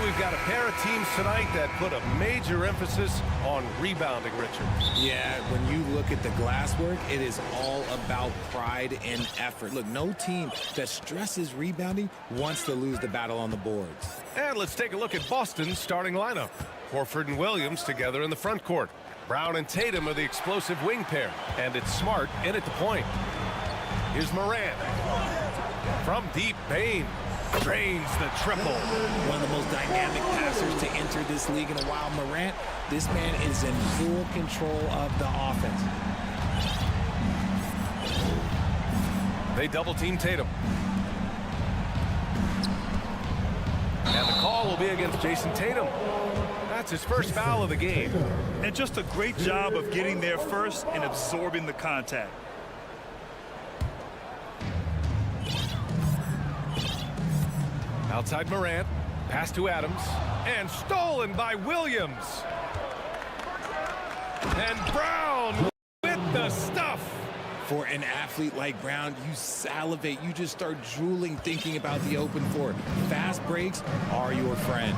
we've got a pair of teams tonight that put a major emphasis on rebounding, Richard. Yeah, when you look at the glass work, it is all about pride and effort. Look, no team that stresses rebounding wants to lose the battle on the boards. And let's take a look at Boston's starting lineup. Horford and Williams together in the front court. Brown and Tatum are the explosive wing pair, and it's Smart in at the point. Here's Morant. From deep, Bane drains the triple. One of the most dynamic passers to enter this league in a while. Morant, this man is in full control of the offense. They double-team Tatum. And the call will be against Jason Tatum. That's his first foul of the game. And just a great job of getting there first and absorbing the contact. Outside Morant, pass to Adams, and stolen by Williams. And Brown with the stuff. For an athlete like Brown, you salivate. You just start drooling thinking about the open floor. Fast breaks are your friend.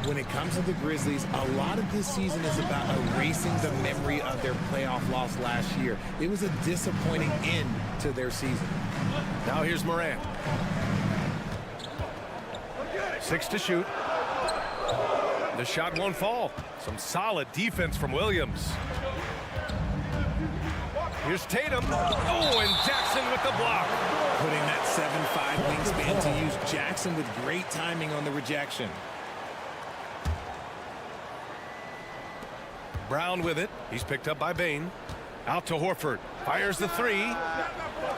When it comes to the Grizzlies, a lot of this season is about erasing the memory of their playoff loss last year. It was a disappointing end to their season. Now here's Morant. 6 to shoot. The shot won't fall. Some solid defense from Williams. Here's Tatum. Oh, and Jackson with the block. Putting that 7'5" wingspan to use. Jackson with great timing on the rejection. Brown with it. He's picked up by Bane. Out to Horford. Fires the three.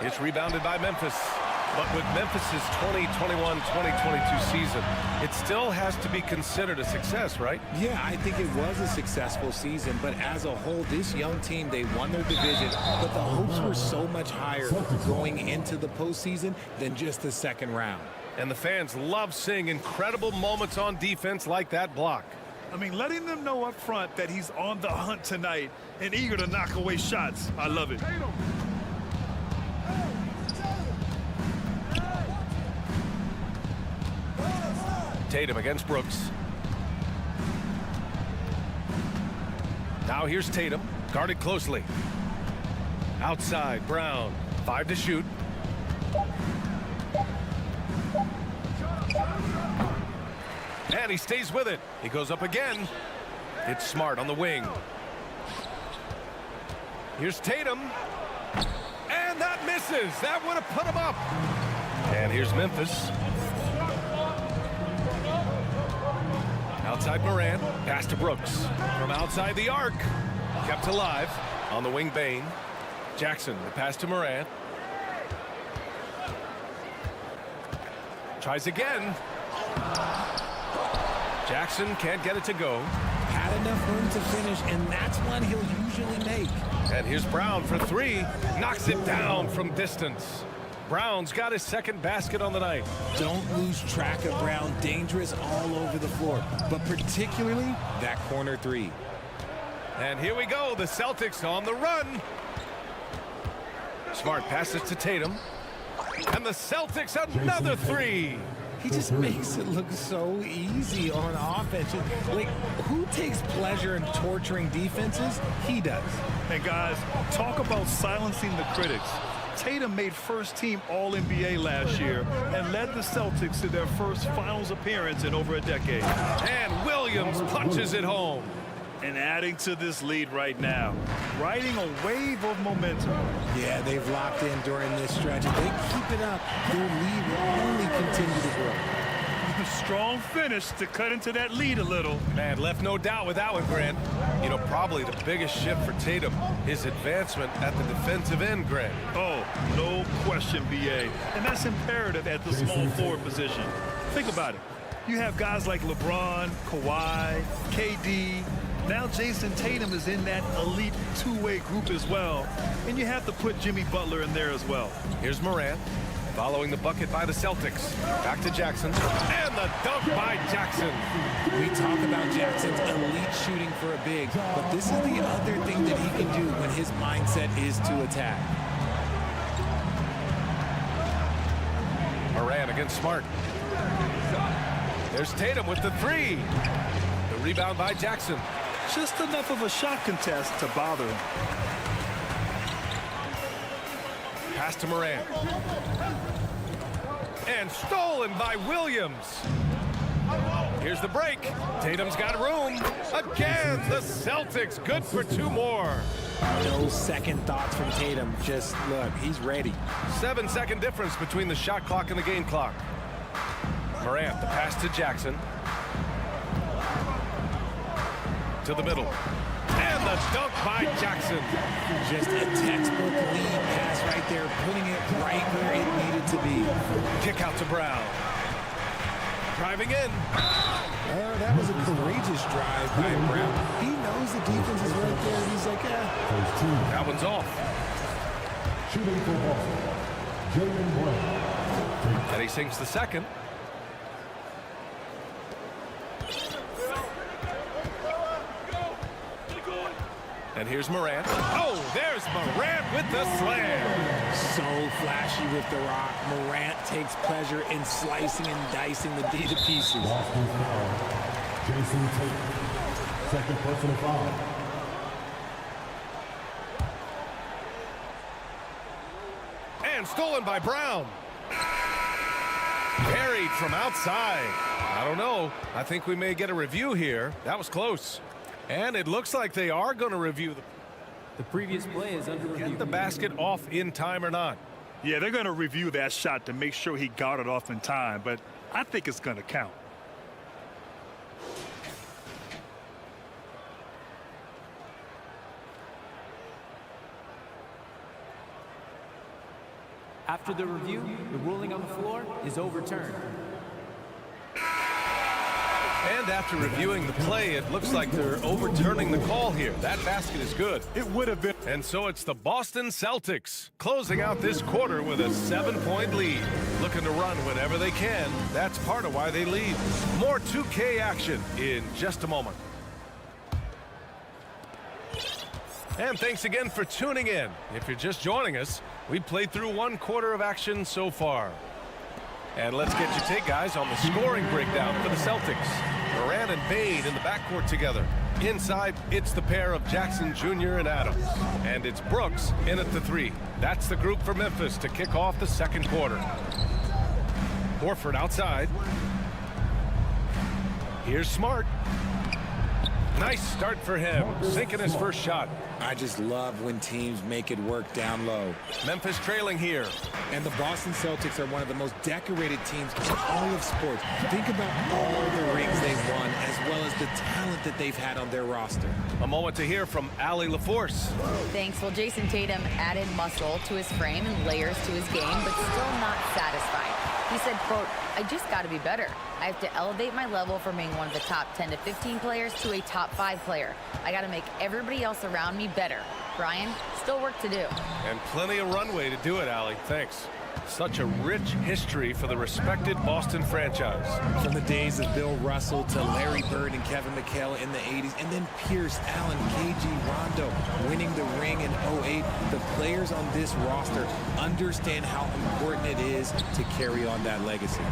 It's rebounded by Memphis. But with Memphis's 2021-2022 season, it still has to be considered a success, right? Yeah, I think it was a successful season, but as a whole, this young team, they won their division, but the hopes were so much higher going into the postseason than just the second round. And the fans love seeing incredible moments on defense like that block. I mean, letting them know up front that he's on the hunt tonight and eager to knock away shots. I love it. Tatum against Brooks. Now here's Tatum, guarded closely. Outside, Brown, 5 to shoot. And he stays with it. He goes up again. It's Smart on the wing. Here's Tatum. And that misses. That would have put him up. And here's Memphis. Outside Morant, pass to Brooks. From outside the arc, kept alive on the wing. Bane. Jackson, the pass to Morant. Tries again. Jackson can't get it to go. Had enough room to finish, and that's one he'll usually make. And here's Brown for 3. Knocks it down from distance. Brown's got his second basket on the night. Don't lose track of Brown. Dangerous all over the floor, but particularly that corner 3. And here we go. The Celtics on the run. Smart passes to Tatum. And the Celtics another 3. He just makes it look so easy on offense. Like, who takes pleasure in torturing defenses? He does. And guys, talk about silencing the critics. Tatum made first-team All-NBA last year and led the Celtics to their first finals appearance in over a decade. And Williams punches it home. And adding to this lead right now, riding a wave of momentum. Yeah, they've locked in during this stretch. If they keep it up, their lead will only continue to grow. Strong finish to cut into that lead a little. Man, left no doubt with that one, Grant. You know, probably the biggest shift for Tatum, his advancement at the defensive end, Grant. Oh, no question, B.A. And that's imperative at the small forward position. Think about it. You have guys like LeBron, Kawhi, KD. Now Jason Tatum is in that elite two-way group as well. And you have to put Jimmy Butler in there as well. Here's Morant. Following the bucket by the Celtics. Back to Jackson. And the dunk by Jackson. We talk about Jackson's elite shooting for a big, but this is the other thing that he can do when his mindset is to attack. Morant against Smart. There's Tatum with the three. The rebound by Jackson. Just enough of a shot contest to bother him. Pass to Morant. And stolen by Williams. Here's the break. Tatum's got room. Again, the Celtics good for two more. No second thoughts from Tatum. Just look, he's ready. 7-second difference between the shot clock and the game clock. Morant, the pass to Jackson. To the middle. And the dunk by Jackson. Just a textbook lead pass right there, putting it right where it needed to be. Kick out to Brown. Driving in. That was a courageous drive by Brown. He knows the defense is right there, and he's like, yeah. That one's off. Shooting for Boston, Jaylen Brown. And he sinks the second. And here's Morant. Oh, there's Morant with the slam. So flashy with the rock. Morant takes pleasure in slicing and dicing the D to pieces. Boston's foul. Jason Tatum. Second personal foul. And stolen by Brown. Carried from outside. I don't know. I think we may get a review here. That was close. And it looks like they are going to review the previous play is under review. Get the basket off in time or not. Yeah, they're going to review that shot to make sure he got it off in time, but I think it's going to count. After the review, the ruling on the floor is overturned. And after reviewing the play, it looks like they're overturning the call here. That basket is good. It would have been. And so it's the Boston Celtics closing out this quarter with a 7-point lead. Looking to run whenever they can. That's part of why they lead. More 2K action in just a moment. And thanks again for tuning in. If you're just joining us, we played through one quarter of action so far. And let's get your take, guys, on the scoring breakdown for the Celtics. Morant and Bane in the backcourt together. Inside, it's the pair of Jackson Jr. and Adams. And it's Brooks in at the three. That's the group for Memphis to kick off the second quarter. Horford outside. Here's Smart. Nice start for him, sinking his first shot. I just love when teams make it work down low. Memphis trailing here. And the Boston Celtics are one of the most decorated teams in all of sports. Think about all the rings they've won, as well as the talent that they've had on their roster. A moment to hear from Allie LaForce. Thanks. Well, Jason Tatum added muscle to his frame and layers to his game, but still not satisfied. He said, quote, I just got to be better. I have to elevate my level from being one of the top 10 to 15 players to a top 5 player. I got to make everybody else around me better. Brian, still work to do. And plenty of runway to do it, Allie. Thanks. Such a rich history for the respected Boston franchise. From the days of Bill Russell to Larry Bird and Kevin McHale in the 80s, and then Pierce, Allen, KG, Rondo winning the ring in 08. The players on this roster understand how important it is to carry on that legacy.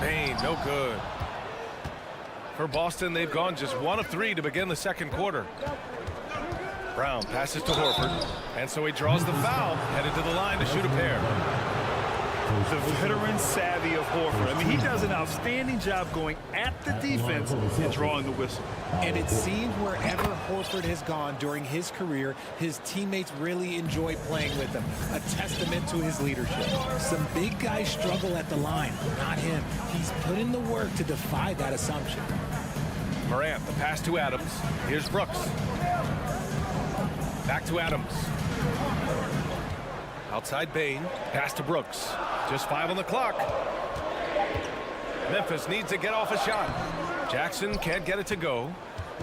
Bane, no good. For Boston, they've gone just 1 of 3 to begin the second quarter. Brown passes to Horford, and so he draws the foul, headed to the line to shoot a pair. The veteran savvy of Horford. I mean, he does an outstanding job going at the defense and drawing the whistle. And it seems wherever Horford has gone during his career, his teammates really enjoy playing with him. A testament to his leadership. Some big guys struggle at the line, not him. He's put in the work to defy that assumption. Morant, the pass to Adams. Here's Brooks. Back to Adams. Outside Bane, pass to Brooks. Just 5 on the clock. Memphis needs to get off a shot. Jackson can't get it to go.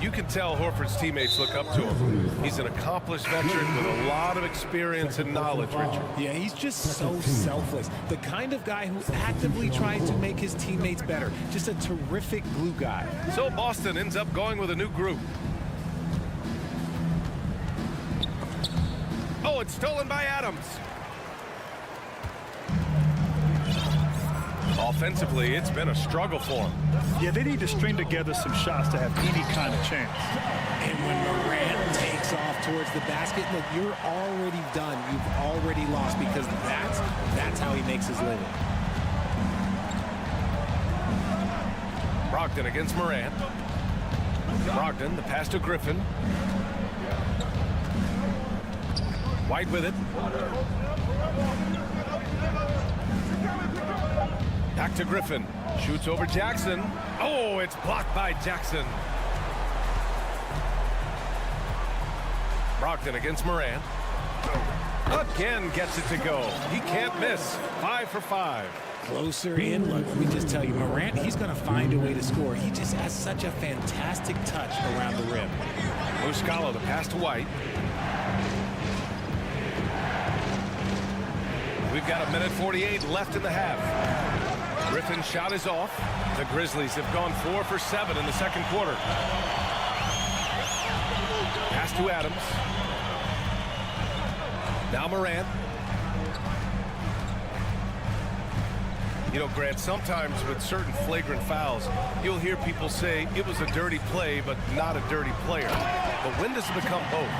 You can tell Horford's teammates look up to him. He's an accomplished veteran with a lot of experience and knowledge, Richard. Yeah, he's just so selfless. The kind of guy who actively tries to make his teammates better. Just a terrific glue guy. So Boston ends up going with a new group. Oh, it's stolen by Adams. Offensively, it's been a struggle for him. Yeah, they need to string together some shots to have any kind of chance. And when Morant takes off towards the basket, look, you're already done. You've already lost because that's how he makes his living. Brogdon against Morant. Brogdon, the pass to Griffin. White with it. Back to Griffin. Shoots over Jackson. Oh, it's blocked by Jackson. Brogdon against Morant. Again gets it to go. He can't miss. 5 for 5. Closer in, look, let me just tell you, Morant, he's going to find a way to score. He just has such a fantastic touch around the rim. Muscala, the pass to White. We've got 1:48 left in the half. Griffin's shot is off. The Grizzlies have gone 4 for 7 in the second quarter. Pass to Adams. Now Morant. You know, Grant, sometimes with certain flagrant fouls, you'll hear people say it was a dirty play, but not a dirty player. But when does it become both?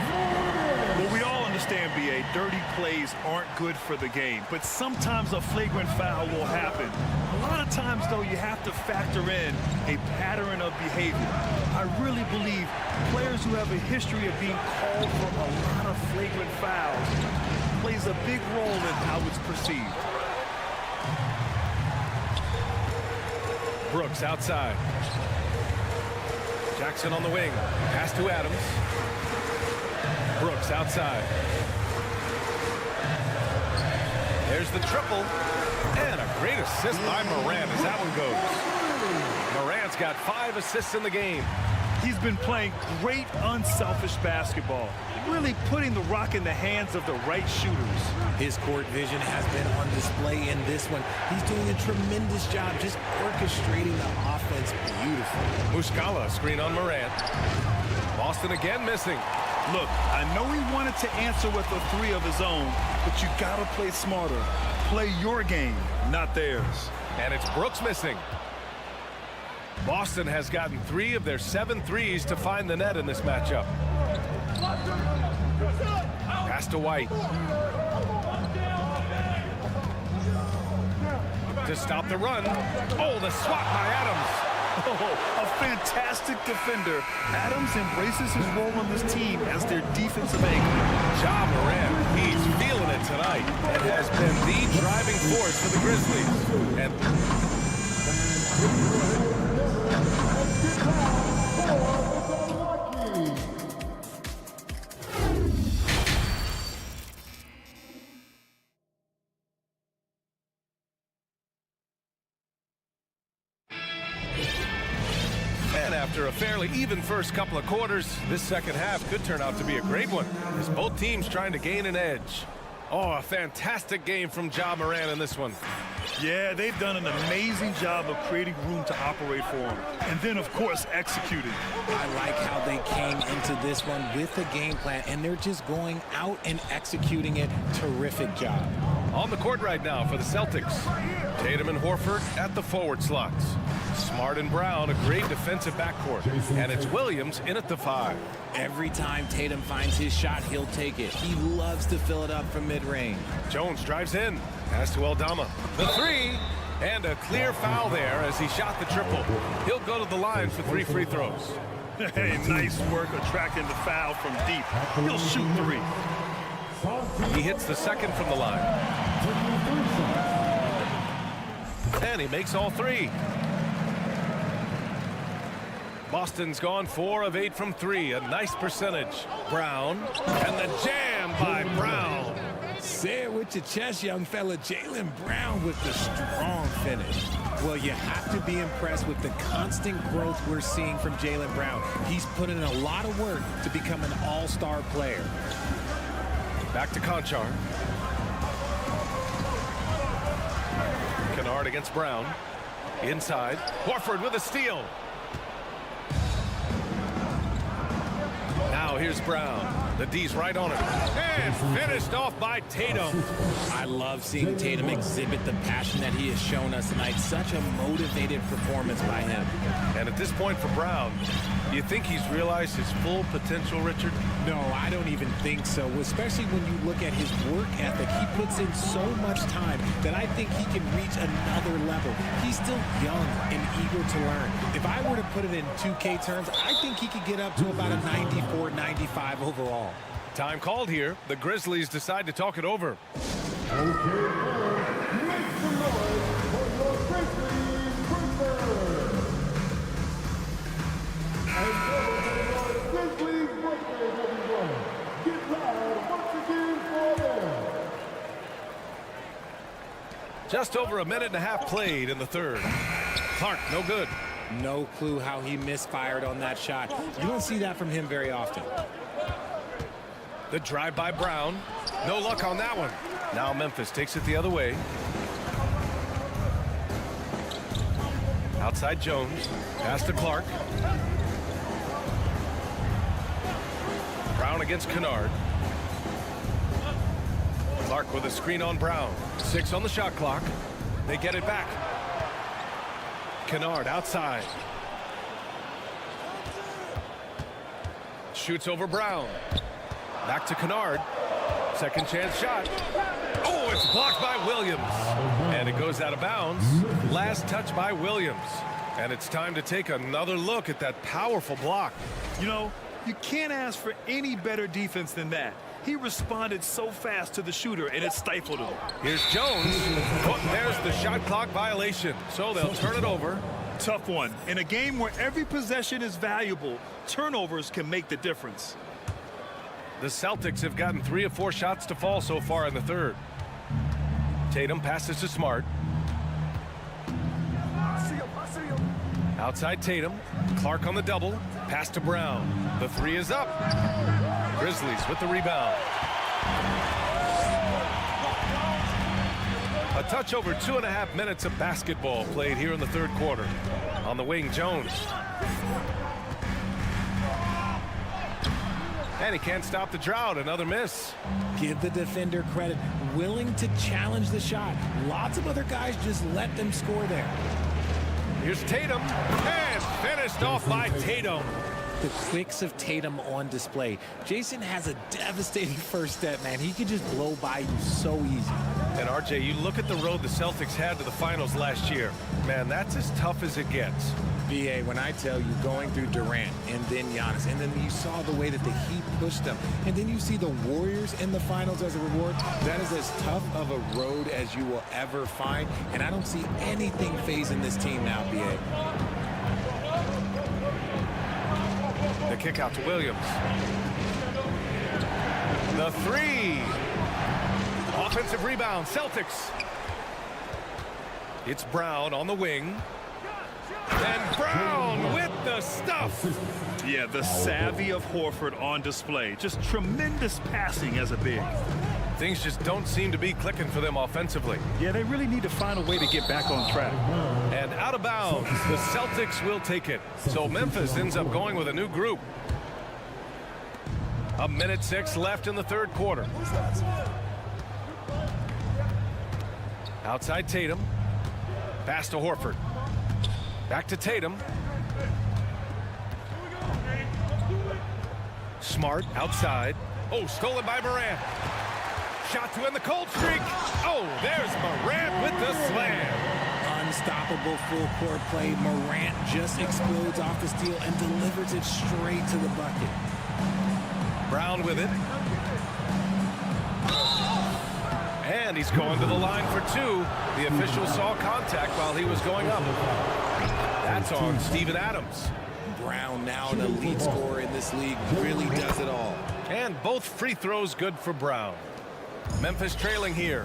Well, we all understand, B.A., dirty plays aren't good for the game, but sometimes a flagrant foul will happen. A lot of times, though, you have to factor in a pattern of behavior. I really believe players who have a history of being called for a lot of flagrant fouls plays a big role in how it's perceived. Brooks outside. Jackson on the wing. Pass to Adams. Brooks outside. There's the triple. And a great assist by Morant as that one goes. Morant's got 5 assists in the game. He's been playing great unselfish basketball, really putting the rock in the hands of the right shooters. His court vision has been on display in this one. He's doing a tremendous job just orchestrating the offense beautifully. Muscala, screen on Morant. Boston again missing. Look, I know he wanted to answer with a 3 of his own, but you gotta play smarter. Play your game, not theirs. And it's Brooks missing. Boston has gotten 3 of their 7 threes to find the net in this matchup. Pass to White. To stop the run. Oh, the swat by Adams. Oh, a fantastic defender. Adams embraces his role on this team as their defensive anchor. Ja Morant, he's feeling it tonight and has been the driving force for the Grizzlies. And after a fairly even first couple of quarters, this second half could turn out to be a great one, as both teams trying to gain an edge. Oh, a fantastic game from Ja Morant in this one. Yeah, they've done an amazing job of creating room to operate for him. And then, of course, executing. I like how they came into this one with a game plan, and they're just going out and executing it. Terrific job. On the court right now for the Celtics. Tatum and Horford at the forward slots. Smart and Brown, a great defensive backcourt. And it's Williams in at the 5. Every time Tatum finds his shot, he'll take it. He loves to fill it up from mid-range. Jones drives in. Pass to Aldama. The 3. And a clear foul there as he shot the triple. He'll go to the line for 3 free throws. Hey, nice work attracting the foul from deep. He'll shoot 3. He hits the second from the line. And he makes all 3. Boston's gone 4 of 8 from 3. A nice percentage. Brown. And the jam by Brown. Say it with your chest, young fella. Jaylen Brown with the strong finish. Well, you have to be impressed with the constant growth we're seeing from Jaylen Brown. He's put in a lot of work to become an all-star player. Back to Conchar. Kennard against Brown. Inside. Horford with a steal. Now Now here's Brown. The D's right on it. And finished off by Tatum. I love seeing Tatum exhibit the passion that he has shown us tonight. Such a motivated performance by him. And at this point for Brown, do you think he's realized his full potential, Richard? No, I don't even think so, especially when you look at his work ethic. He puts in so much time that I think he can reach another level. He's still young and eager to learn. If I were to put it in 2K terms, I think he could get up to about a 94, 95 overall. Time called here. The Grizzlies decide to talk it over. Okay, make some noise for your Grizzlies birthday. And celebrate our Grizzlies birthday, everyone. Get loud once again for them. Just over a minute and a half played in the third. Clark, no good. No clue how he misfired on that shot. You don't see that from him very often. The drive by Brown. No luck on that one. Now Memphis takes it the other way. Outside Jones. Pass to Clark. Brown against Kennard. Clark with a screen on Brown. 6 on the shot clock. They get it back. Kennard outside. Shoots over Brown. Back to Kennard. Second chance shot. Oh, it's blocked by Williams. And it goes out of bounds. Last touch by Williams. And it's time to take another look at that powerful block. You know, you can't ask for any better defense than that. He responded so fast to the shooter, and it stifled him. Here's Jones. Oh, there's the shot clock violation. So they'll turn it over. Tough one. In a game where every possession is valuable, turnovers can make the difference. The Celtics have gotten 3 of 4 shots to fall so far in the third. Tatum passes to Smart. Outside Tatum. Clark on the double. Pass to Brown. The 3 is up. Grizzlies with the rebound. A touch over 2.5 minutes of basketball played here in the third quarter. On the wing, Jones. And he can't stop the drought. Another miss. Give the defender credit. Willing to challenge the shot. Lots of other guys just let them score there. Here's Tatum. And finished off by Tatum. The quicks of Tatum on display. Jason has a devastating first step, man. He can just blow by you so easy. And RJ, you look at the road the Celtics had to the finals last year. Man, that's as tough as it gets. BA, when I tell you, going through Durant and then Giannis, and then you saw the way that the Heat pushed them, and then you see the Warriors in the finals as a reward, that is as tough of a road as you will ever find, and I don't see anything phasing this team now, BA. The kick out to Williams. The 3. Offensive rebound, Celtics. It's Brown on the wing. And Brown with the stuff. Yeah, the savvy of Horford on display. Just tremendous passing as a big. Things just don't seem to be clicking for them offensively. Yeah, they really need to find a way to get back on track. And out of bounds, the Celtics will take it. So Memphis ends up going with a new group. 1:06 left in the third quarter. Outside Tatum. Pass to Horford. Back to Tatum. Smart outside. Oh, stolen by Morant. Shot to end the cold streak. Oh, there's Morant with the slam. Unstoppable full court play. Morant just explodes off the steal and delivers it straight to the bucket. Brown with it. And he's going to the line for 2. The official saw contact while he was going up. That's on Steven Adams. Brown, now an elite scorer in this league, really does it all. And both free throws good for Brown. Memphis trailing here.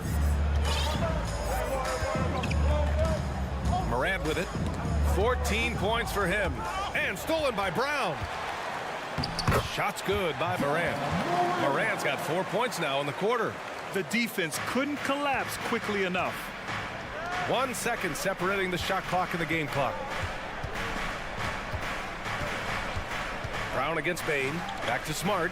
Morant with it. 14 points for him. And stolen by Brown. Shot's good by Morant. Morant's got 4 points now in the quarter. The defense couldn't collapse quickly enough. 1 second separating the shot clock and the game clock. Brown against Bain. Back to Smart.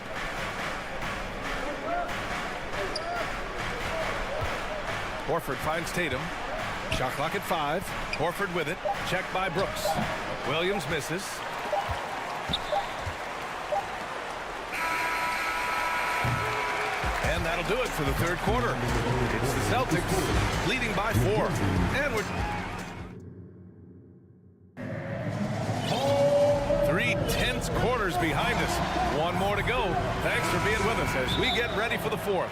Horford finds Tatum. Shot clock at 5. Horford with it. Checked by Brooks. Williams misses. And that'll do it for the third quarter. It's the Celtics leading by 4. And we're 3/10 quarters behind us. One more to go. Thanks for being with us as we get ready for the fourth.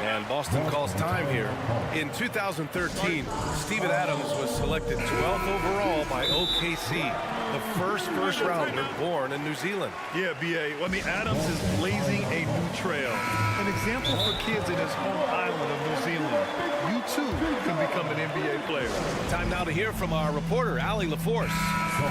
And Boston calls time here. In 2013, Steven Adams was selected 12th overall by OKC, the first rounder born in New Zealand. Yeah, B.A. Well, I mean, Adams is blazing a new trail. An example for kids in his home island of New Zealand. You, too, can become an NBA player. Time now to hear from our reporter, Allie LaForce.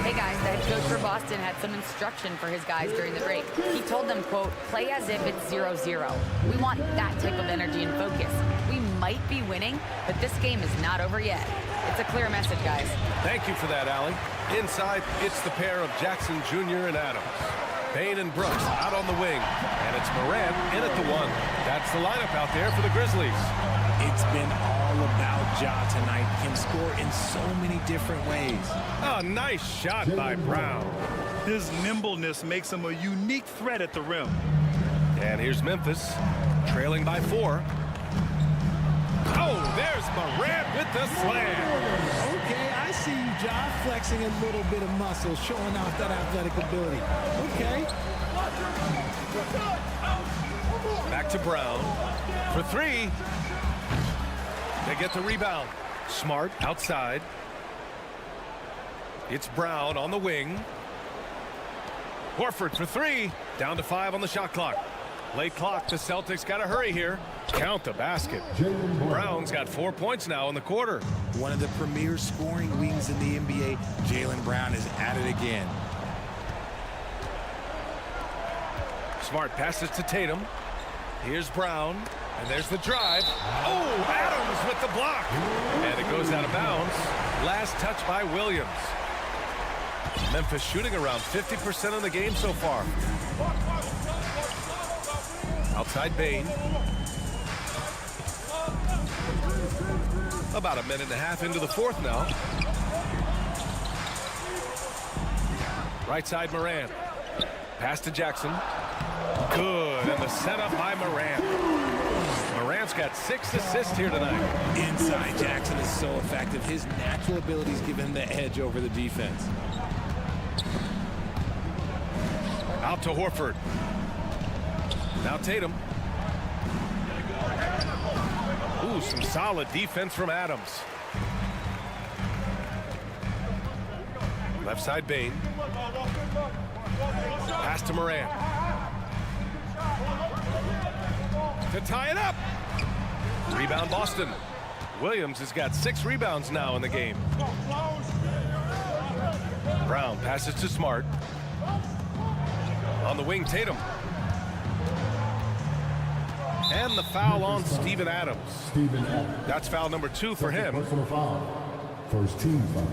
Hey guys, the head coach for Boston had some instruction for his guys during the break. He told them, quote, play as if it's 0-0. We want that type of energy and focus. We might be winning, but this game is not over yet. It's a clear message, guys. Thank you for that, Allie. Inside, it's the pair of Jackson Jr. and Adams. Bain and Brooks out on the wing, and it's Morant in at the 1. That's the lineup out there for the Grizzlies. It's been all about Ja tonight. Can score in so many different ways. Oh, nice shot by Brown. His nimbleness makes him a unique threat at the rim. And here's Memphis, trailing by 4. Oh, there's Morant with the slam. Okay, I see you, Ja, flexing a little bit of muscle, showing off that athletic ability. Okay. Back to Brown for 3. They get the rebound. Smart outside. It's Brown on the wing. Horford for 3. Down to 5 on the shot clock. Late clock. The Celtics got to hurry here. Count the basket. Brown's got 4 points now in the quarter. One of the premier scoring wings in the NBA, Jaylen Brown, is at it again. Smart passes to Tatum. Here's Brown. And there's the drive. Oh, Adams with the block. And it goes out of bounds. Last touch by Williams. Memphis shooting around 50% of the game so far. Outside Bain. About a minute and a half into the fourth now. Right side Morant. Pass to Jackson. Good, and the setup by Morant. Morant's got 6 assists here tonight. Inside Jackson is so effective. His natural abilities give him the edge over the defense. Out to Horford. Now Tatum. Ooh, some solid defense from Adams. Left side Bain. Pass to Morant. To tie it up. Rebound Boston. Williams has got 6 rebounds now in the game. Brown passes to Smart. On the wing, Tatum. And the foul on Steven Adams. That's foul number 2 for him. Personal foul. First team foul.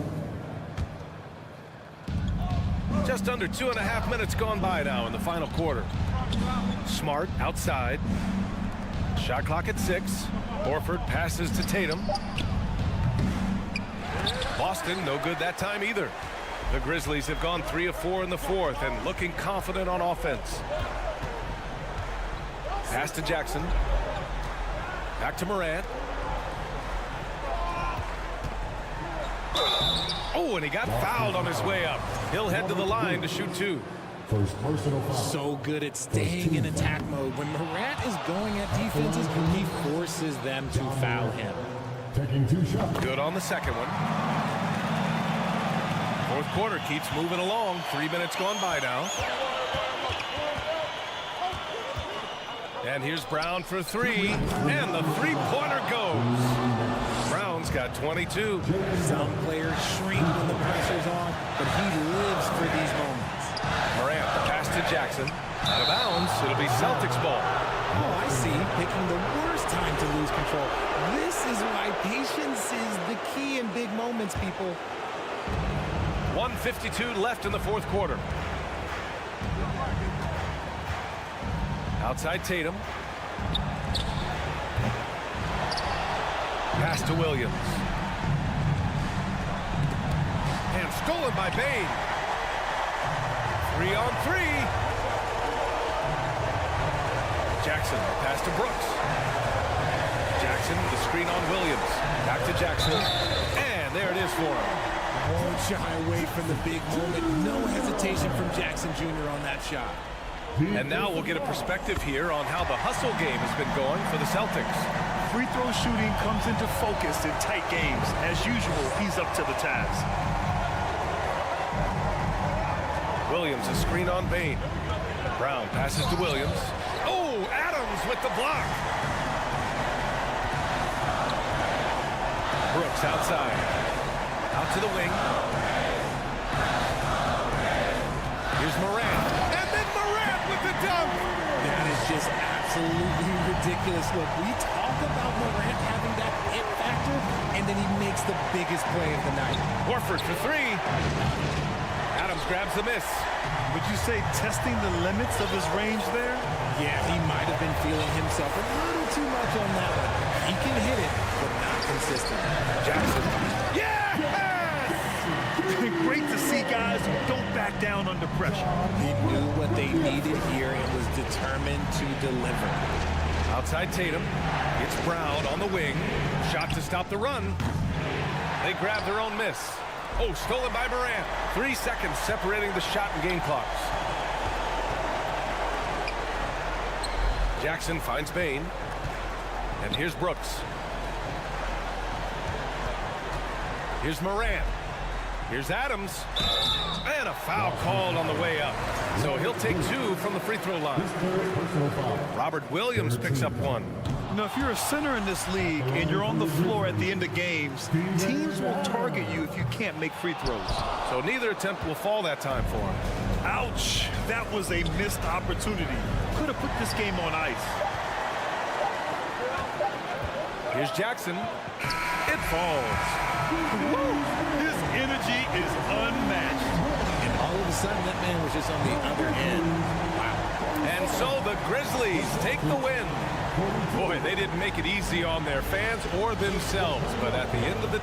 Just under 2.5 minutes gone by now in the final quarter. Smart outside. Shot clock at 6. Horford passes to Tatum. Boston no good that time either. The Grizzlies have gone 3 of 4 in the fourth and looking confident on offense. Pass to Jackson. Back to Morant. Oh, and he got fouled on his way up. He'll head to the line to shoot 2. First personal foul. So good at staying in attack mode. When Morant is going at defenses, he forces them to foul him. Taking 2 shots. Good on the second one. Fourth quarter keeps moving along. 3 minutes gone by now. And here's Brown for 3. And the three-pointer goes. Brown's got 22. Some players shrink when the pressure's on, but he lives for these moments. Morant, pass to Jackson. Out of bounds. It'll be Celtics ball. Oh, I see. Picking the worst time to lose control. This is why patience is the key in big moments, people. 1:52 left in the fourth quarter. Outside Tatum. Pass to Williams. And stolen by Bane. 3-on-3. Jackson, pass to Brooks. Jackson with the screen on Williams. Back to Jackson. And there it is for him. Won't shy away from the big moment. No hesitation from Jackson Jr. on that shot. And now we'll get a perspective here on how the hustle game has been going for the Celtics. Free throw shooting comes into focus in tight games. As usual, he's up to the task. Williams, a screen on Bane. Brown passes to Williams. Oh, Adams with the block. Brooks outside. Out to the wing. Here's Morant. And then Morant with the dunk. That is just absolutely ridiculous. Look, we talk about Morant having that it factor, and then he makes the biggest play of the night. Horford for three. Adams grabs the miss. Would you say testing the limits of his range there? Yeah, he might have been feeling himself a little too much on that one. He can hit it, but not consistent. Jackson. Yes! Great to see guys who don't back down under pressure. He knew what they needed here and was determined to deliver. Outside Tatum. It's Brown on the wing. Shot to stop the run. They grab their own miss. Oh, stolen by Morant. 3 seconds separating the shot and game clocks. Jackson finds Bane. And here's Brooks. Here's Morant. Here's Adams. And a foul called on the way up. So he'll take 2 from the free throw line. Robert Williams picks up 1. You know, if you're a center in this league and you're on the floor at the end of games, teams will target you if you can't make free throws. So neither attempt will fall that time for him. Ouch! That was a missed opportunity. Could have put this game on ice. Here's Jackson. It falls. His energy is unmatched. And all of a sudden, that man was just on the other end. Wow. And so the Grizzlies take the win. Boy, they didn't make it easy on their fans or themselves, but at the end of the...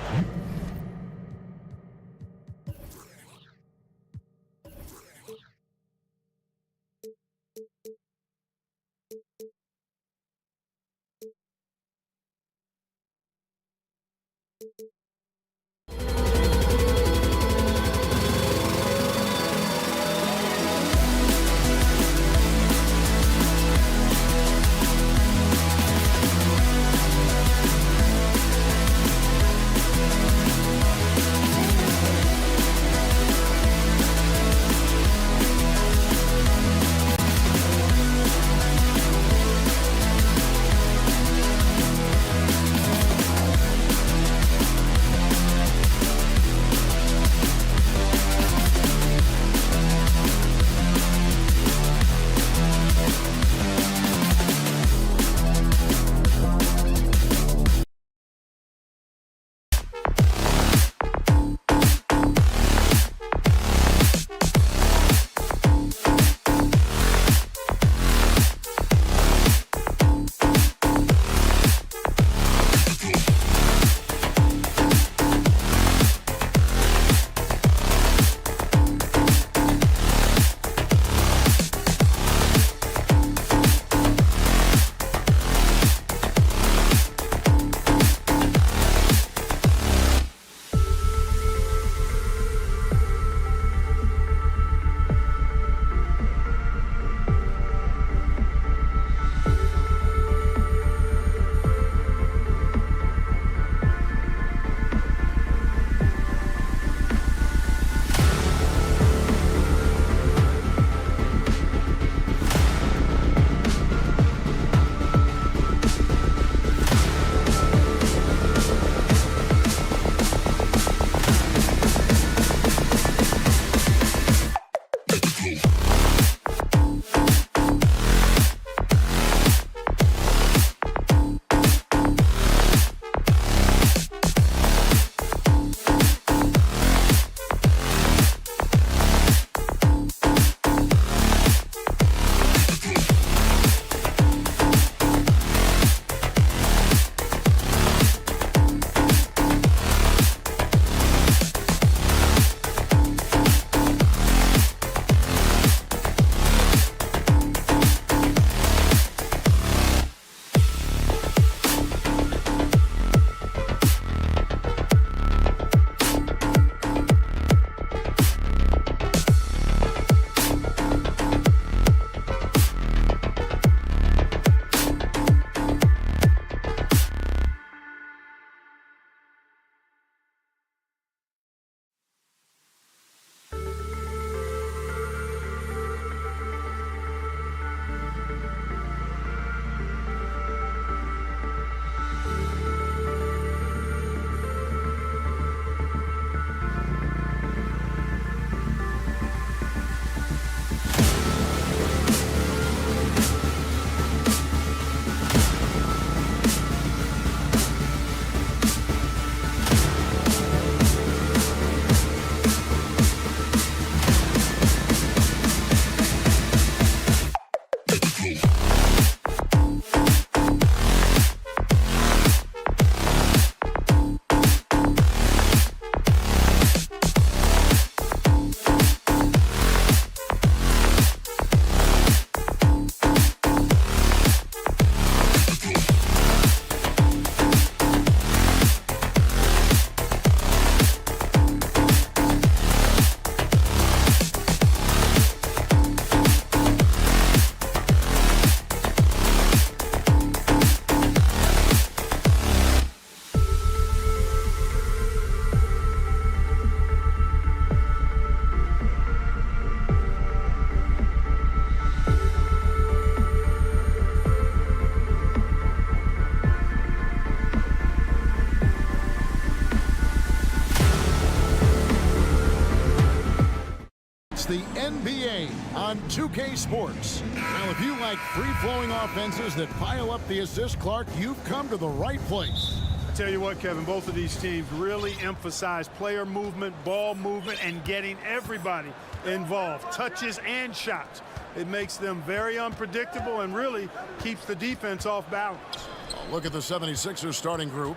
NBA on 2K Sports. Now, if you like free-flowing offenses that pile up the assist, Clark, you've come to the right place. Tell you what, Kevin, both of these teams really emphasize player movement, ball movement, and getting everybody involved, touches and shots. It makes them very unpredictable and really keeps the defense off balance. Look at the 76ers starting group.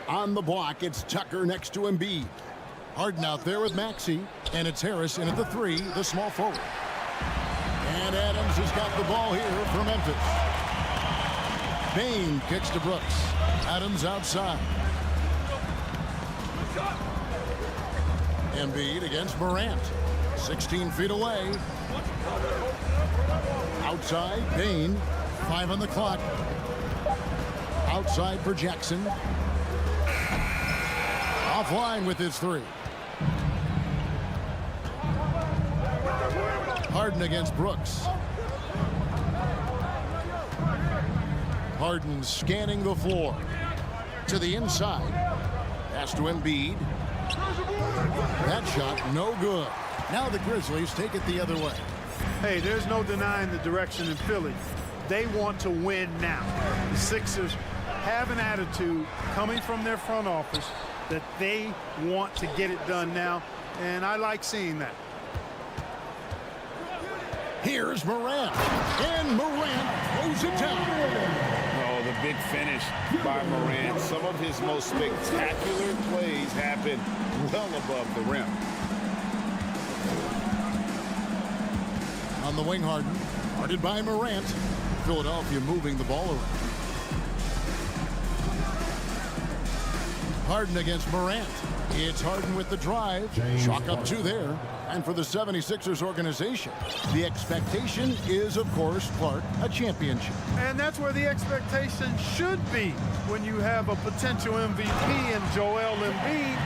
On the block, it's Tucker next to Embiid. Harden out there with Maxey, and it's Harris in at the 3, the small forward. And Adams has got the ball here for Memphis. Bane kicks to Brooks. Adams outside. Embiid against Morant. 16 feet away. Outside, Bane. 5 on the clock. Outside for Jackson. Offline with his 3. Harden against Brooks. Harden scanning the floor. To the inside. Pass to Embiid. That shot no good. Now the Grizzlies take it the other way. Hey, there's no denying the direction in Philly. They want to win now. The Sixers have an attitude coming from their front office that they want to get it done now, and I like seeing that. Here's Morant, and Morant throws it down. Oh, the big finish by Morant. Some of his most spectacular plays happen well above the rim. On the wing, Harden, guarded by Morant. Philadelphia moving the ball around. Harden against Morant. It's Harden with the drive. Chalk up 2 there. And for the 76ers organization, the expectation is, of course, Clark, a championship. And that's where the expectation should be when you have a potential MVP in Joel Embiid.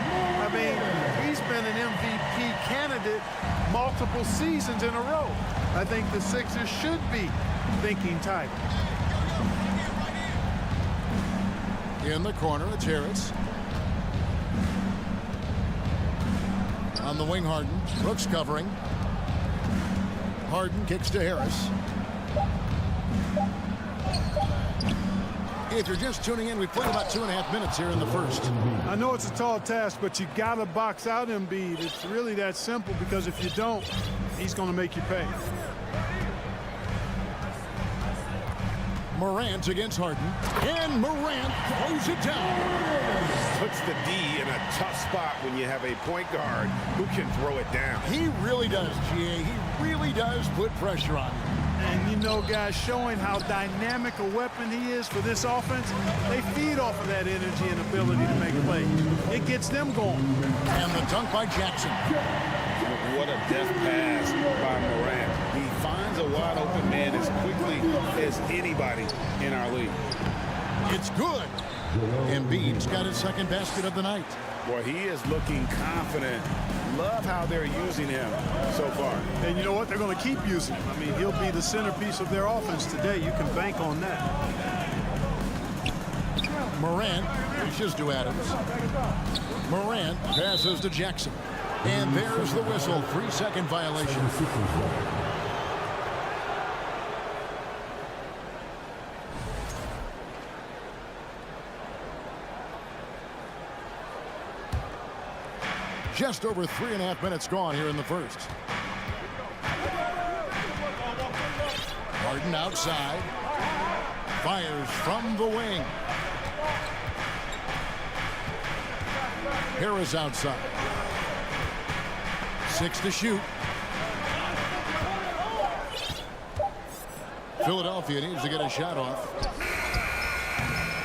I mean, he's been an MVP candidate multiple seasons in a row. I think the Sixers should be thinking title. In the corner, it's Harris. On the wing, Harden. Brooks covering. Harden kicks to Harris. If you're just tuning in, we've played about 2.5 minutes here in the first. I know it's a tall task, but you got to box out Embiid. It's really that simple, because if you don't, he's going to make you pay. Morant against Harden. And Morant throws it down. Puts the D in a tough spot when you have a point guard who can throw it down. He really does, GA. He really does put pressure on him. And you know, guys, showing how dynamic a weapon he is for this offense, they feed off of that energy and ability to make plays. It gets them going. And the dunk by Jackson. What a deft pass by Morant. He finds a wide open man as quickly as anybody in our league. It's good. Embiid's got his second basket of the night. Boy, he is looking confident. Love how they're using him so far. And you know what? They're going to keep using him. I mean, he'll be the centerpiece of their offense today. You can bank on that. Morant reaches to Adams. Morant passes to Jackson. And there's the whistle. 3-second violation. Just over 3.5 minutes gone here in the first. Harden outside. Fires from the wing. Harris outside. 6 to shoot. Philadelphia needs to get a shot off.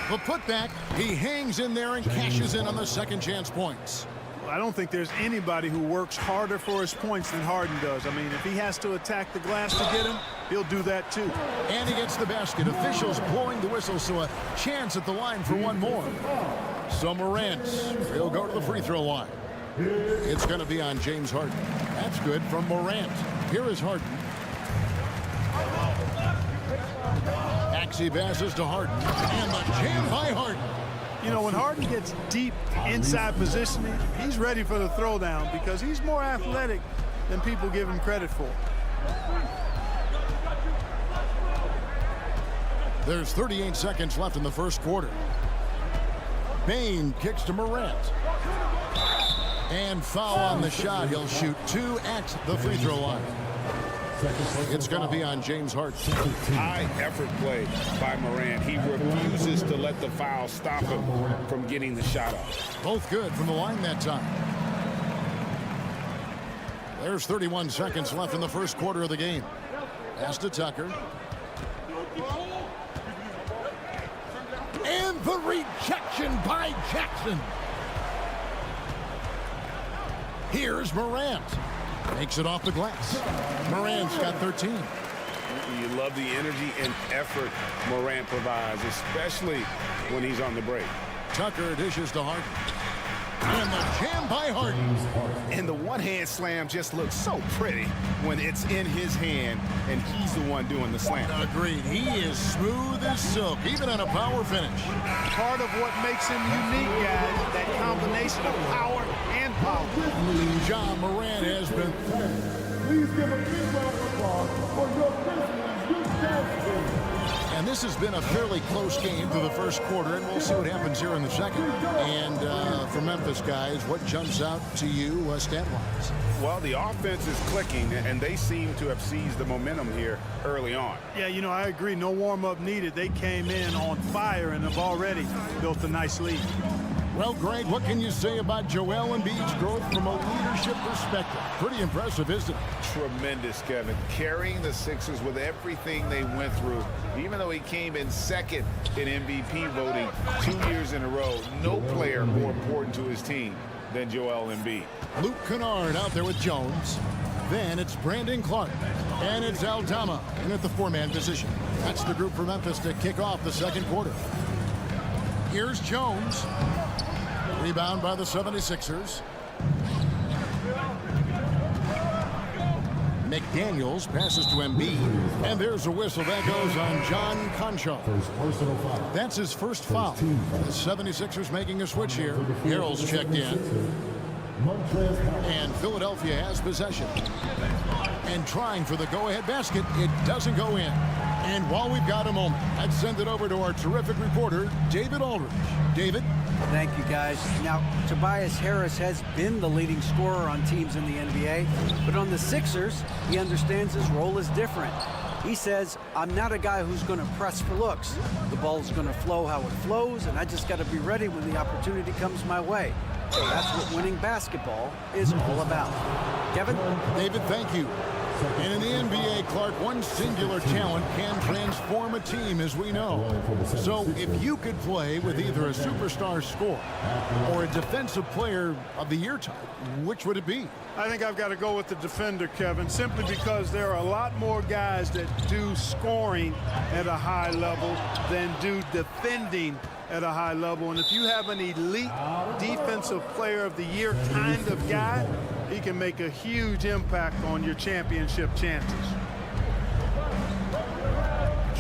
The putback, he hangs in there and cashes in on the second chance points. I don't think there's anybody who works harder for his points than Harden does. I mean, if he has to attack the glass to get him, he'll do that too. And he gets the basket. Officials blowing the whistle, so a chance at the line for one more. So Morant, he'll go to the free throw line. It's going to be on James Harden. That's good from Morant. Here is Harden. Maxey passes to Harden. And the jam by Harden. You know, when Harden gets deep inside positioning, he's ready for the throwdown because he's more athletic than people give him credit for. There's 38 seconds left in the first quarter. Bain kicks to Morant. And foul on the shot. He'll shoot 2 at the free throw line. It's going to be on James Harden. High effort play by Morant. He refuses to let the foul stop him from getting the shot off. Both good from the line that time. There's 31 seconds left in the first quarter of the game. Pass to Tucker. And the rejection by Jackson. Here's Morant. Makes it off the glass. Morant's got 13. You love the energy and effort Morant provides, especially when he's on the break. Tucker dishes to Harden. And the jam by Harden. And the one-hand slam just looks so pretty when it's in his hand and he's the one doing the slam. Agreed. He is smooth as silk, even on a power finish. Part of what makes him unique, guys, that combination of power and power. John Morant has been. Please give a big round of applause for your Grizzlies youth champions. And this has been a fairly close game through the first quarter, and we'll see what happens here in the second. And for Memphis, guys, what jumps out to you stat-wise? Well, the offense is clicking, and they seem to have seized the momentum here early on. Yeah, you know, I agree. No warm-up needed. They came in on fire and have already built a nice lead. Well, Greg, what can you say about Joel Embiid's growth from a leadership perspective? Pretty impressive, isn't it? Tremendous, Kevin. Carrying the Sixers with everything they went through. Even though he came in second in MVP voting 2 years in a row, no player more important to his team than Joel Embiid. Luke Kennard out there with Jones. Then it's Brandon Clark. And it's Aldama in at the 4-man position. That's the group for Memphis to kick off the second quarter. Here's Jones. Rebound by the 76ers. McDaniels passes to Embiid. And there's a whistle. That goes on John Conchal. That's his first foul. The 76ers making a switch here. Harrell's checked in. And Philadelphia has possession. And trying for the go-ahead basket. It doesn't go in. And while we've got a moment, I'd send it over to our terrific reporter, David Aldridge. David? Thank you, guys. Now, Tobias Harris has been the leading scorer on teams in the NBA, but on the Sixers, he understands his role is different. He says, I'm not a guy who's going to press for looks. The ball's going to flow how it flows, and I just got to be ready when the opportunity comes my way. So that's what winning basketball is all about. Kevin? David, thank you. And in the NBA, Clark, one singular talent can transform a team, as we know. So if you could play with either a superstar scorer or a defensive player of the year type, which would it be? I think I've got to go with the defender, Kevin, simply because there are a lot more guys that do scoring at a high level than do defending at a high level. And if you have an elite defensive player of the year kind of guy, he can make a huge impact on your championship chances.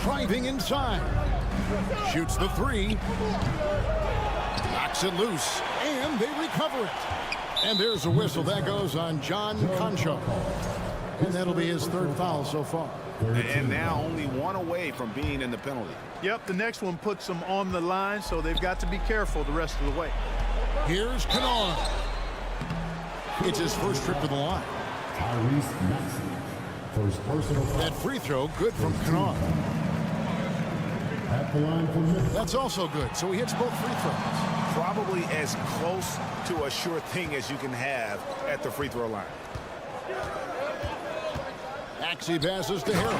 Driving inside. Shoots the three. Knocks it loose. And they recover it. And there's a whistle. That goes on John Conchal. And that'll be his third foul so far. And now only one away from being in the penalty. Yep, the next one puts them on the line, so they've got to be careful the rest of the way. Here's Kennard. It's his first trip to the line. That free throw, good from Kennard. That's also good, so he hits both free throws. Probably as close to a sure thing as you can have at the free throw line. Maxey passes to Harrell,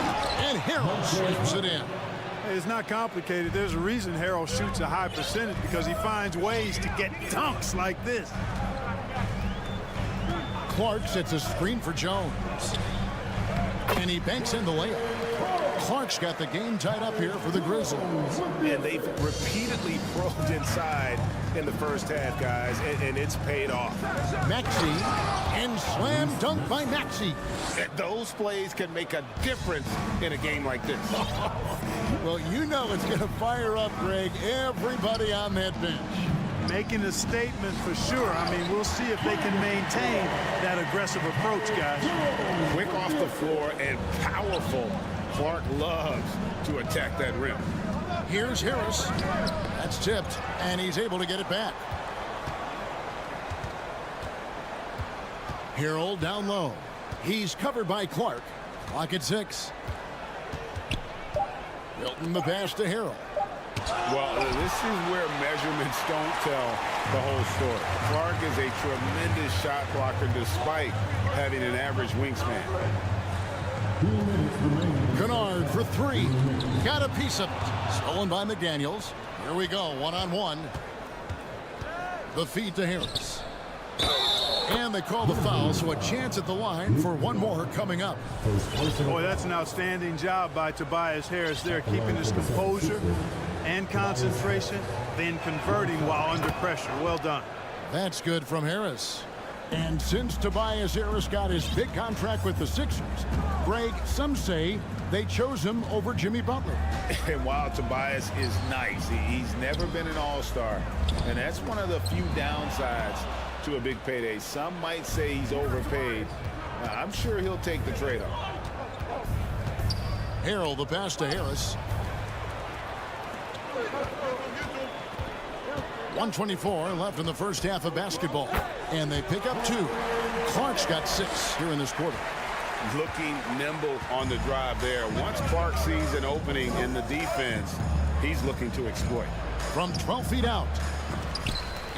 and Harrell slips it in. It's not complicated. There's a reason Harrell shoots a high percentage, because he finds ways to get dunks like this. Clark sets a screen for Jones. And he banks in the layup. Clark's got the game tied up here for the Grizzlies. And they've repeatedly probed inside in the first half, guys, and it's paid off. Maxey, and slam dunk by Maxey. Those plays can make a difference in a game like this. Well, you know it's going to fire up, Greg, everybody on that bench. Making a statement for sure. I mean, we'll see if they can maintain that aggressive approach, guys. Quick off the floor and powerful. Clark loves to attack that rim. Here's Harris. That's tipped, and he's able to get it back. Harrell down low. He's covered by Clark. Clock at 6. Milton the pass to Harrell. Well, this is where measurements don't tell the whole story. Clark is a tremendous shot blocker despite having an average wingspan. Kennard for 3. Got a piece of it. Stolen by McDaniels. Here we go, one-on-one. The feed to Harris. And they call the foul, so a chance at the line for one more coming up. Boy, that's an outstanding job by Tobias Harris there, keeping his composure and concentration, then converting while under pressure. Well done. That's good from Harris. And since Tobias Harris got his big contract with the Sixers, Greg, some say they chose him over Jimmy Butler. And while Tobias is nice, he's never been an all-star. And that's one of the few downsides to a big payday. Some might say he's overpaid. I'm sure he'll take the trade-off. Harrell the pass to Harris. 1:24 left in the first half of basketball. And they pick up 2. Clark's got 6 here in this quarter. Looking nimble on the drive there. Once Clark sees an opening in the defense, he's looking to exploit. From 12 feet out.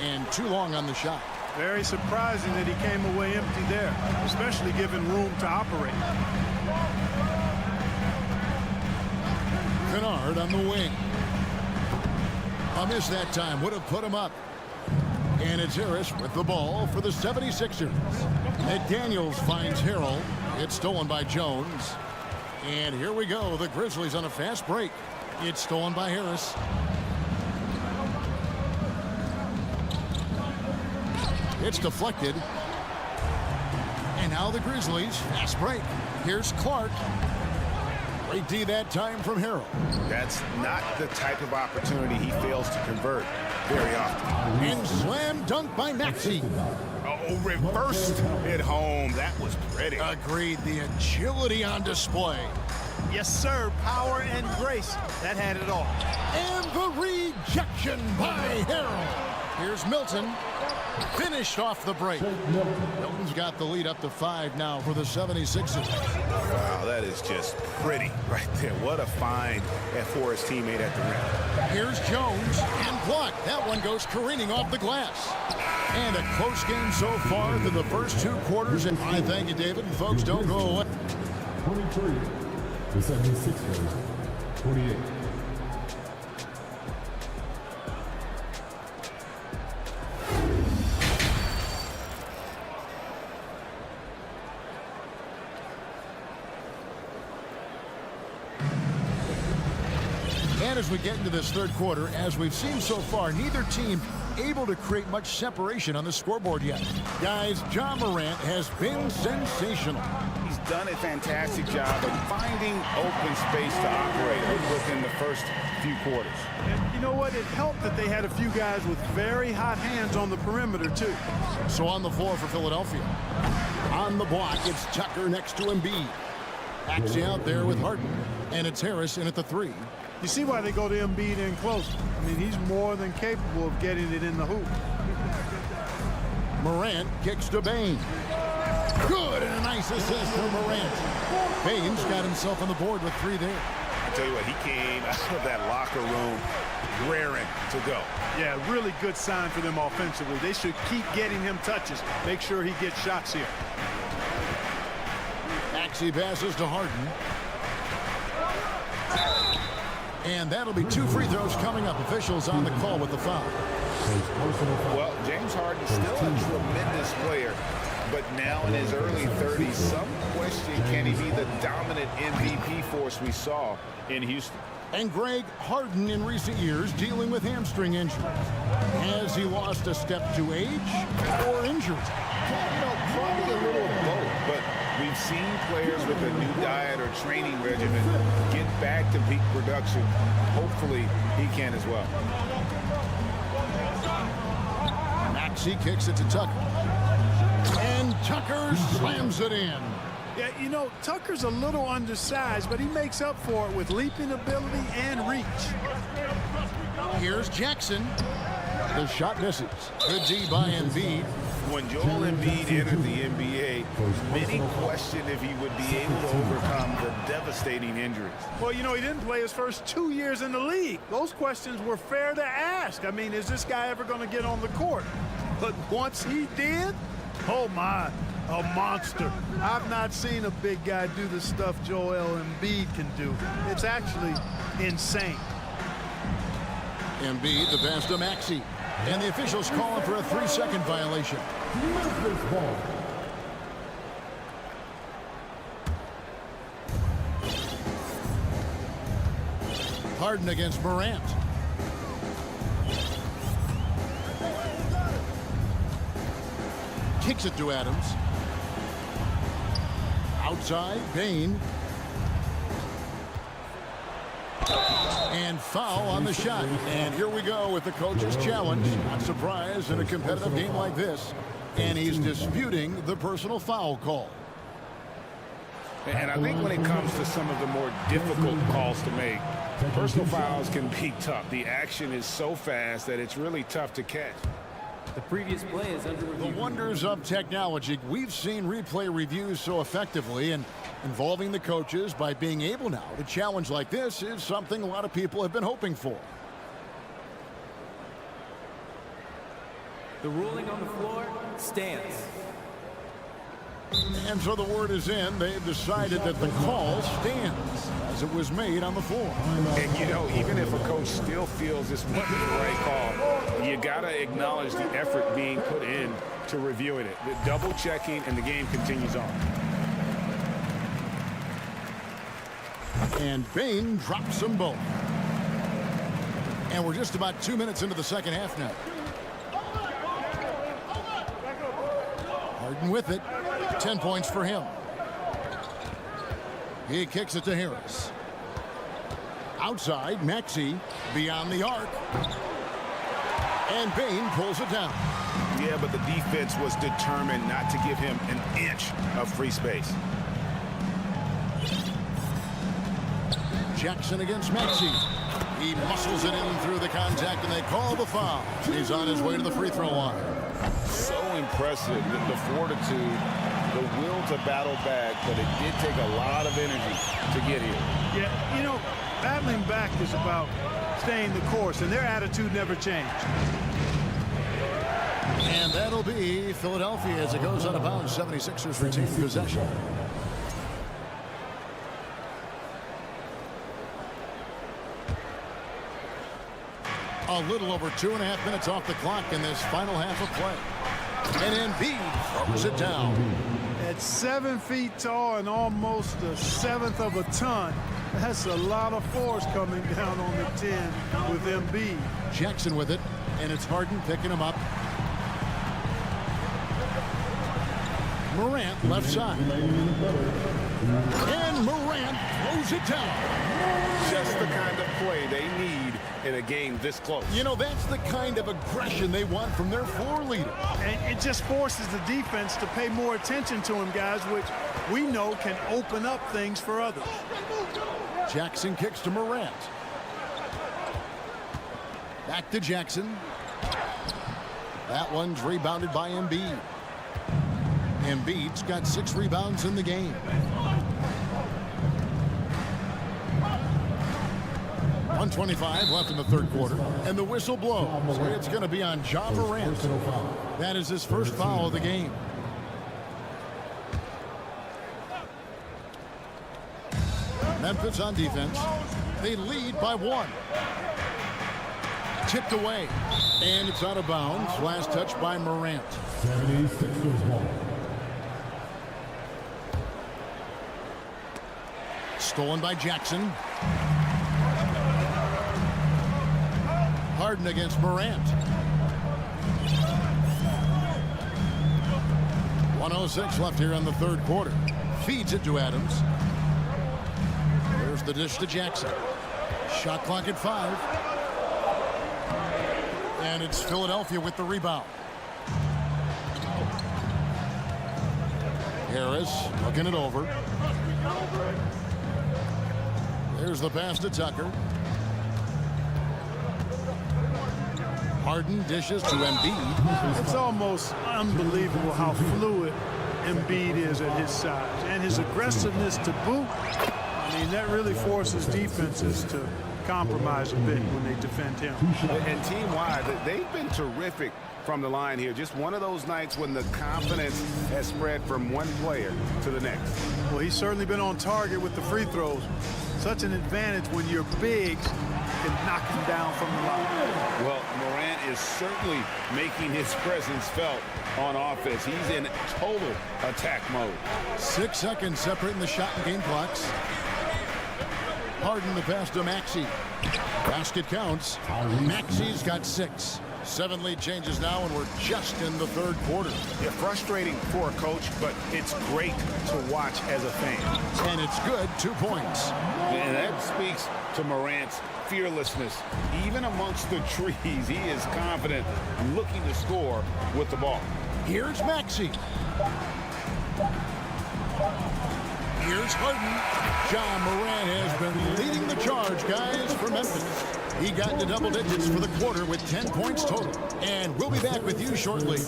And too long on the shot. Very surprising that he came away empty there, especially given room to operate. Kennard on the wing. A miss that time would have put him up. And it's Harris with the ball for the 76ers. McDaniels finds Harrell. It's stolen by Jones. And here we go. The Grizzlies on a fast break. It's stolen by Harris. It's deflected. And now the Grizzlies fast break. Here's Clark. Great D that time from Harrell. That's not the type of opportunity he fails to convert very often. And slam dunk by Maxey. Oh, reversed it home. That was pretty. Agreed. The agility on display. Yes, sir. Power and grace. That had it all. And the rejection by Harrell. Here's Milton. Finished off the break. Milton's got the lead up to 5 now for the 76ers. Wow, that is just pretty right there. What a find for his teammate at the rim. Here's Jones and blocked. That one goes careening off the glass. And a close game so far through the first 2 quarters. And I thank you, David. And folks, don't go away. 23. The 76ers. 28. And as we get into this third quarter, as we've seen so far, neither team able to create much separation on the scoreboard yet. Guys, Ja Morant has been sensational. He's done a fantastic job of finding open space to operate within the first few quarters. And you know what? It helped that they had a few guys with very hot hands on the perimeter, too. So on the floor for Philadelphia. On the block, it's Tucker next to Embiid. Maxey out there with Harden. And it's Harris in at the 3. You see why they go to Embiid in close. I mean, he's more than capable of getting it in the hoop. Morant kicks to Bain. Good, and a nice assist from Morant. Bain's got himself on the board with 3 there. I tell you what, he came out of that locker room raring to go. Yeah, really good sign for them offensively. They should keep getting him touches. Make sure he gets shots here. Maxey passes to Harden. And that'll be 2 free throws coming up. Officials on the call with the foul. Well, James Harden still a tremendous player, but now in his early 30s, some question, can he be the dominant MVP force we saw in Houston? And Greg, Harden in recent years dealing with hamstring injuries. Has he lost a step to age or injury? You know, probably a little of both, but we've seen players with a new diet or training regimen get back to peak production. Hopefully, he can as well. Maxey kicks it to Tucker. And Tucker slams it in. Yeah, you know, Tucker's a little undersized, but he makes up for it with leaping ability and reach. Here's Jackson. The shot misses. Good D by Embiid. When Joel Embiid entered the NBA, many questioned if he would be able to overcome the devastating injuries. Well, you know, he didn't play his first 2 years in the league. Those questions were fair to ask. I mean, is this guy ever going to get on the court? But once he did, oh my, a monster. I've not seen a big guy do the stuff Joel Embiid can do. It's actually insane. Embiid, the pass to Maxey. And the officials calling for a 3-second violation. Memphis ball. Harden against Morant. Kicks it to Adams. Outside, Bane. And foul on the shot. And here we go with the coach's challenge. Not surprised in a competitive game like this. And he's disputing the personal foul call. And I think when it comes to some of the more difficult calls to make, personal fouls can be tough. The action is so fast that it's really tough to catch. The previous play is under review. The wonders of technology. We've seen replay reviews so effectively, and involving the coaches by being able now to challenge like this is something a lot of people have been hoping for. The ruling on the floor stands. And so the word is in. They've decided that the call stands as it was made on the floor. And, you know, even if a coach still feels this wasn't the right call, you got to acknowledge the effort being put in to reviewing it. The double checking, and the game continues on. And Bane drops them both. And we're just about 2 minutes into the second half now. Harden with it. 10 points for him. He kicks it to Harris. Outside, Maxey beyond the arc. And Bane pulls it down. Yeah, but the defense was determined not to give him an inch of free space. Jackson against Maxey. He muscles it in through the contact, and they call the foul. He's on his way to the free throw line. So impressive, the fortitude, the will to battle back, but it did take a lot of energy to get here. Yeah, you know, battling back is about staying the course, and their attitude never changed. And that'll be Philadelphia as it goes out of bounds. 76ers retain possession. A little over 2.5 minutes off the clock in this final half of play. And Embiid throws it down. At 7 feet tall and almost a seventh of a ton, that's a lot of force coming down on the 10 with Embiid. Jackson with it, and it's Harden picking him up. Morant left side. And Morant throws it down. Just the kind of play they need in a game this close. You know, that's the kind of aggression they want from their floor leader. And it just forces the defense to pay more attention to him, guys, which we know can open up things for others. Jackson kicks to Morant. Back to Jackson. That one's rebounded by Embiid. Embiid's got 6 rebounds in the game. 1:25 left in the third quarter, and the whistle blows. It's going to be on Ja Morant. That is his first foul of the game. Memphis on defense. They lead by 1. Tipped away, and it's out of bounds. Last touch by Morant. 76ers ball. Stolen by Jackson. Harden against Morant. 1:06 left here in the third quarter. Feeds it to Adams. There's the dish to Jackson. Shot clock at 5. And it's Philadelphia with the rebound. Harris looking it over. There's the pass to Tucker. Harden dishes to Embiid. It's almost unbelievable how fluid Embiid is at his size. And his aggressiveness to boot, I mean, that really forces defenses to compromise a bit when they defend him. And team-wide, they've been terrific from the line here. Just one of those nights when the confidence has spread from one player to the next. Well, he's certainly been on target with the free throws. Such an advantage when your bigs can knock him down from the line. Well, Morant is certainly making his presence felt on offense. He's in total attack mode. 6 seconds separating the shot and game clocks. Harden the pass to Maxey. Basket counts. Maxey's got 6. 7 lead changes now, and we're just in the third quarter. Yeah, frustrating for a coach, but it's great to watch as a fan. And it's good, 2 points. And that speaks to Morant's fearlessness. Even amongst the trees, he is confident, looking to score with the ball. Here's Maxey. Here's Harden. John Morant has been leading the charge, guys, for Memphis. He got to double digits for the quarter with 10 points total. And we'll be back with you shortly.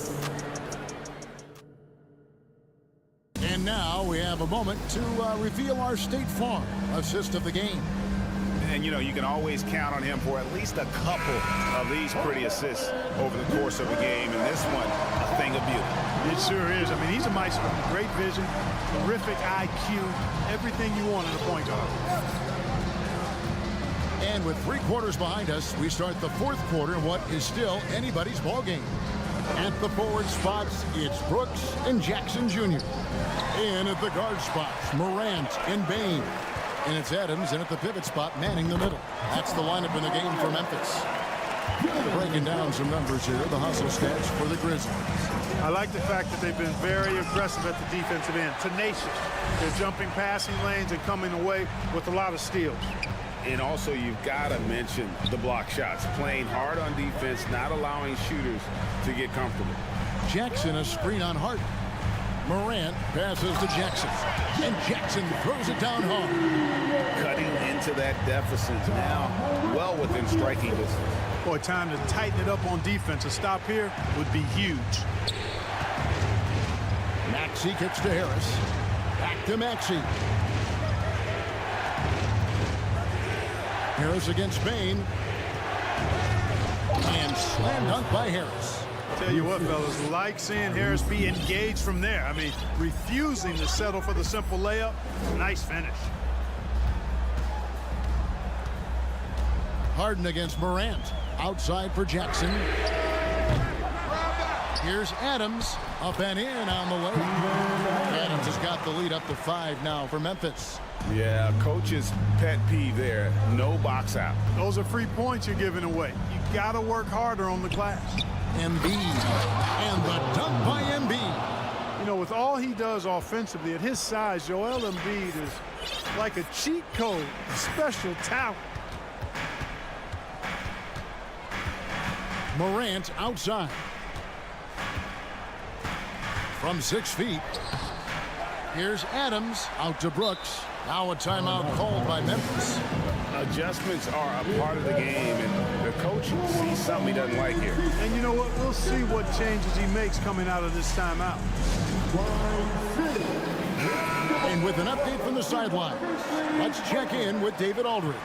And now we have a moment to reveal our State Farm assist of the game. And, you know, you can always count on him for at least a couple of these pretty assists over the course of a game. And this one, a thing of beauty. It sure is. I mean, he's a maestro. Great vision, terrific IQ, everything you want in a point guard. And with 3 quarters behind us, we start the fourth quarter in what is still anybody's ball game. At the forward spots, it's Brooks and Jackson Jr. In at the guard spots, Morant and Bain. And it's Adams in at the pivot spot, manning the middle. That's the lineup in the game for Memphis. Breaking down some numbers here, the hustle stats for the Grizzlies. I like the fact that they've been very aggressive at the defensive end, tenacious. They're jumping passing lanes and coming away with a lot of steals. And also, you've got to mention the block shots. Playing hard on defense, not allowing shooters to get comfortable. Jackson a screen on Harden. Morant passes to Jackson. And Jackson throws it down hard. Cutting into that deficit now, well within striking distance. Boy, time to tighten it up on defense. A stop here would be huge. Maxey kicks to Harris. Back to Maxey. Harris against Bain. And slam dunk by Harris. Tell you what, fellas, like seeing Harris be engaged from there. I mean, refusing to settle for the simple layup. Nice finish. Harden against Morant. Outside for Jackson. Here's Adams. Up and in on the way. Adams has got the lead up to 5 now for Memphis. Yeah, coach's pet peeve there. No box out. Those are free points you're giving away. You got to work harder on the glass. Embiid. And the dunk by Embiid. You know, with all he does offensively, at his size, Joel Embiid is like a cheat code, special talent. Morant outside. From 6 feet. Here's Adams out to Brooks. Now a timeout called by Memphis. Adjustments are a part of the game, and the coach sees something he doesn't like here. And you know what? We'll see what changes he makes coming out of this timeout. And with an update from the sideline, let's check in with David Aldridge.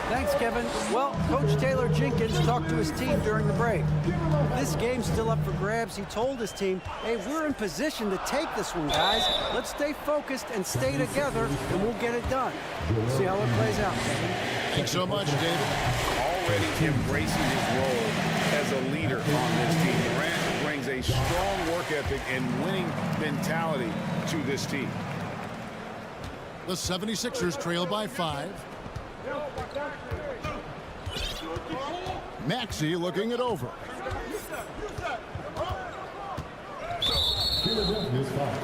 Thanks, Kevin. Well, Coach Taylor Jenkins talked to his team during the break. This game's still up for grabs. He told his team, hey, we're in position to take this one, guys. Let's stay focused and stay together, and we'll get it done. We'll see how it plays out. Thanks so much, David. Already embracing his role as a leader on this team. Morant brings a strong work ethic and winning mentality to this team. The 76ers trail by 5. Maxey looking it over. Philadelphia's foul.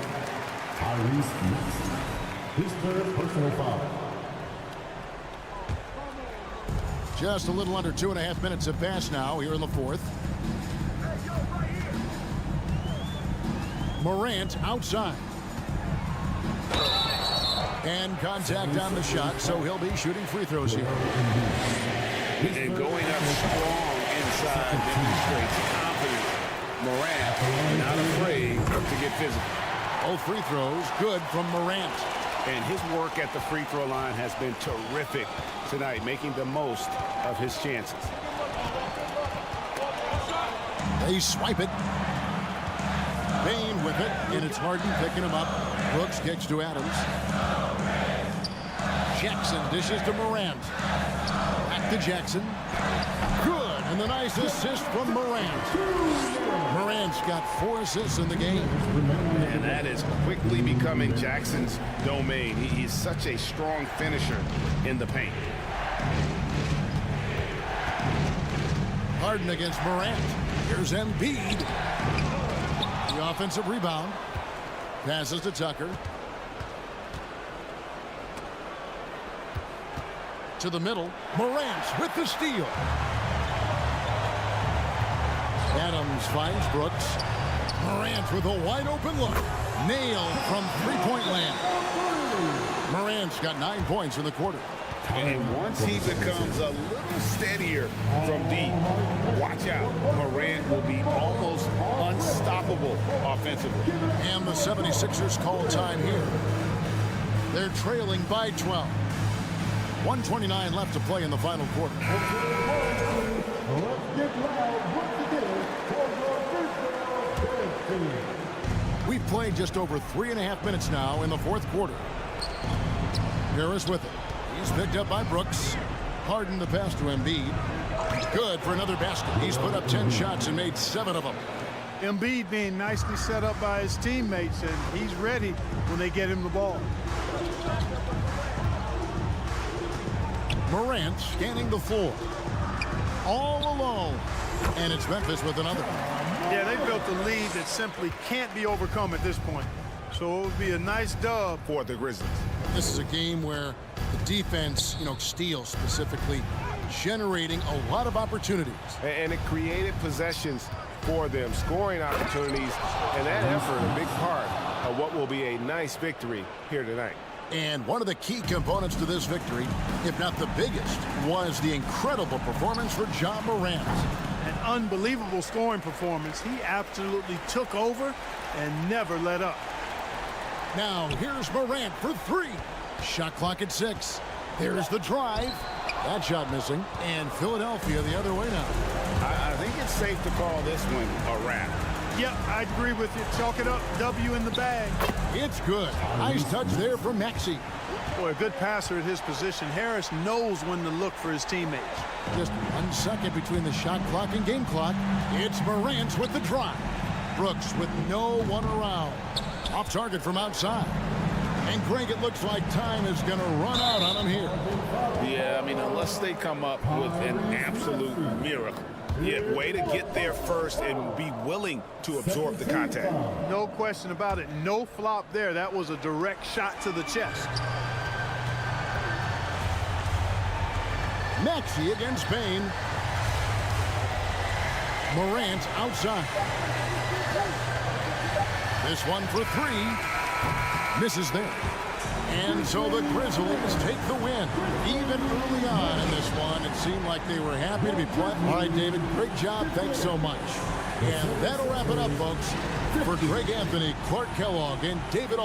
Tyrese Maxey. His third personal foul. Just a little under 2.5 minutes have passed now here in the fourth. Morant outside. And contact on the shot, so he'll be shooting free throws here. And going up strong inside demonstrates confidence. Morant not afraid to get physical. Both free throws good from Morant. And his work at the free throw line has been terrific tonight, making the most of his chances. They swipe it. Bain with it, and it's Harden picking him up. Brooks kicks to Adams. Jackson dishes to Morant. Back to Jackson. Good, and the nice assist from Morant. Morant's got 4 assists in the game. And that is quickly becoming Jackson's domain. He's such a strong finisher in the paint. Harden against Morant. Here's Embiid. The offensive rebound. Passes to Tucker. To the middle. Morant with the steal. Adams finds Brooks. Morant with a wide open look. Nailed from three-point land. Morant's got 9 points in the quarter. And once he becomes a little steadier from deep, watch out. Morant will be almost unstoppable offensively. And the 76ers call time here. They're trailing by 12. 1:29 left to play in the final quarter. Let's get loud once again for your first round team. We've played just over 3.5 minutes now in the fourth quarter. Harris with it. He's picked up by Brooks. Harden the pass to Embiid. Good for another basket. He's put up 10 shots and made 7 of them. Embiid being nicely set up by his teammates, and he's ready when they get him the ball. Morant scanning the floor. All alone. And it's Memphis with another. Yeah, they built a lead that simply can't be overcome at this point. So it would be a nice dub for the Grizzlies. This is a game where the defense, steals specifically, generating a lot of opportunities. And it created possessions for them, scoring opportunities, and that effort a big part of what will be a nice victory here tonight. And one of the key components to this victory, if not the biggest, was the incredible performance for Ja Morant. An unbelievable scoring performance. He absolutely took over and never let up. Now here's Morant for 3. Shot clock at 6. There's the drive. That shot missing. And Philadelphia the other way now. I think it's safe to call this one a wrap. Yep, I agree with you. Chalk it up. W in the bag. It's good. Nice touch there from Maxey. Boy, a good passer at his position. Harris knows when to look for his teammates. Just 1 second between the shot clock and game clock. It's Morant with the drive. Brooks with no one around. Off target from outside. And Greg, it looks like time is going to run out on him here. Yeah, I mean, unless they come up with an absolute miracle. Yeah, way to get there first and be willing to absorb the contact. No question about it. No flop there. That was a direct shot to the chest. Maxey against Bain. Morant outside. This one for 3. Misses there. And so the Grizzlies take the win. Even early on in this one, it seemed like they were happy to be playing. All right, David, great job. Thanks so much. And that'll wrap it up, folks. For Greg Anthony, Clark Kellogg, and David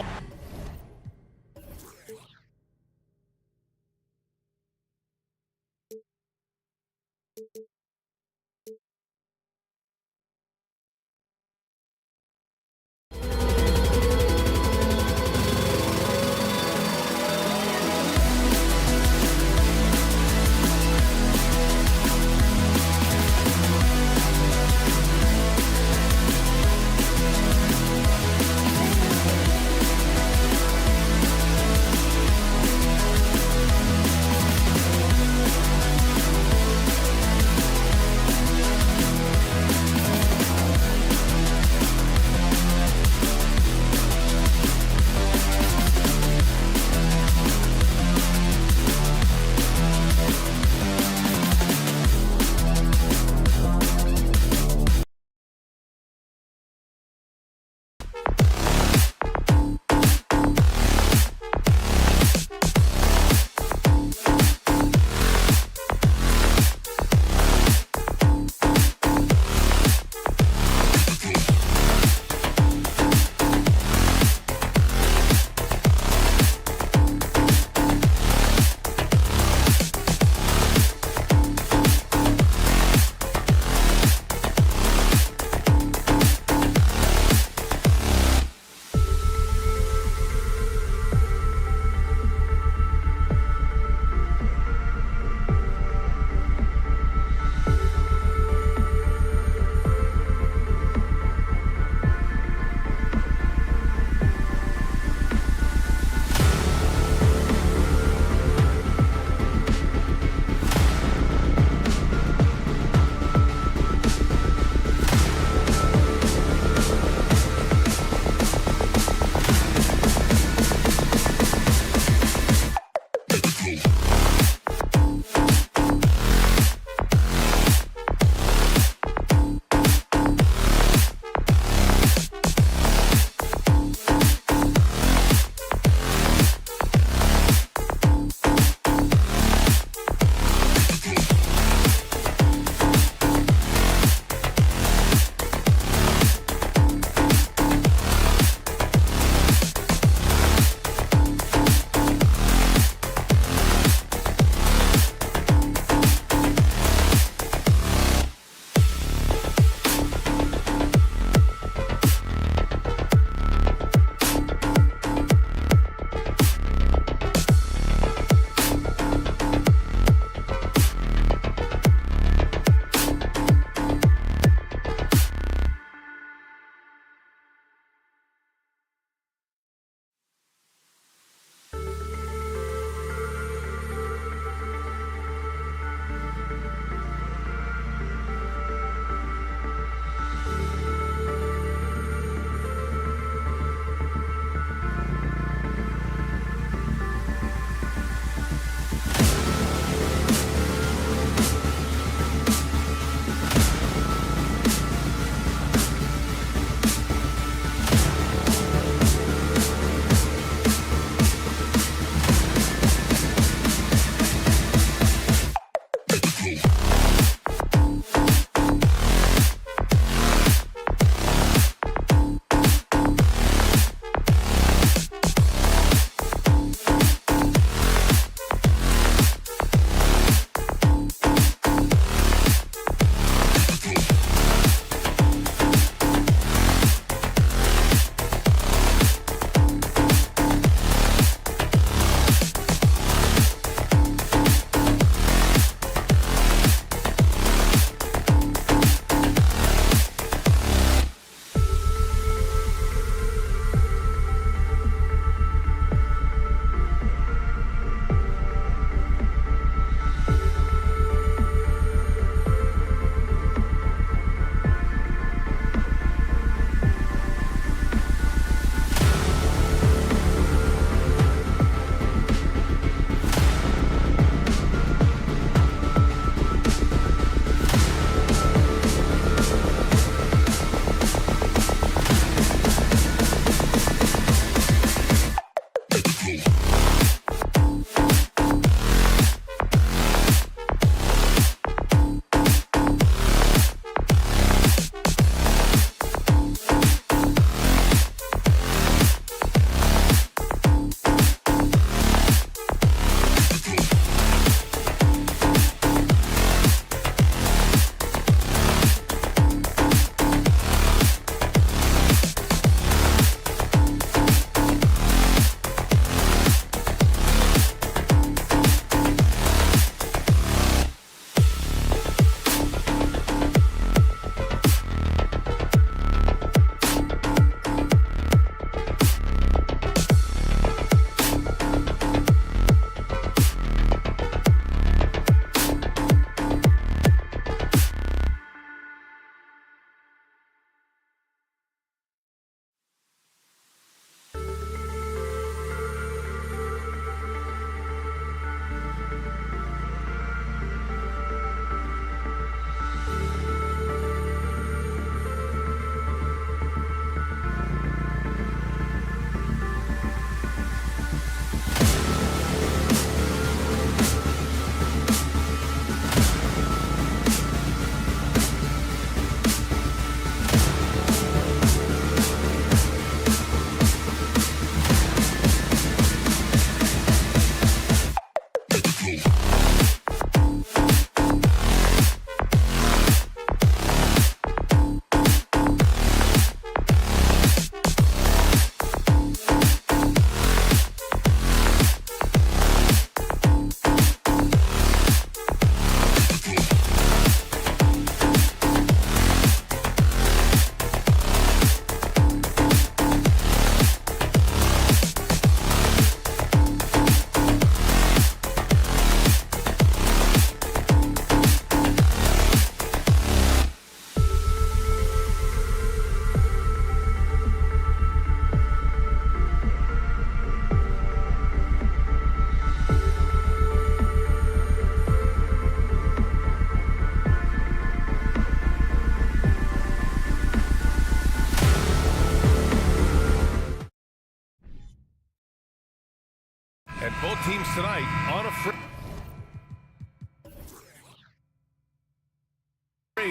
tonight on a free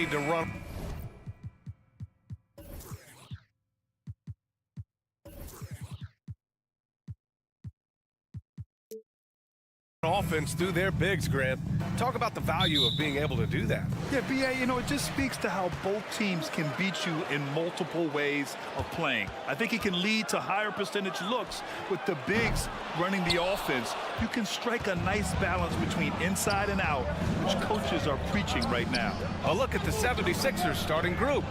to run. Offense through their bigs, Grant. Talk about the value of being able to do that. Yeah, B.A., you know, it just speaks to how both teams can beat you in multiple ways of playing. I think it can lead to higher percentage looks with the bigs running the offense. You can strike a nice balance between inside and out, which coaches are preaching right now. A look at the 76ers starting group.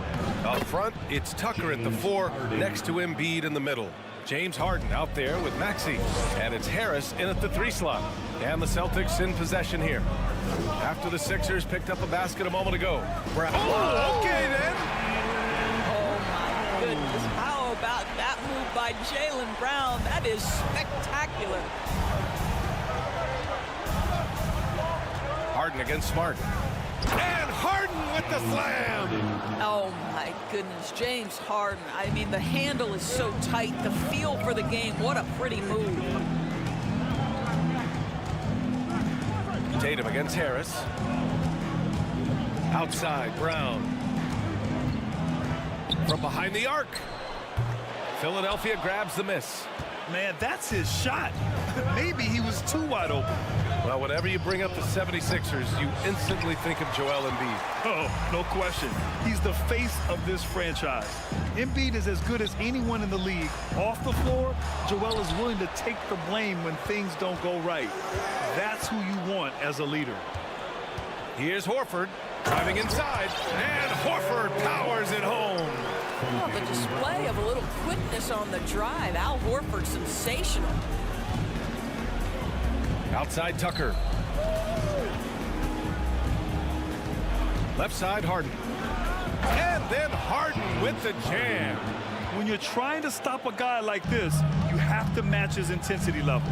Up front, it's Tucker at the 4, next to Embiid in the middle. James Harden out there with Maxey, and it's Harris in at the 3 slot. And the Celtics in possession here. After the Sixers picked up a basket a moment ago. Brown. Oh, okay then. Oh my goodness, how about that move by Jaylen Brown? That is spectacular. Harden against Smart. And Harden with the slam. Oh my goodness, James Harden. I mean, the handle is so tight, the feel for the game. What a pretty move. Tatum against Harris. Outside, Brown. From behind the arc. Philadelphia grabs the miss. Man, that's his shot. Maybe he was too wide open. Well, whenever you bring up the 76ers, you instantly think of Joel Embiid. Oh, no question. He's the face of this franchise. Embiid is as good as anyone in the league. Off the floor, Joel is willing to take the blame when things don't go right. That's who you want as a leader. Here's Horford driving inside, and Horford powers it home. Oh, the display of a little quickness on the drive. Al Horford, sensational. Outside Tucker. Left side Harden. And then Harden with the jam. When you're trying to stop a guy like this, you have to match his intensity level.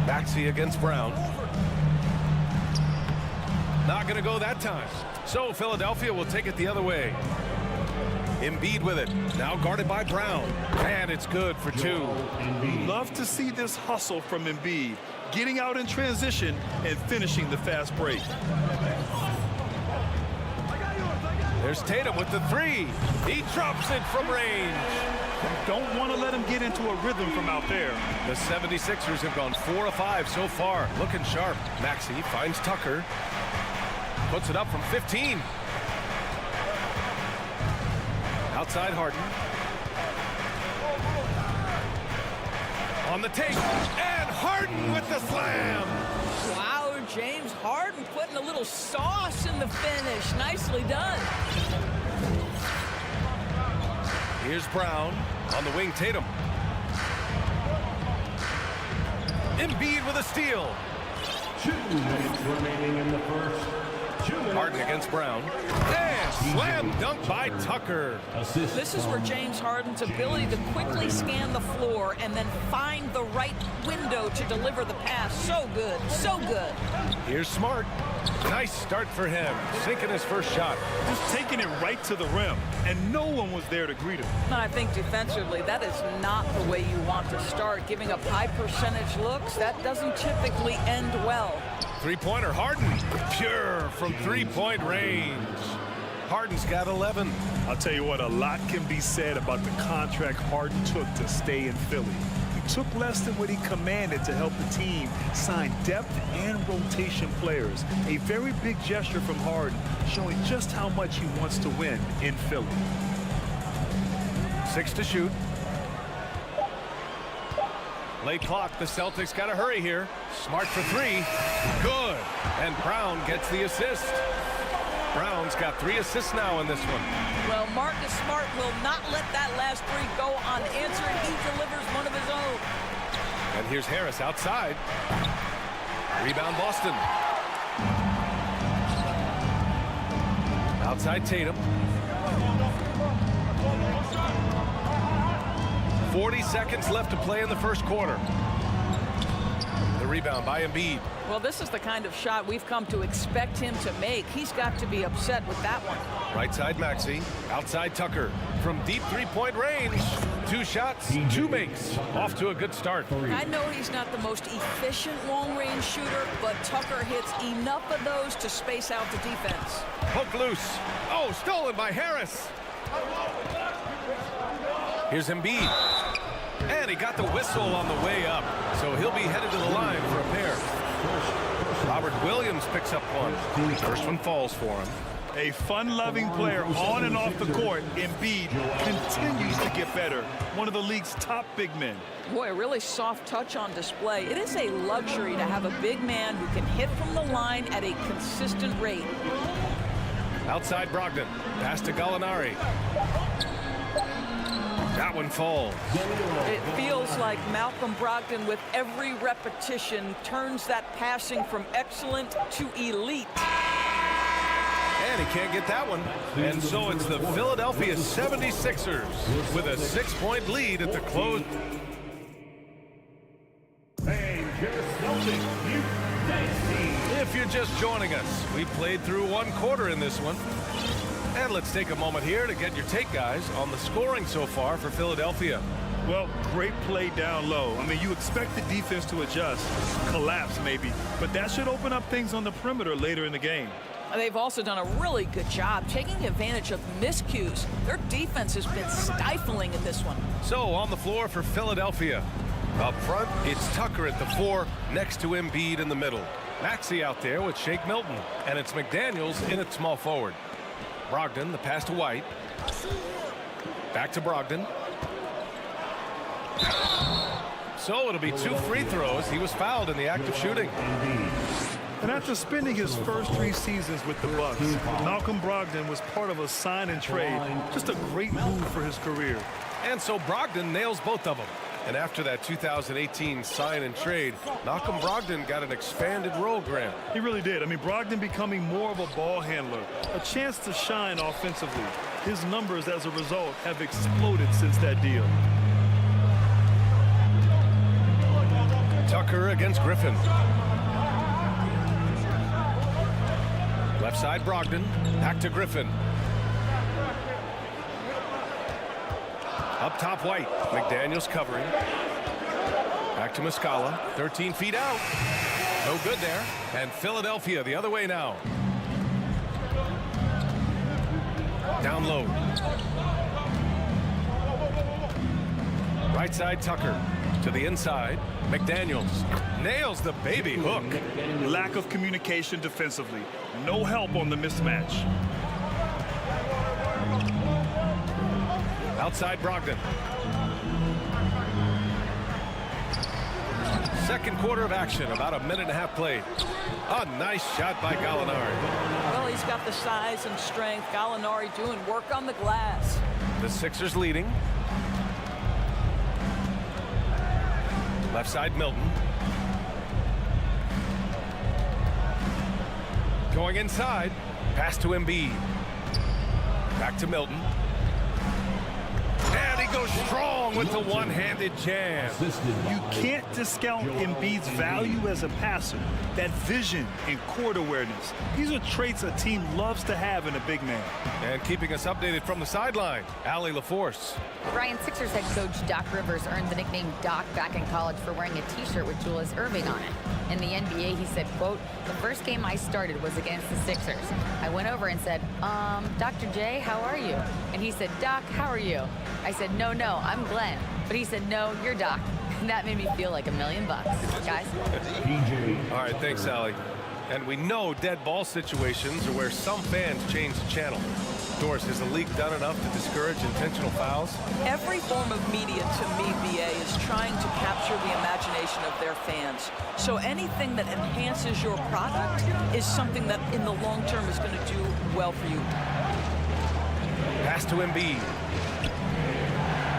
Maxey against Brown. Not going to go that time. So Philadelphia will take it the other way. Embiid with it. Now guarded by Brown. And it's good for 2. Love to see this hustle from Embiid. Getting out in transition and finishing the fast break. There's Tatum with the 3. He drops it from range. Don't want to let him get into a rhythm from out there. The 76ers have gone 4 of 5 so far. Looking sharp. Maxey finds Tucker. Puts it up from 15. Outside Harden. On the take. And Harden with the slam. Wow, James Harden putting a little sauce in the finish. Nicely done. Here's Brown on the wing. Tatum. Embiid with a steal. 2 minutes remaining in the first. Harden against Brown. And slam dunk by Tucker. This is where James Harden's ability to quickly scan the floor and then find the right window to deliver the pass. So good, so good. Here's Smart. Nice start for him. Sinking his first shot. Just taking it right to the rim, and no one was there to greet him. And I think defensively, that is not the way you want to start. Giving up high percentage looks, that doesn't typically end well. Three-pointer, Harden. Pure from three-point range. Harden's got 11. I'll tell you what, a lot can be said about the contract Harden took to stay in Philly. He took less than what he commanded to help the team sign depth and rotation players. A very big gesture from Harden, showing just how much he wants to win in Philly. 6 to shoot. Late clock, the Celtics got to hurry here. Smart for 3. Good. And Brown gets the assist. Brown's got 3 assists now in this one. Well, Marcus Smart will not let that last 3 go unanswered. He delivers one of his own. And here's Harris outside. Rebound Boston. Outside Tatum. 40 seconds left to play in the first quarter. The rebound by Embiid. Well, this is the kind of shot we've come to expect him to make. He's got to be upset with that one. Right side Maxey. Outside Tucker. From deep three-point range. 2 shots, 2 makes. Off to a good start. I know he's not the most efficient long-range shooter, but Tucker hits enough of those to space out the defense. Hook loose. Oh, stolen by Harris. Here's Embiid. And he got the whistle on the way up, so he'll be headed to the line for a pair. Robert Williams picks up one. First one falls for him. A fun-loving player on and off the court, Embiid continues to get better. One of the league's top big men. Boy, a really soft touch on display. It is a luxury to have a big man who can hit from the line at a consistent rate. Outside Brogdon. Pass to Gallinari. That one falls. It feels like Malcolm Brogdon, with every repetition, turns that passing from excellent to elite. And he can't get that one. And so it's the Philadelphia 76ers with a 6-point lead at the close. If you're just joining us, we played through 1 quarter in this one. And let's take a moment here to get your take, guys, on the scoring so far for Philadelphia. Well, great play down low. I mean, you expect the defense to adjust, collapse maybe, but that should open up things on the perimeter later in the game. They've also done a really good job taking advantage of miscues. Their defense has been stifling in this one. So on the floor for Philadelphia. Up front, it's Tucker at the 4, next to Embiid in the middle. Maxey out there with Shake Milton, and it's McDaniels in at small forward. Brogdon, the pass to White. Back to Brogdon. So it'll be 2 free throws. He was fouled in the act of shooting. And after spending his first 3 seasons with the Bucks, Malcolm Brogdon was part of a sign and trade. Just a great move for his career. And so Brogdon nails both of them. And after that 2018 sign and trade, Malcolm Brogdon got an expanded role, Grant. He really did. I mean, Brogdon becoming more of a ball handler, a chance to shine offensively. His numbers as a result have exploded since that deal. Tucker against Griffin. Left side Brogdon, back to Griffin. Up top White, McDaniels covering. Back to Muscala, 13 feet out. No good there. And Philadelphia the other way now. Down low. Right side Tucker. To the inside, McDaniels nails the baby hook. Lack of communication defensively. No help on the mismatch. Outside Brogdon. Second quarter of action, about a minute and a half played. A nice shot by Gallinari. Well, he's got the size and strength. Gallinari doing work on the glass. The Sixers leading. Left side Milton. Going inside. Pass to Embiid. Back to Milton. And he goes strong with the one-handed jam. You can't discount Embiid's value as a passer. That vision and court awareness. These are traits a team loves to have in a big man. And keeping us updated from the sideline, Allie LaForce. Brian, Sixers head coach Doc Rivers earned the nickname Doc back in college for wearing a t-shirt with Julius Erving on it. In the NBA, he said, quote, "The first game I started was against the Sixers. I went over and said, Dr. J, how are you?" And he said, "Doc, how are you?" I said, no, I'm Glenn. But he said, "No, you're Doc." And that made me feel like $1 million, guys. All right, thanks, Allie. And we know dead ball situations are where some fans change the channel. Doris, has the league done enough to discourage intentional fouls? Every form of media, to me, BA, is trying to capture the imagination of their fans. So anything that enhances your product is something that in the long term is going to do well for you. Pass to Embiid.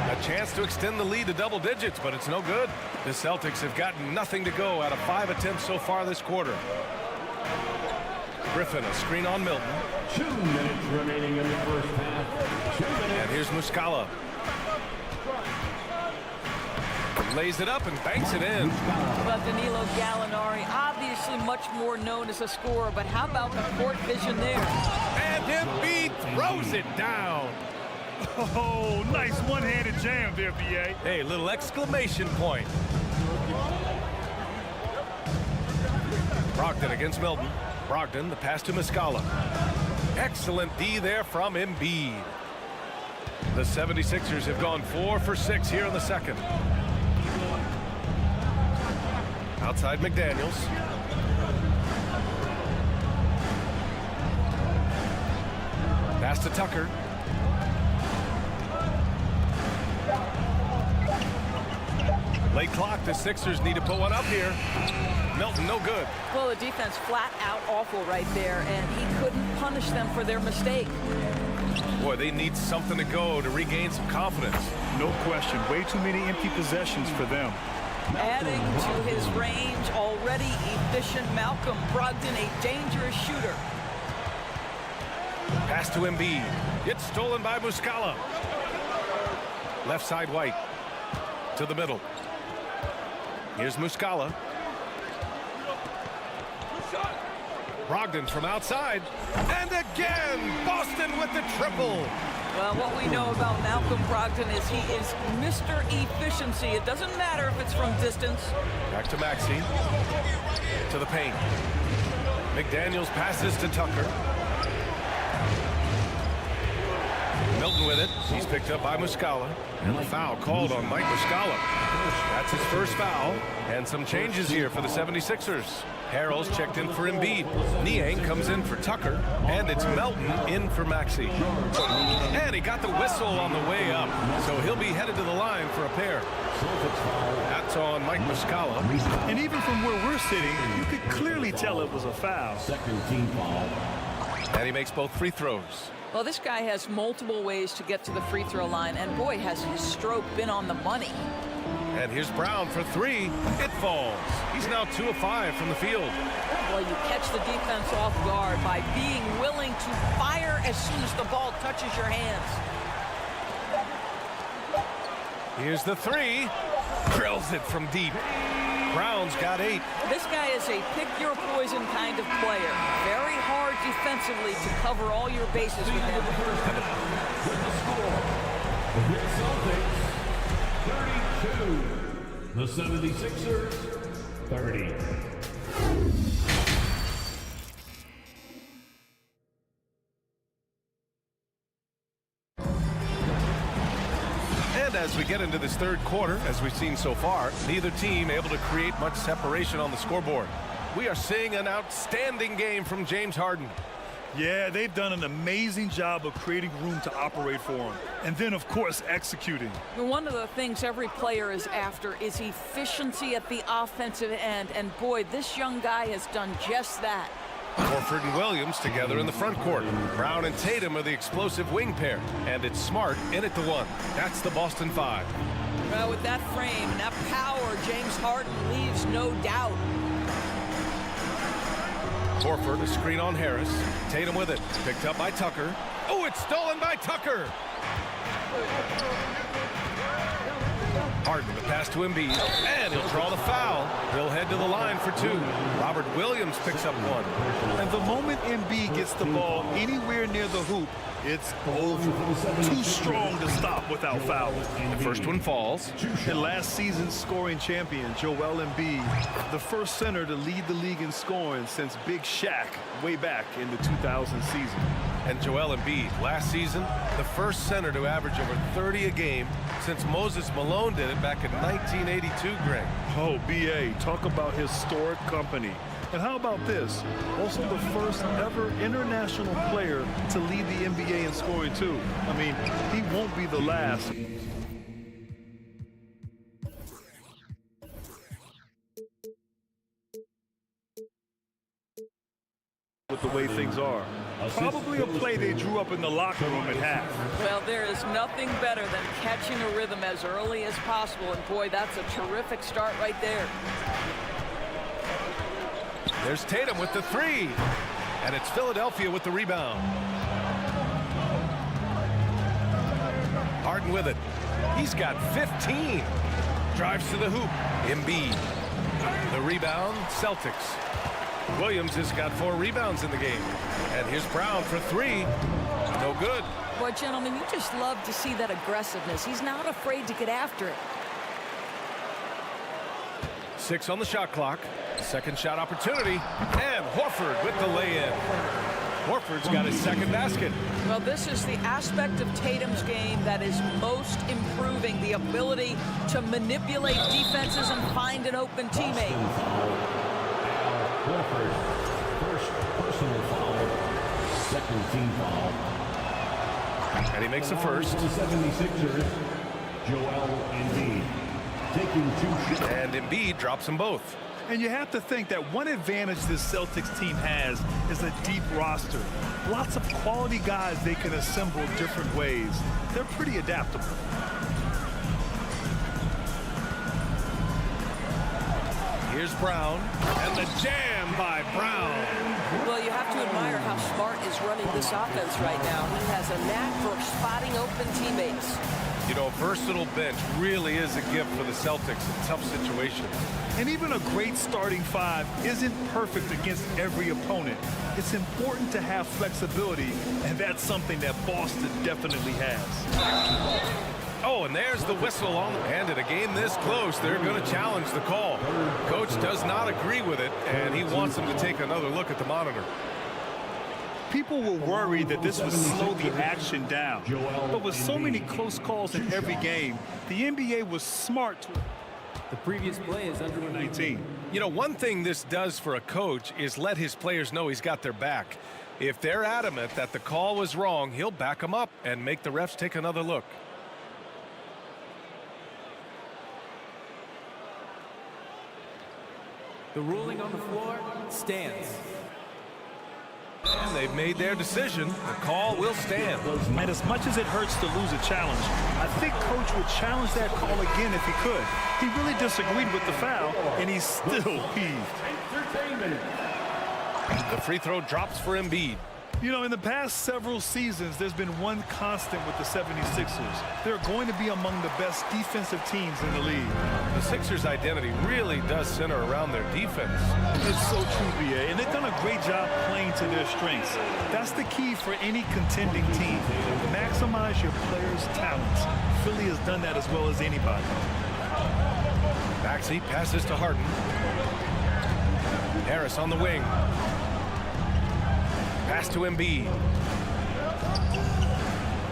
A chance to extend the lead to double digits, but it's no good. The Celtics have gotten nothing to go out of 5 attempts so far this quarter. Griffin, a screen on Milton. 2 minutes remaining in the first half. 2 minutes. And here's Muscala. Lays it up and banks it in. But Danilo Gallinari, obviously much more known as a scorer, but how about the court vision there? And Embiid throws it down. Oh, nice one-handed jam there, B.A. Hey, little exclamation point. Brogdon against Milton. Brogdon, the pass to Muscala. Excellent D there from Embiid. The 76ers have gone 4 for 6 here in the second. Outside McDaniels. Pass to Tucker. Late clock, the Sixers need to put one up here. Milton, no good. Well, the defense flat out awful right there, and he couldn't punish them for their mistake. Boy, they need something to go to regain some confidence. No question. Way too many empty possessions for them. Adding to his range, already efficient Malcolm Brogdon, a dangerous shooter. Pass to Embiid. It's stolen by Muscala. Left side White. To the middle. Here's Muscala. Brogdon from outside. And again, Boston with the triple. Well, what we know about Malcolm Brogdon is he is Mr. Efficiency. It doesn't matter if it's from distance. Back to Maxey. To the paint. McDaniels passes to Tucker. Milton with it. He's picked up by Muscala. And the foul called on Mike Muscala. That's his first foul. And some changes here for the 76ers. Harrell's checked in for Embiid. Niang comes in for Tucker. And it's Melton in for Maxey. And he got the whistle on the way up. So he'll be headed to the line for a pair. That's on Mike Muscala. And even from where we're sitting, you could clearly tell it was a foul. Second team foul. And he makes both free throws. Well, this guy has multiple ways to get to the free throw line, and boy, has his stroke been on the money. And here's Brown for 3. It falls. He's now 2 of 5 from the field. Well, you catch the defense off guard by being willing to fire as soon as the ball touches your hands. Here's the 3. Drills it from deep. Brown's got 8. This guy is a pick-your-poison kind of player. Very hard defensively to cover all your bases with him. The Celtics 32. The 76ers 30. And as we get into this third quarter, as we've seen so far, neither team able to create much separation on the scoreboard. We are seeing an outstanding game from James Harden. Yeah, they've done an amazing job of creating room to operate for him. And then, of course, executing. One of the things every player is after is efficiency at the offensive end. And boy, this young guy has done just that. Horford and Williams together in the front court. Brown and Tatum are the explosive wing pair. And it's Smart in at the 1. That's the Boston 5. Well, with that frame and that power, James Harden leaves no doubt. Horford, a screen on Harris. Tatum with it. Picked up by Tucker. Oh, it's stolen by Tucker. Harden, the pass to Embiid. And he'll draw the foul. He'll head to the line for 2. Robert Williams picks up 1. And the moment Embiid gets the ball anywhere near the hoop, it's over. Too strong to stop without fouling. The first one falls. And last season's scoring champion, Joel Embiid, the first center to lead the league in scoring since Big Shaq way back in the 2000 season. And Joel Embiid, last season, the first center to average over 30 a game since Moses Malone did it back in 1982, Greg. Oh, B.A., talk about historic company. And how about this? Also the first ever international player to lead the NBA in scoring, too. I mean, he won't be the last. With the way things are. Probably a play they drew up in the locker room at half. Well, there is nothing better than catching a rhythm as early as possible. And boy, that's a terrific start right there. There's Tatum with the 3. And it's Philadelphia with the rebound. Harden with it. He's got 15. Drives to the hoop. Embiid. The rebound, Celtics. Williams has got 4 rebounds in the game. And here's Brown for 3. No good. Boy, gentlemen, you just love to see that aggressiveness. He's not afraid to get after it. 6 on the shot clock. Second shot opportunity. And Horford with the lay-in. Horford's got his second basket. Well, this is the aspect of Tatum's game that is most improving, the ability to manipulate defenses and find an open teammate. Horford, first personal foul, second team foul. And he makes the first. The 76ers, Joel Embiid, taking 2 shots. And Embiid drops them both. And you have to think that one advantage this Celtics team has is a deep roster. Lots of quality guys they can assemble different ways. They're pretty adaptable. Here's Brown. And the jam by Brown. Well, you have to admire how Smart is running this offense right now. He has a knack for spotting open teammates. You know, a versatile bench really is a gift for the Celtics in tough situations. And even a great starting 5 isn't perfect against every opponent. It's important to have flexibility, and that's something that Boston definitely has. Oh, and there's the whistle on the hand. In a game this close, they're going to challenge the call. Coach does not agree with it, and he wants them to take another look at the monitor. People were worried that this would slow the action down. But with so many close calls in every game, the NBA was smart to... The previous play is under 19. You know, one thing this does for a coach is let his players know he's got their back. If they're adamant that the call was wrong, he'll back them up and make the refs take another look. The ruling on the floor stands. And they've made their decision. The call will stand. And as much as it hurts to lose a challenge, I think Coach would challenge that call again if he could. He really disagreed with the foul, and he's still peeved. The free throw drops for Embiid. You know, in the past several seasons, there's been one constant with the 76ers. They're going to be among the best defensive teams in the league. The Sixers' identity really does center around their defense. It's so true, BA, and they've done a great job playing to their strengths. That's the key for any contending team. Maximize your players' talents. Philly has done that as well as anybody. Maxey passes to Harden. Harris on the wing. Pass to Embiid.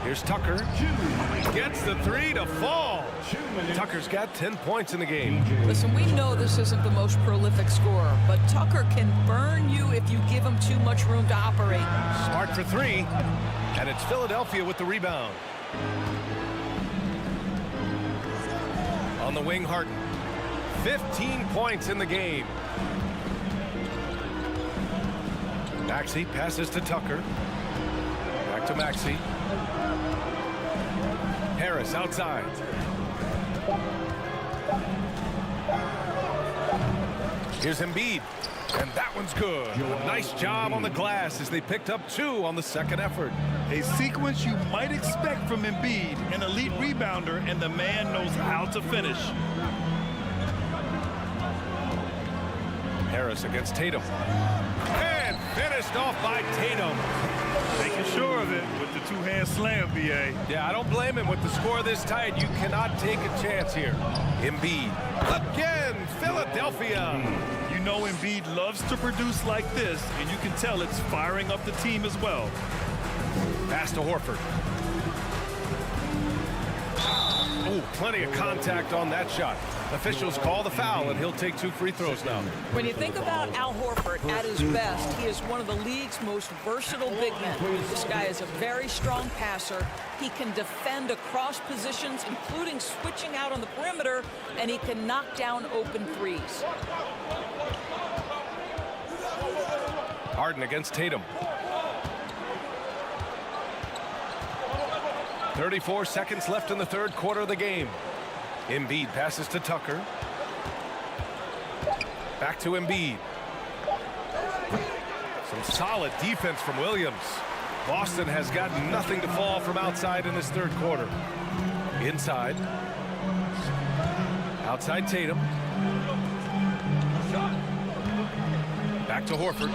Here's Tucker. Gets the 3 to fall. Tucker's got 10 points in the game. Listen, we know this isn't the most prolific scorer, but Tucker can burn you if you give him too much room to operate. Smart for 3. And it's Philadelphia with the rebound. On the wing, Harden. 15 points in the game. Maxey passes to Tucker. Back to Maxey. Harris outside. Here's Embiid. And that one's good. Nice job on the glass as they picked up 2 on the second effort. A sequence you might expect from Embiid, an elite rebounder, and the man knows how to finish. Harris against Tatum. And finished off by Tatum. Making sure of it with the 2-hand slam, BA. Yeah, I don't blame him with the score this tight. You cannot take a chance here. Embiid. Again, Philadelphia. You know Embiid loves to produce like this, and you can tell it's firing up the team as well. Pass to Horford. Oh, plenty of contact on that shot. Officials call the foul, and he'll take 2 free throws now. When you think about Al Horford at his best, he is one of the league's most versatile big men. This guy is a very strong passer. He can defend across positions, including switching out on the perimeter, and he can knock down open threes. Harden against Tatum. 34 seconds left in the third quarter of the game. Embiid passes to Tucker. Back to Embiid. Some solid defense from Williams. Boston has got nothing to fall from outside in this third quarter. Inside. Outside Tatum. Back to Horford.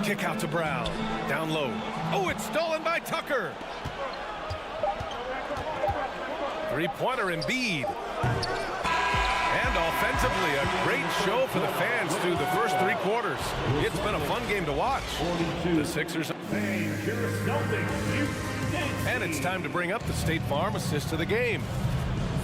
Kick out to Brown. Down low. Oh, it's stolen by Tucker. Three-pointer Embiid. And offensively, a great show for the fans through the first 3 quarters. It's been a fun game to watch. The Sixers. And it's time to bring up the State Farm assist of the game.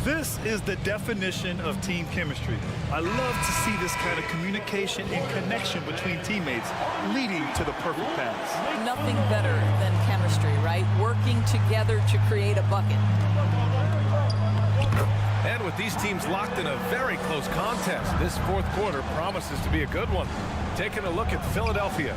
This is the definition of team chemistry. I love to see this kind of communication and connection between teammates leading to the perfect pass. Nothing better than chemistry, right? Working together to create a bucket. And with these teams locked in a very close contest, this fourth quarter promises to be a good one. Taking a look at Philadelphia.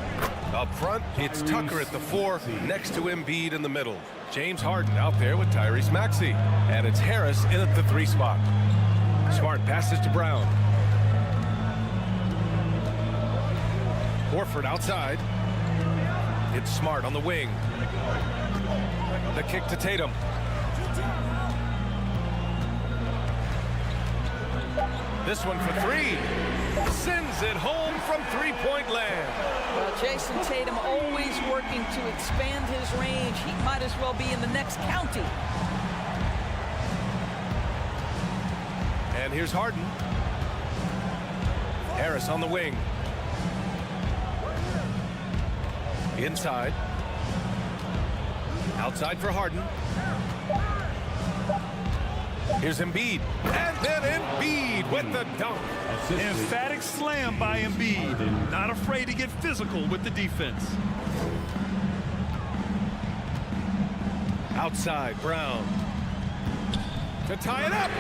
Up front, it's Tucker at the 4, next to Embiid in the middle. James Harden out there with Tyrese Maxey. And it's Harris in at the 3 spot. Smart passes to Brown. Horford outside. It's Smart on the wing. The kick to Tatum. This one for 3. Sends it home from 3-point land. Well, Jason Tatum always working to expand his range. He might as well be in the next county. And here's Harden. Harris on the wing. Inside. Outside for Harden. Here's Embiid. And then Embiid with the dunk. Emphatic slam by Embiid. Not afraid to get physical with the defense. Outside, Brown. To tie it up.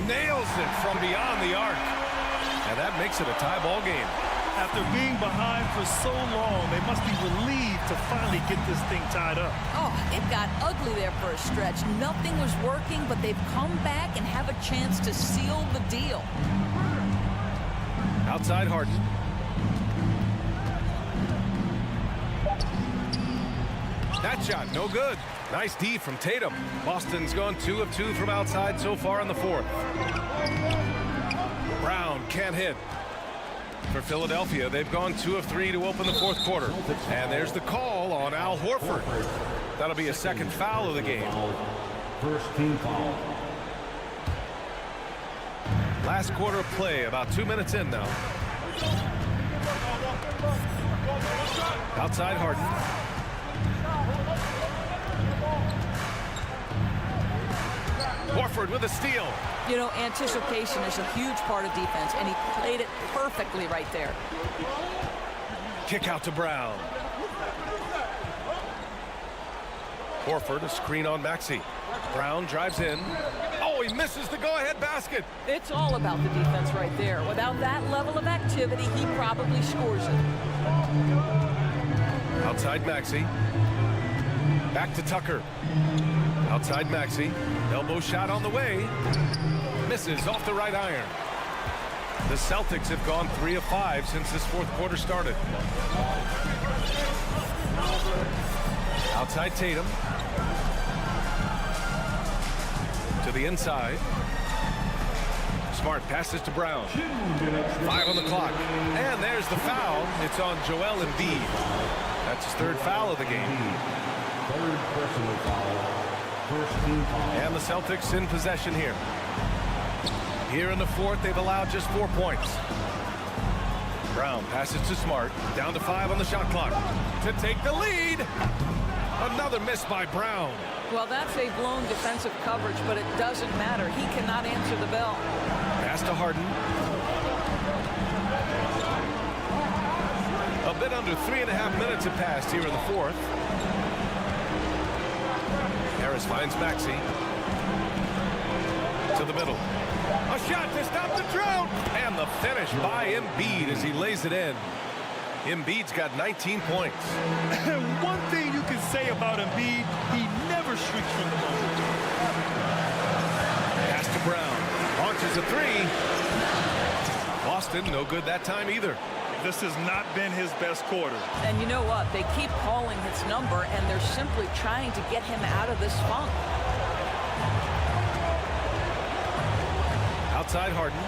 Nails it from beyond the arc. And that makes it a tie ball game. After being behind for so long, they must be relieved to finally get this thing tied up. Oh, it got ugly there for a stretch. Nothing was working, but they've come back and have a chance to seal the deal. Outside Harden. That shot, no good. Nice D from Tatum. Boston's gone 2 of 2 from outside so far in the fourth. Brown can't hit. For Philadelphia, they've gone 2 of 3 to open the fourth quarter. And there's the call on Al Horford. That'll be a second foul of the game. First team foul. Last quarter of play, about 2 minutes in now. Outside Harden. Horford with a steal. You know, anticipation is a huge part of defense, and he played it perfectly right there. Kick out to Brown. Horford, a screen on Maxey. Brown drives in. Oh, he misses the go-ahead basket. It's all about the defense right there. Without that level of activity, he probably scores it. Outside Maxey. Back to Tucker. Outside Maxey. Elbow shot on the way. Misses off the right iron. The Celtics have gone 3 of 5 since this fourth quarter started. Outside Tatum. To the inside. Smart passes to Brown. 5 on the clock. And there's the foul. It's on Joel Embiid. That's his 3rd foul of the game. 3rd personal foul. First team foul. And the Celtics in possession here. Here in the fourth, they've allowed just 4 points. Brown passes to Smart. Down to 5 on the shot clock. To take the lead. Another miss by Brown. Well, that's a blown defensive coverage, but it doesn't matter. He cannot answer the bell. Pass to Harden. A bit under 3.5 minutes have passed here in the fourth. Harris finds Maxey. To the middle. A shot to stop the drought. And the finish by Embiid as he lays it in. Embiid's got 19 points. One thing you can say about Embiid, he never shrinks from the moment. Pass to Brown. Launches a 3. Boston, no good that time either. This has not been his best quarter. And you know what? They keep calling his number, and they're simply trying to get him out of this funk. Outside Harden.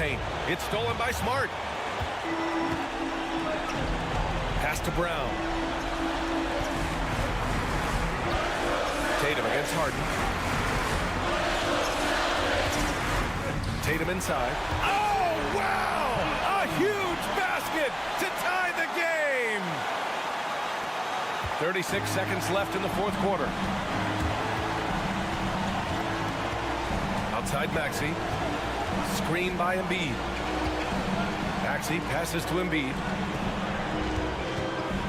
paint. It's stolen by Smart. Pass to Brown. Tatum against Harden. Tatum inside. Oh, wow! A huge basket to tie the game! 36 seconds left in the fourth quarter. Outside Maxey. Screen by Embiid. Maxey passes to Embiid.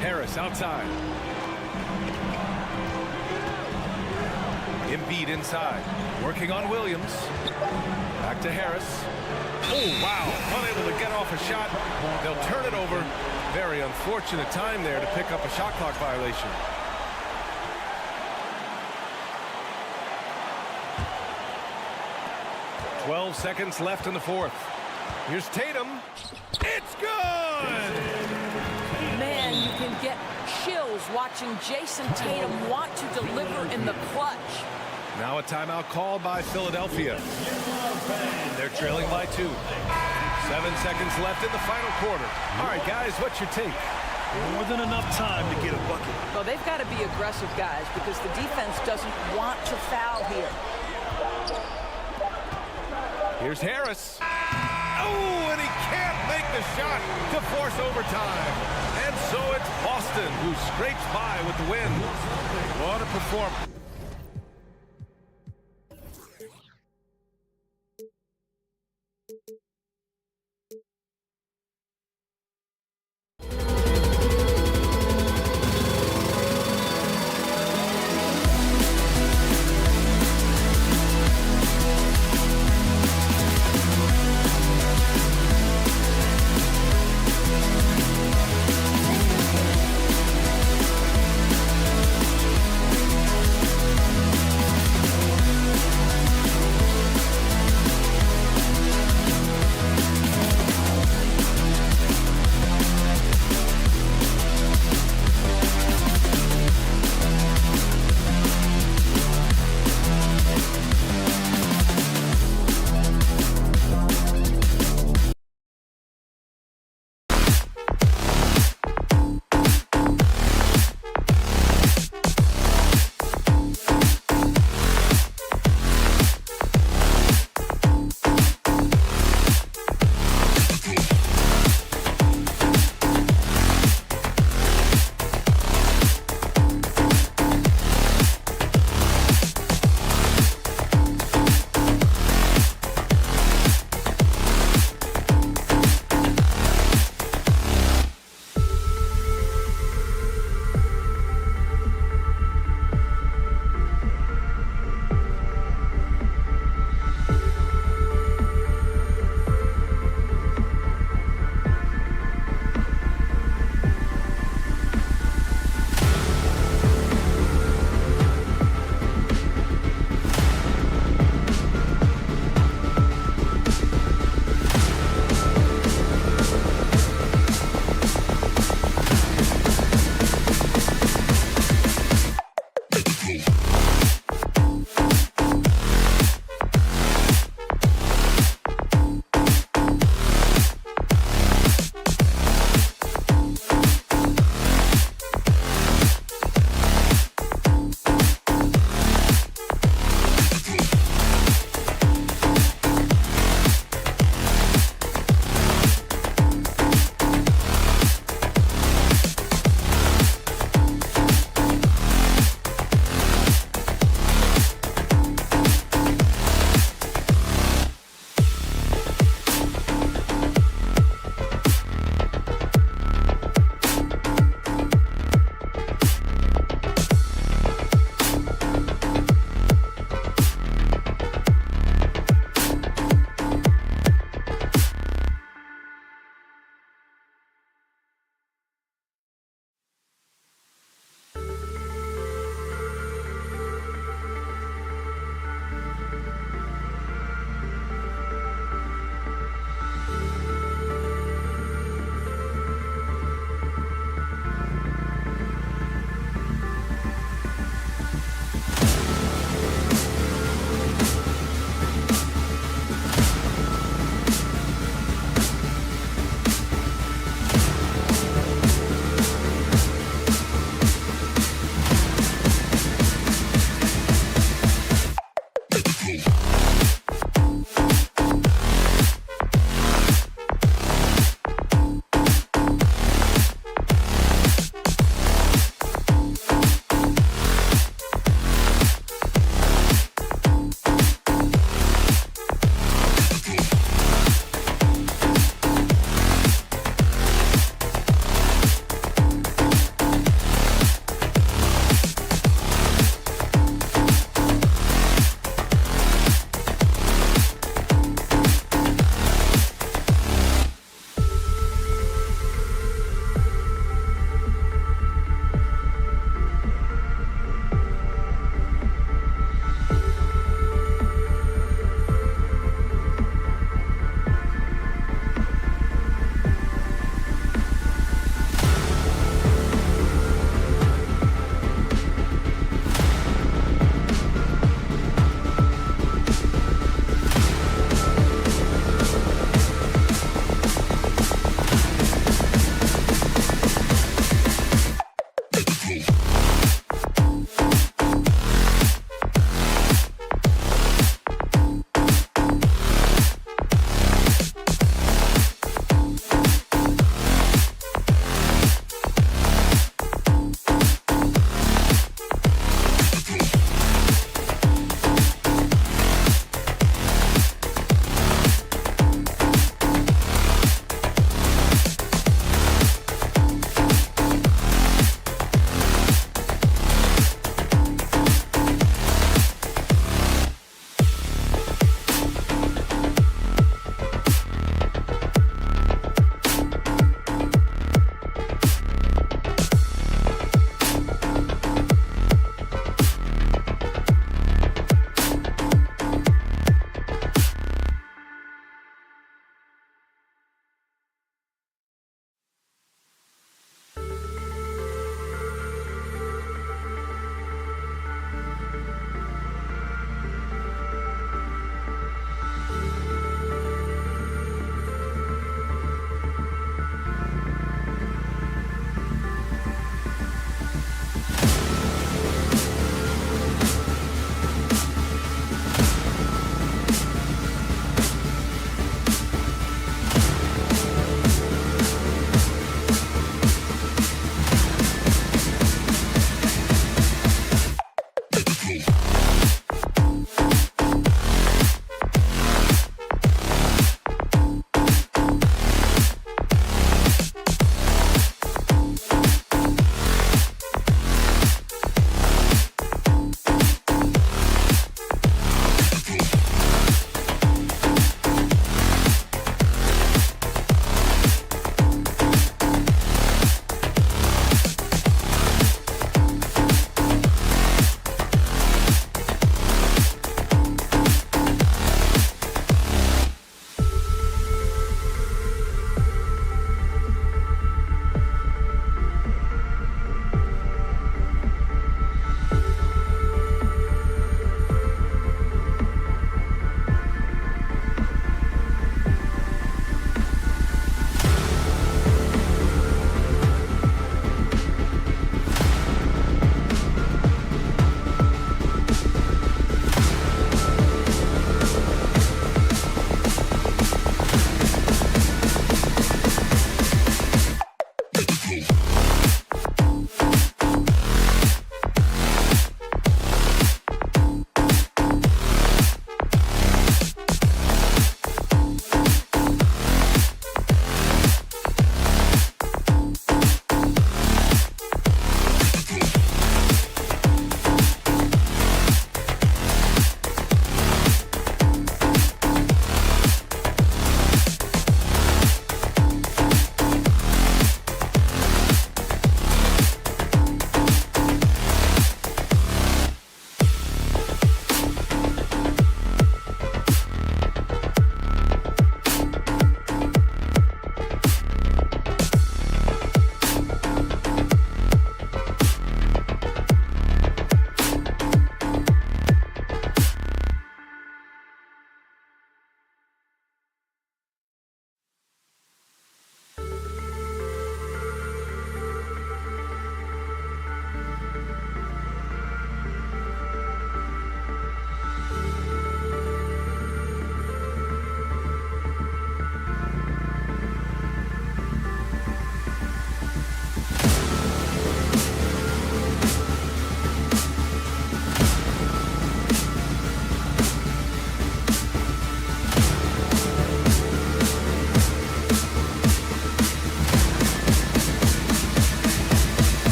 Harris outside. Embiid inside. Working on Williams. Back to Harris. Oh, wow. Unable to get off a shot. They'll turn it over. Very unfortunate time there to pick up a shot clock violation. "12 seconds left in the fourth. Here's Tatum. It's good! Man, you can get chills watching Jason Tatum want to deliver in the clutch. Now a timeout called by Philadelphia. They're trailing by 2. 7 seconds left in the final quarter. All right, guys, what's your take? More than enough time to get a bucket. Well, they've got to be aggressive, guys, because the defense doesn't want to foul here. Here's Harris. Oh, and he can't make the shot to force overtime. And so it's Boston who scrapes by with the win. What a performance.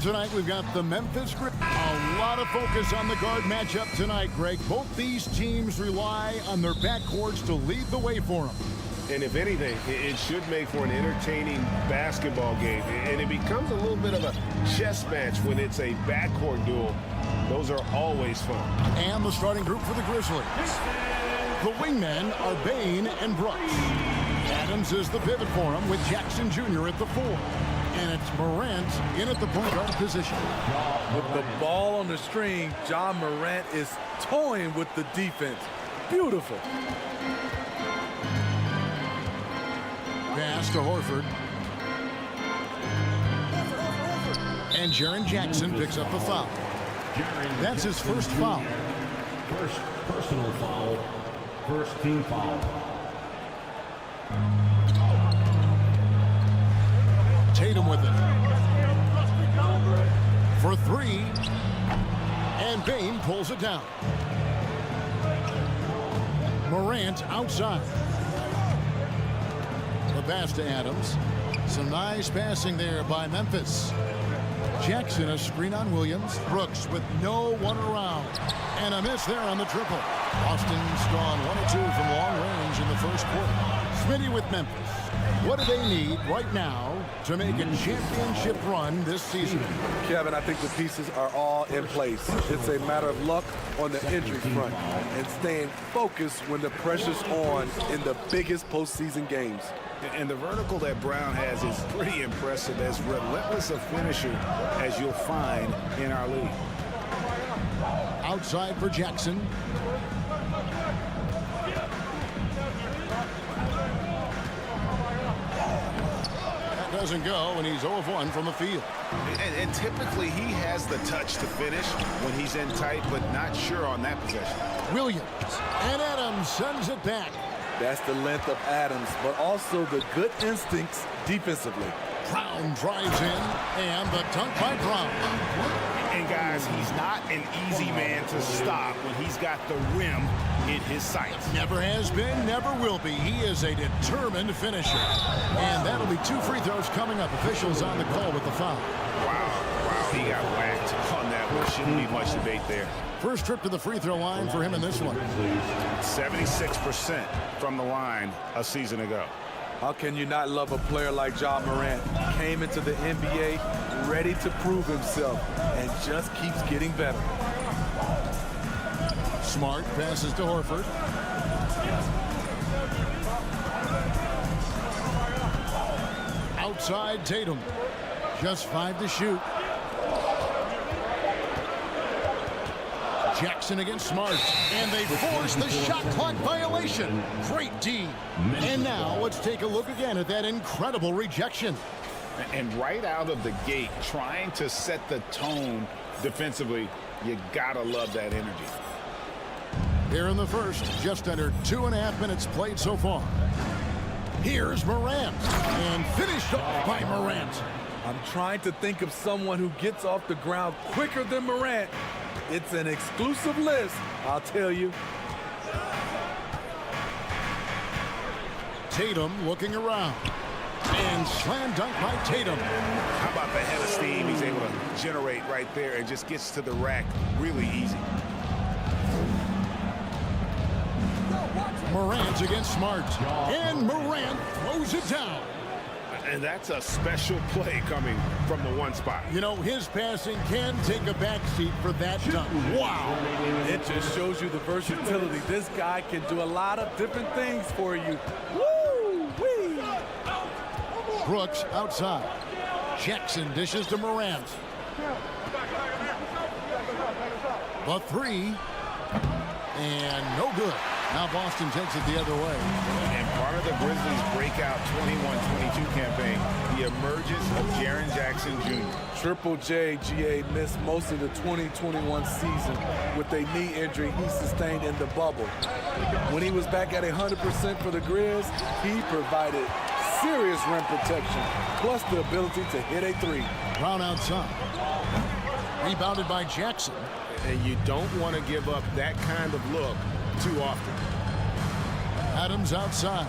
Tonight we've got the Memphis Grizzlies. A lot of focus on the guard matchup tonight, Greg. Both these teams rely on their backcourts to lead the way for them. And if anything, it should make for an entertaining basketball game. And it becomes a little bit of a chess match when it's a backcourt duel. Those are always fun. And the starting group for the Grizzlies. The wingmen are Bain and Brooks. Adams is the pivot for him with Jackson Jr. at the 4. And it's Morant in at the point guard position. With the ball on the string, John Morant is toying with the defense. Beautiful. Pass to Horford. And Jaren Jackson picks up the foul. That's his first foul. First personal foul. First team foul. Tatum with it. For 3. And Bain pulls it down. Morant outside. The pass to Adams. Some nice passing there by Memphis. Jackson a screen on Williams. Brooks with no one around. And a miss there on the triple. Boston's gone 1 or 2 from long range in the first quarter. Smitty with Memphis. What do they need right now to make a championship run this season? Kevin, I think the pieces are all in place. It's a matter of luck on the injury front and staying focused when the pressure's on in the biggest postseason games. And the vertical that Brown has is pretty impressive, as relentless a finisher as you'll find in our league. Outside for Jackson. Doesn't go, and he's 0 of 1 from the field. And typically he has the touch to finish when he's in tight, but not sure on that possession. Williams, and Adams sends it back. That's the length of Adams, but also the good instincts defensively. Brown drives in, and the dunk by Brown. And guys, he's not an easy man to stop when he's got the rim in his sights. Never has been, never will be. He is a determined finisher. And that'll be 2 free throws coming up. Officials on the call with the foul. Wow, he got whacked on that one. Shouldn't be much debate there. First trip to the free throw line for him in this one. 76% from the line a season ago. How can you not love a player like John Morant? Came into the NBA ready to prove himself and just keeps getting better. Smart passes to Horford. Outside Tatum. Just 5 to shoot. Jackson against Smart, and they force the shot clock violation. Great D. And now let's take a look again at that incredible rejection. And right out of the gate, trying to set the tone defensively, you gotta love that energy. Here in the first, just under 2.5 minutes played so far. Here's Morant, and finished off by Morant. I'm trying to think of someone who gets off the ground quicker than Morant. It's an exclusive list, I'll tell you. Tatum looking around. And slam dunk by Tatum. How about the head of steam he's able to generate right there and just gets to the rack really easy. Morant against Smart. And Morant throws it down. And that's a special play coming from the one spot. You know, his passing can take a backseat for that dunk. Wow. It just shows you the versatility. This guy can do a lot of different things for you. Woo-wee. Brooks outside. Jackson dishes to Morant. The 3. And no good. Now Boston takes it the other way. And part of the Grizzlies' breakout 21-22 campaign, the emergence of Jaren Jackson Jr. Triple J, GA, missed most of the 2021 season with a knee injury he sustained in the bubble. When he was back at 100% for the Grizz, he provided serious rim protection, plus the ability to hit a three. Brown outside. Rebounded by Jackson. And you don't want to give up that kind of look too often. Adams outside.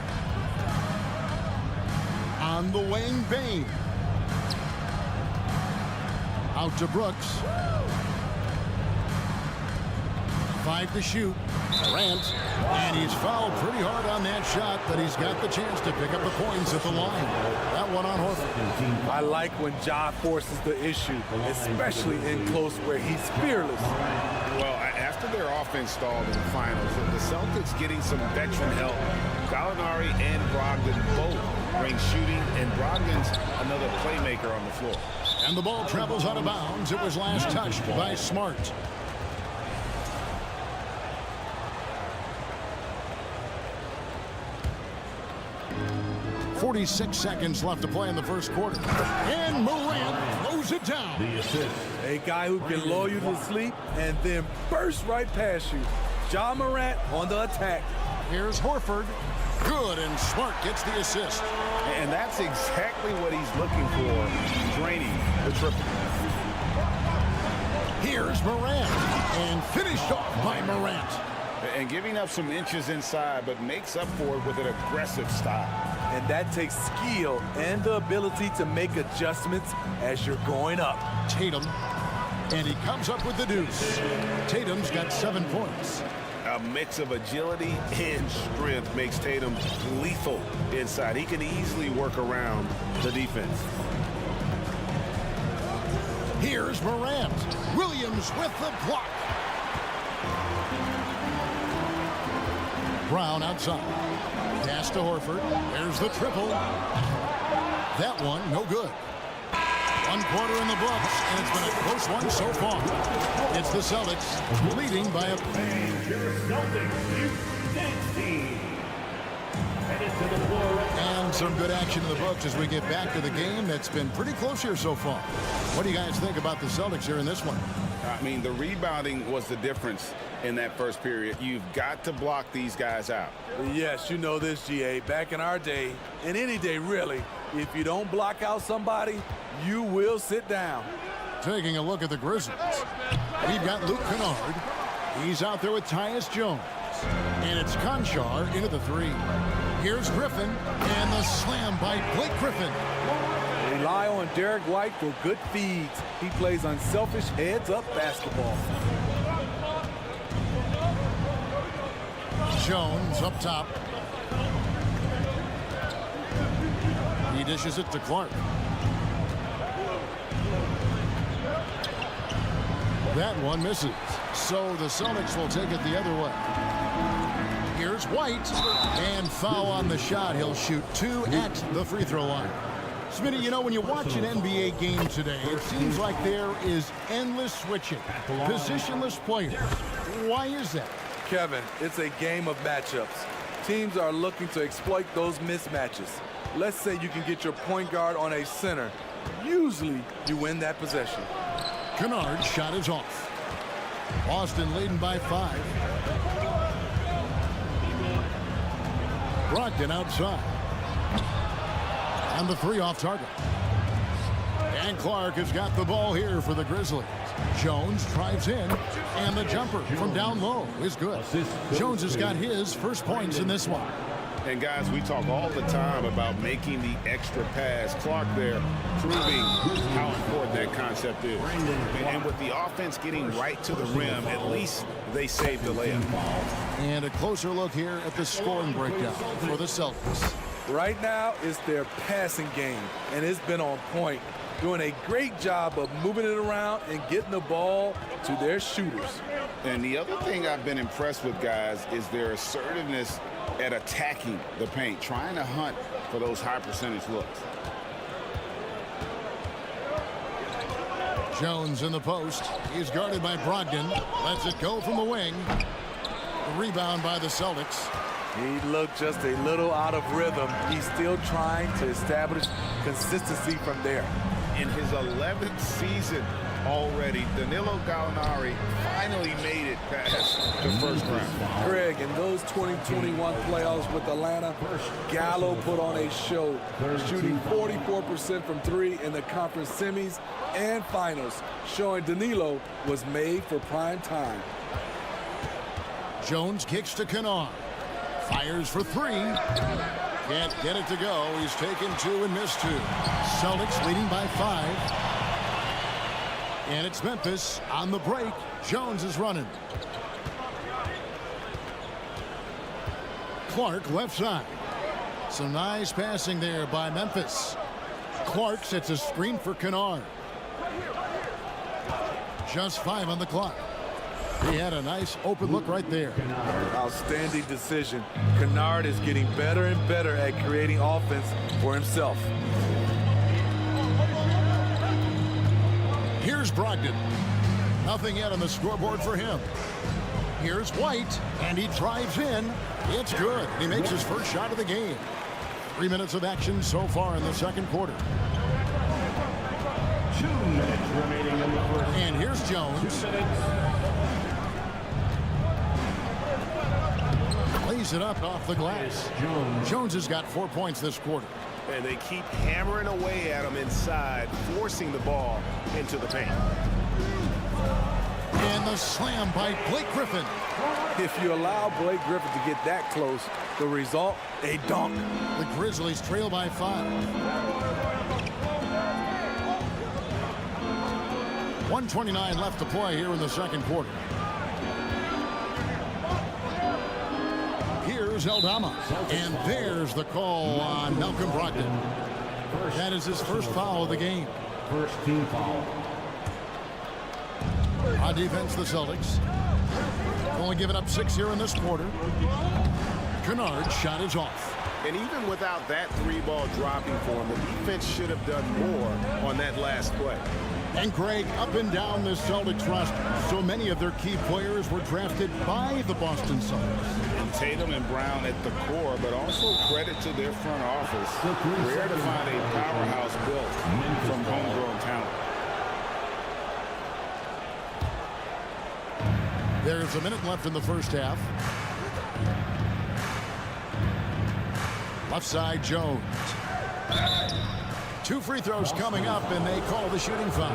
On the wing, Bain. Out to Brooks. 5 to shoot. Durant. And he's fouled pretty hard on that shot, but he's got the chance to pick up the points at the line. That one on Horford. I like when Ja forces the issue, especially in close where he's fearless. Well, after their offense stalled in the finals, the Celtics getting some veteran help. Gallinari and Brogdon both bring shooting, and Brogdon's another playmaker on the floor. And the ball travels out of bounds. It was last touched by Smart. .46 seconds left to play in the first quarter. And Morant throws it down. A guy who can lull you to sleep and then burst right past you. Ja Morant on the attack. Here's Horford. Good, and Smart gets the assist. And that's exactly what he's looking for, draining the triple. Here's Morant, and finished off by Morant. And giving up some inches inside, but makes up for it with an aggressive style. And that takes skill and the ability to make adjustments as you're going up. Tatum, and he comes up with the deuce. Tatum's got 7 points. A mix of agility and strength makes Tatum lethal inside. He can easily work around the defense. Here's Morant. Williams with the block. Brown outside. Pass to Horford. There's the triple. That one, no good. 1 quarter in the books, and it's been a close one so far. It's the Celtics leading by a... And some good action in the books as we get back to the game that's been pretty close here so far. What do you guys think about the Celtics here in this one? I mean, the rebounding was the difference in that first period. You've got to block these guys out. Yes, you know this, GA. Back in our day, and any day really, if you don't block out somebody, you will sit down. Taking a look at the Grizzlies. We've got Luke Kennard. He's out there with Tyus Jones. And it's Conchar into the 3. Here's Griffin, and the slam by Blake Griffin. Rely on Derek White for good feeds. He plays unselfish heads-up basketball. Jones up top. He dishes it to Clark. That one misses. So the Celtics will take it the other way. Here's White, and foul on the shot. He'll shoot 2 at the free throw line. Smitty, you know, when you watch an NBA game today, it seems like there is endless switching, positionless players. Why is that? Kevin, it's a game of matchups. Teams are looking to exploit those mismatches. Let's say you can get your point guard on a center. Usually, you win that possession. Kennard's shot is off. Boston leading by 5. Brogdon outside. And the 3 off target. And Clark has got the ball here for the Grizzlies. Jones drives in, and the jumper from down low is good. Jones has got his first points in this one. And guys, we talk all the time about making the extra pass. Clark there proving how important that concept is. And with the offense getting right to the rim, at least they saved the layup. And a closer look here at the scoring breakdown for the Celtics. Right now, it's their passing game, and it's been on point. Doing a great job of moving it around and getting the ball to their shooters. And the other thing I've been impressed with, guys, is their assertiveness at attacking the paint, trying to hunt for those high percentage looks. Jones in the post. He's guarded by Brogdon. Lets it go from the wing. The rebound by the Celtics. He looked just a little out of rhythm. He's still trying to establish consistency from there. In his 11th season already. Danilo Gallinari finally made it past the first round. Greg, in those 2021 playoffs with Atlanta, Gallo put on a show, shooting 44% from three in the conference semis and finals, showing Danilo was made for prime time. Jones kicks to Kennard. Fires for three. Can't get it to go. He's taken two and missed two. Celtics leading by 5. And it's Memphis on the break. Jones is running. Clark left side. Some nice passing there by Memphis. Clark sets a screen for Kennard. Just 5 on the clock. He had a nice open look right there. Outstanding decision. Kennard is getting better and better at creating offense for himself. Here's Brogdon. Nothing yet on the scoreboard for him. Here's White, and he drives in. It's good. He makes his first shot of the game. 3 minutes of action so far in the second quarter. 2 minutes remaining in the first. And here's Jones. Lays it up off the glass. Jones has got 4 points this quarter. And they keep hammering away at him inside, forcing the ball into the paint. And the slam by Blake Griffin. If you allow Blake Griffin to get that close, the result, a dunk. The Grizzlies trail by 5. 1:29 left to play here in the second quarter. Here's Eldama. And there's the call on Malcolm Brogdon. That is his first foul of the game. First team foul. On defense, the Celtics. Only giving up 6 here in this quarter. Kennard's shot is off. And even without that 3-ball dropping for him, the defense should have done more on that last play. And Greg, up and down this Celtics roster, so many of their key players were drafted by the Boston Celtics. And Tatum and Brown at the core, but also credit to their front office. Rare to find a powerhouse built from homegrown talent. There's a minute left in the first half. Left side, Jones. 2 free throws coming up, and they call the shooting foul.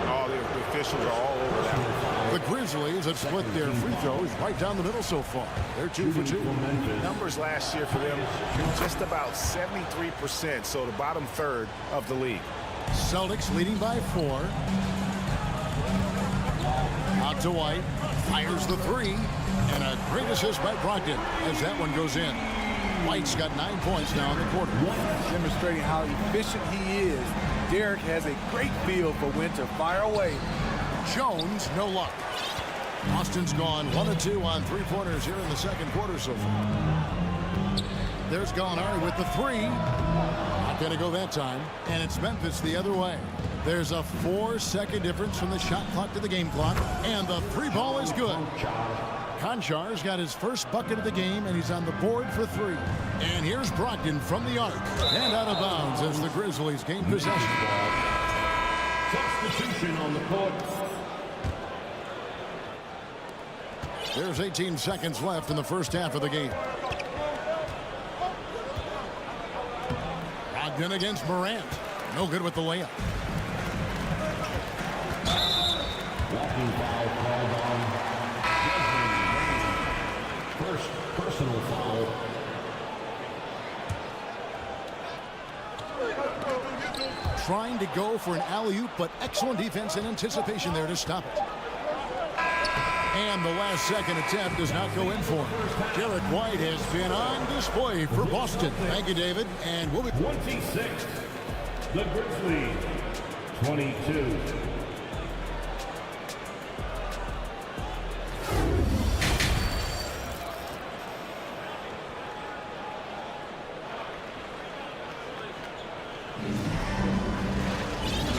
Oh, the officials are all over that one. The Grizzlies have split their free throws right down the middle so far. They're 2 for 2. Numbers last year for them, just about 73%, so the bottom third of the league. Celtics leading by 4. Out to White. Fires the 3. And a great assist by Brogdon as that one goes in. White's got 9 points now in the quarter. Demonstrating how efficient he is. Derek has a great feel for when to fire away. Jones, no luck. Austin's gone 1 of 2 on 3-pointers here in the second quarter so far. There's Gallinari with the 3. Not going to go that time. And it's Memphis the other way. There's a 4-second difference from the shot clock to the game clock. And the 3 ball is good. Konchar's got his first bucket of the game, and he's on the board for 3. And here's Brogdon from the arc. And out of bounds as the Grizzlies gain possession. Substitution on the court. There's 18 seconds left in the first half of the game. Brogdon against Morant. No good with the layup. Walking foul called on. First personal foul. Trying to go for an alley-oop, but excellent defense and anticipation there to stop it. And the last second attempt does not go in for him. Derek White has been on display for Boston. Thank you, David. And we'll be 26. The Grizzlies. 22.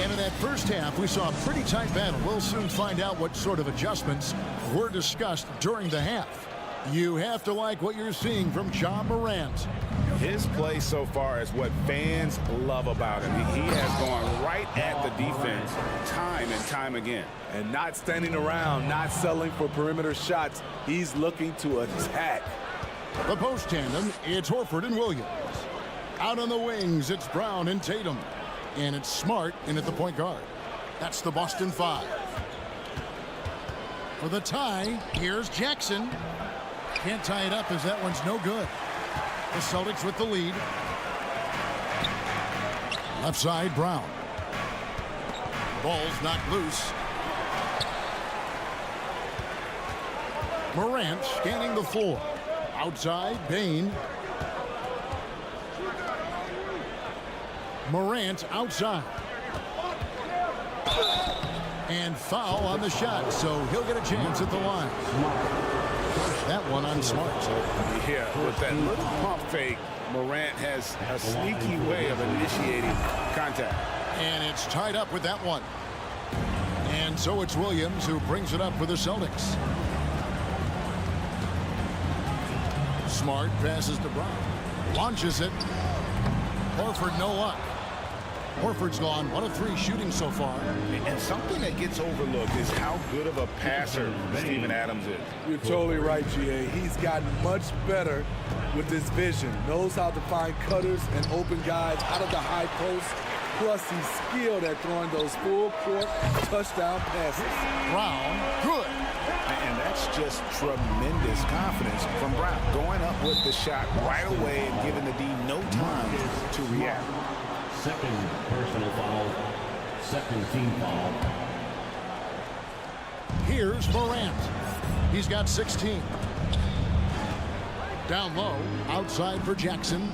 And in that first half, we saw a pretty tight battle. We'll soon find out what sort of adjustments were discussed during the half. You have to like what you're seeing from Ja Morant. His play so far is what fans love about him. He has gone right at the defense time and time again. And not standing around, not settling for perimeter shots. He's looking to attack. The post tandem, it's Horford and Williams. Out on the wings, it's Brown and Tatum. And it's Smart in at the point guard. That's the Boston 5. For the tie, here's Jackson. Can't tie it up as that one's no good. The Celtics with the lead. Left side, Brown. Ball's knocked loose. Morant scanning the floor. Outside, Bane. Morant outside. And foul on the shot, so he'll get a chance at the line. That one on Smart. Yeah, with that little pump fake, Morant has a sneaky way of initiating contact. And it's tied up with that one. And so it's Williams who brings it up for the Celtics. Smart passes to Brown. Launches it. Horford no luck. Horford's gone 1 of 3 shooting so far. And something that gets overlooked is how good of a passer Steven Adams is. You're totally right, GA. He's gotten much better with his vision. Knows how to find cutters and open guys out of the high post. Plus, he's skilled at throwing those full-court touchdown passes. Brown, good. And that's just tremendous confidence from Brown. Going up with the shot right away and giving the D no time to react. Second personal foul. Second team foul. Here's Morant. He's got 16. Down low, outside for Jackson.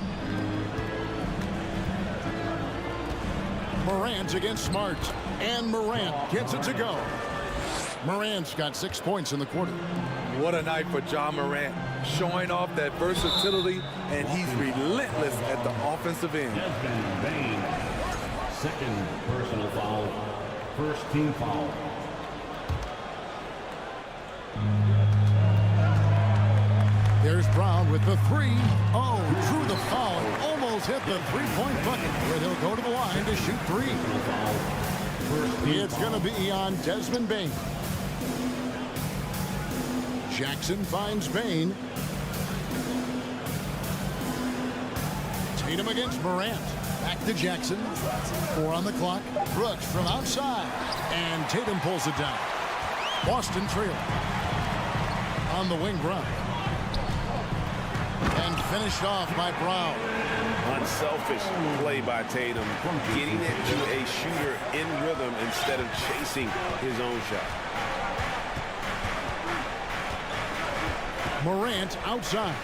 Morant against Smart. And Morant gets it to go. Morant's got 6 points in the quarter. What a night for Ja Morant. Showing off that versatility, and he's relentless at the offensive end. Desmond Bane. Second personal foul. First team foul. There's Brown with the 3. Oh, drew the foul. Almost hit the three-point bucket, where he'll go to the line to shoot 3. It's going to be on Desmond Bane. Jackson finds Bane. Tatum against Morant. Back to Jackson. 4 on the clock. Brooks from outside. And Tatum pulls it down. Boston trail. On the wing, Brown. And finished off by Brown. Unselfish play by Tatum. Getting it to a shooter in rhythm instead of chasing his own shot. Morant outside.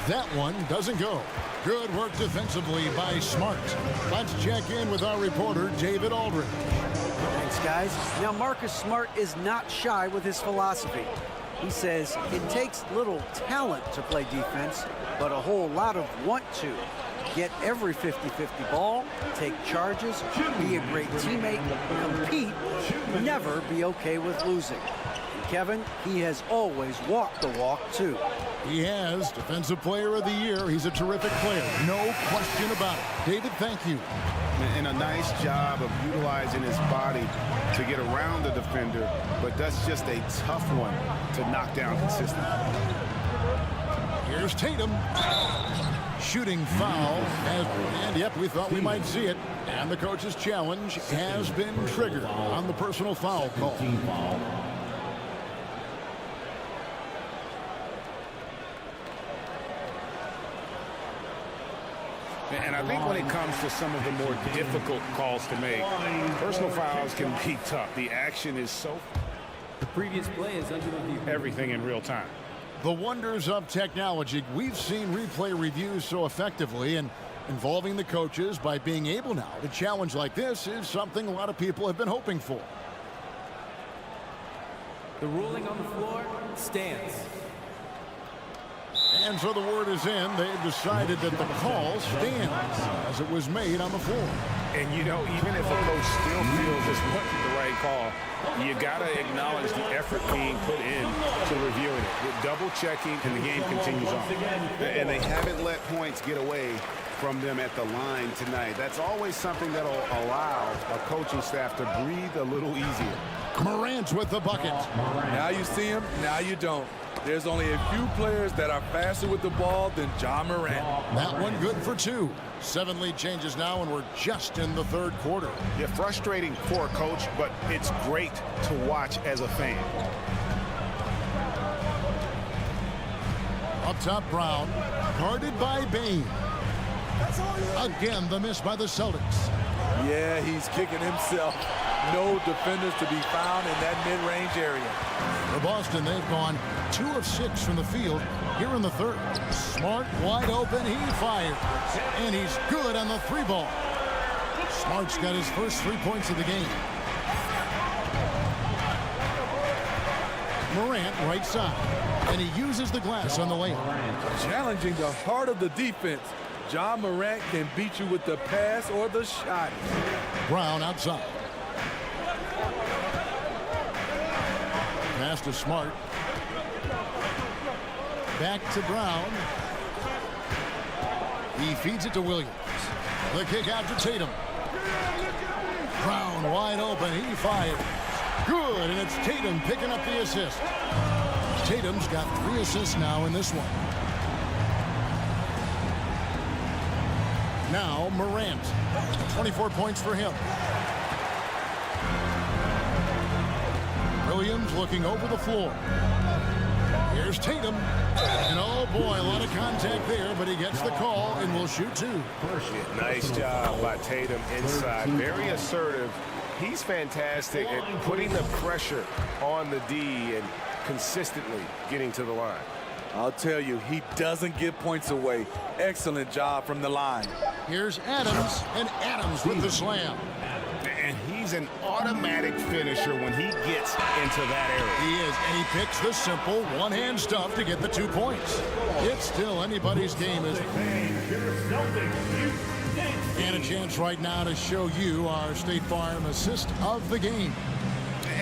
That one doesn't go. Good work defensively by Smart. Let's check in with our reporter, David Aldridge. Thanks, guys. Now, Marcus Smart is not shy with his philosophy. He says it takes little talent to play defense, but a whole lot of want to. Get every 50-50 ball, take charges, be a great teammate, compete, never be okay with losing. Kevin, he has always walked the walk, too. He has. Defensive Player of the Year. He's a terrific player. No question about it. David, thank you. And a nice job of utilizing his body to get around the defender, but that's just a tough one to knock down consistently. Here's Tatum. Shooting foul. And yep, we thought we might see it. And the coach's challenge has been triggered on the personal foul call. And I think when it comes to some of the more difficult calls to make, personal fouls can be tough. The action is so... The previous play is under review. Everything in real time. The wonders of technology. We've seen replay reviews so effectively, and involving the coaches by being able now to challenge like this is something a lot of people have been hoping for. The ruling on the floor stands. And so the word is in. They've decided that the call stands as it was made on the floor. And, you know, even if a coach still feels this wasn't the right right call. You got to acknowledge the effort being put in to reviewing it. With double checking, and the game continues on. And they haven't let points get away from them at the line tonight. That's always something that'll allow a coaching staff to breathe a little easier. Morant with the bucket. Now you see him, now you don't. There's only a few players that are faster with the ball than Ja Morant. That one good for 2. 7 lead changes now, and we're just in the third quarter. Yeah, frustrating for a coach, but it's great to watch as a fan. Up top, Brown, guarded by Bane. Again, the miss by the Celtics. Yeah, he's kicking himself. No defenders to be found in that mid-range area. For Boston, they've gone 2 of 6 from the field here in the third. Smart, wide open, he fires. And he's good on the 3-ball. Smart's got his first 3 points of the game. Morant, right side. And he uses the glass on the layup. Challenging the heart of the defense. Ja Morant can beat you with the pass or the shot. Brown outside. Pass to Smart. Back to Brown. He feeds it to Williams. The kick out to Tatum. Brown wide open. He fires. Good, and it's Tatum picking up the assist. Tatum's got 3 assists now in this one. Now Morant. 24 points for him. Williams looking over the floor. Here's Tatum. And oh boy, a lot of contact there, but he gets the call and will shoot 2. Nice job by Tatum inside. Very assertive. He's fantastic at putting the pressure on the D and consistently getting to the line. I'll tell you, he doesn't give points away. Excellent job from the line. Here's Adams, and Adams with the slam. And he's an automatic finisher when he gets into that area. He is, and he picks the simple one-hand stuff to get the 2 points. It's still anybody's game, isn't it? And a chance right now to show you our State Farm assist of the game.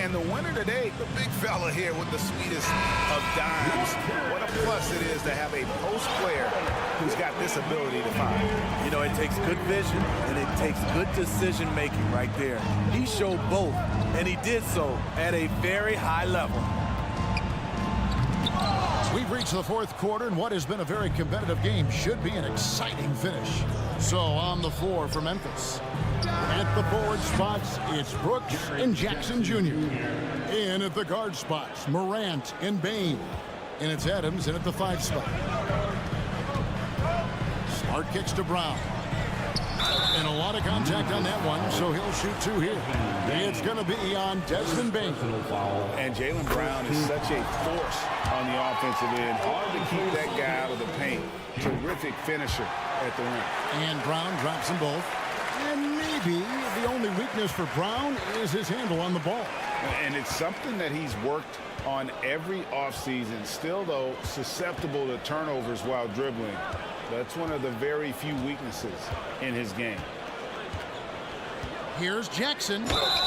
And the winner today, the big fella here with the sweetest of dimes. What a plus it is to have a post player who's got this ability to find. You know, it takes good vision and it takes good decision making right there. He showed both, and he did so at a very high level. We've reached the fourth quarter, and what has been a very competitive game should be an exciting finish. So on the floor for Memphis. At the forward spots, it's Brooks and Jackson Jr. In at the guard spots, Morant and Bane. And it's Adams in at the 5 spot. Smart kicks to Brown. And a lot of contact on that one, so he'll shoot 2 here. It's going to be on Desmond Bane. And Jaylen Brown is such a force on the offensive end. Hard to keep that guy out of the paint. Terrific finisher at the rim. And Brown drops them both. And maybe the only weakness for Brown is his handle on the ball. And it's something that he's worked on every offseason. Still, though, susceptible to turnovers while dribbling. That's one of the very few weaknesses in his game. Here's Jackson,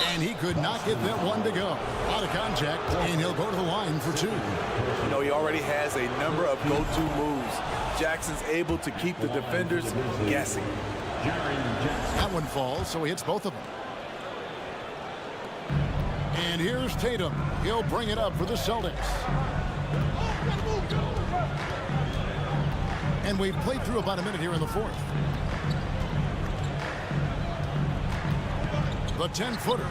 and he could not get that one to go. Out of contact, and he'll go to the line for 2. You know, he already has a number of go-to moves. Jackson's able to keep the defenders guessing. That one falls, so he hits both of them. And here's Tatum. He'll bring it up for the Celtics. And we've played through about a minute here in the fourth. The 10-footer.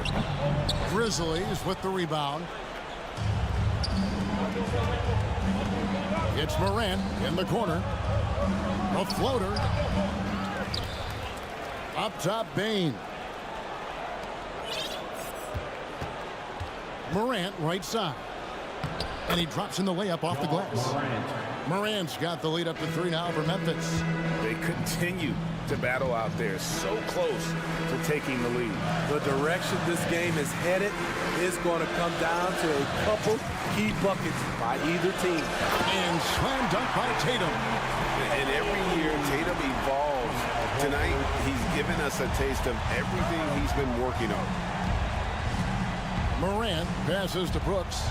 Grizzlies with the rebound. It's Morant in the corner. A floater. Up top, Bane. Morant, right side. And he drops in the layup off the glass. Morant's got the lead up to 3 now for Memphis. They continue to battle out there, so close to taking the lead. The direction this game is headed is going to come down to a couple key buckets by either team. And slam dunk by Tatum. And every year, Tatum evolves. Tonight, he's given us a taste of everything he's been working on. Morant passes to Brooks.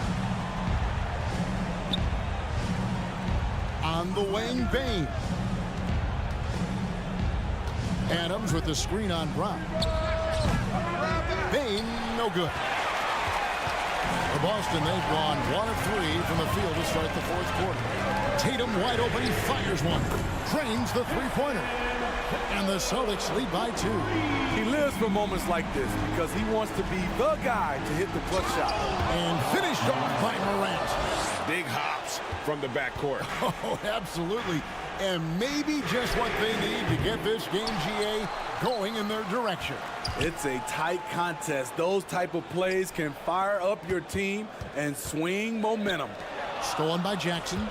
On the wing, Bain. Adams with the screen on Brown. Bain, no good. For Boston, they've gone 1 of 3 from the field to start the fourth quarter. Tatum wide open, he fires one. Drains the three-pointer. And the Celtics lead by 2. He lives for moments like this because he wants to be the guy to hit the clutch shot. And finished off by Morant. Big hops from the backcourt. Oh, absolutely. And maybe just what they need to get this game, GA, going in their direction. It's a tight contest. Those type of plays can fire up your team and swing momentum. Stolen by Jackson.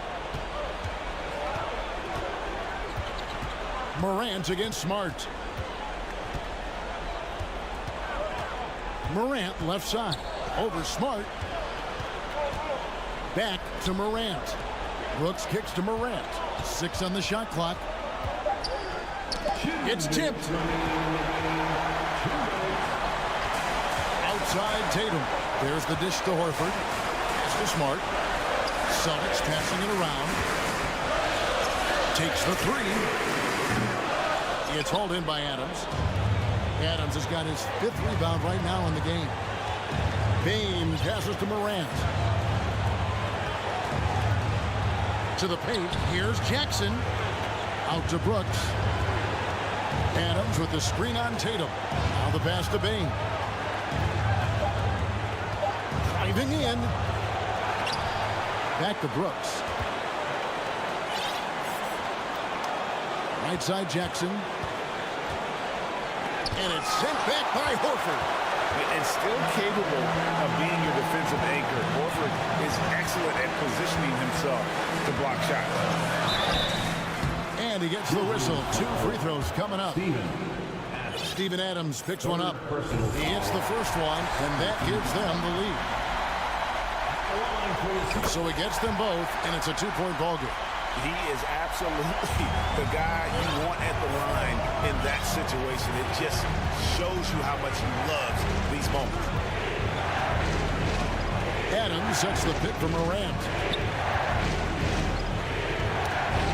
Morant against Smart. Morant left side. Over Smart. Back to Morant. Brooks kicks to Morant. 6 on the shot clock. It's tipped. Outside Tatum. There's the dish to Horford. Pass to Smart. Celtics passing it around. Takes the 3. It's hauled in by Adams. Adams has got his 5th rebound right now in the game. Bain passes to Morant. To the paint. Here's Jackson. Out to Brooks. Adams with the screen on Tatum. Now the pass to Bain. Driving in. Back to Brooks. Right side Jackson. And it's sent back by Horford. And still capable of being your defensive anchor. Horford is excellent at positioning himself to block shots. And he gets the whistle. 2 free throws coming up. Steven Adams picks one up. He hits the first one, and that gives them the lead. So he gets them both, and it's a 2-point ball game. He is absolutely the guy you want at the line in that situation. It just shows you how much he loves these moments. Adams sets the pick for Morant.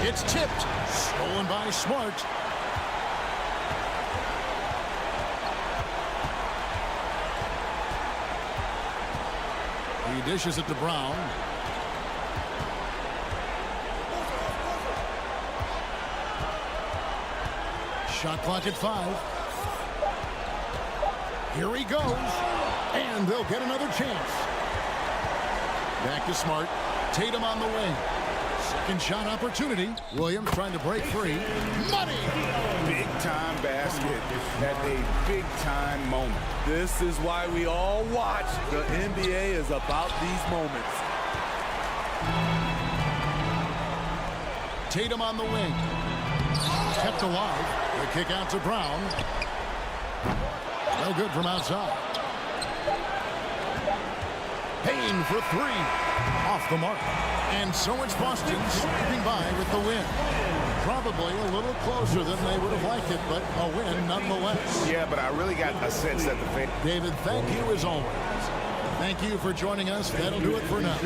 It's tipped. Stolen by Smart. He dishes it to Brown. Shot clock at 5. Here he goes. And they'll get another chance. Back to Smart. Tatum on the wing. Second shot opportunity. Williams trying to break free. Money! Big time basket at a big time moment. This is why we all watch. The NBA is about these moments. Tatum on the wing. Kept alive. The kick out to Brown. No good from outside. Payne for 3. Off the mark. And so it's Boston sweeping by with the win. Probably a little closer than they would have liked it, but a win nonetheless. Yeah, but I really got a sense that the fans... David, thank you as always. Thank you for joining us. That'll do it for now.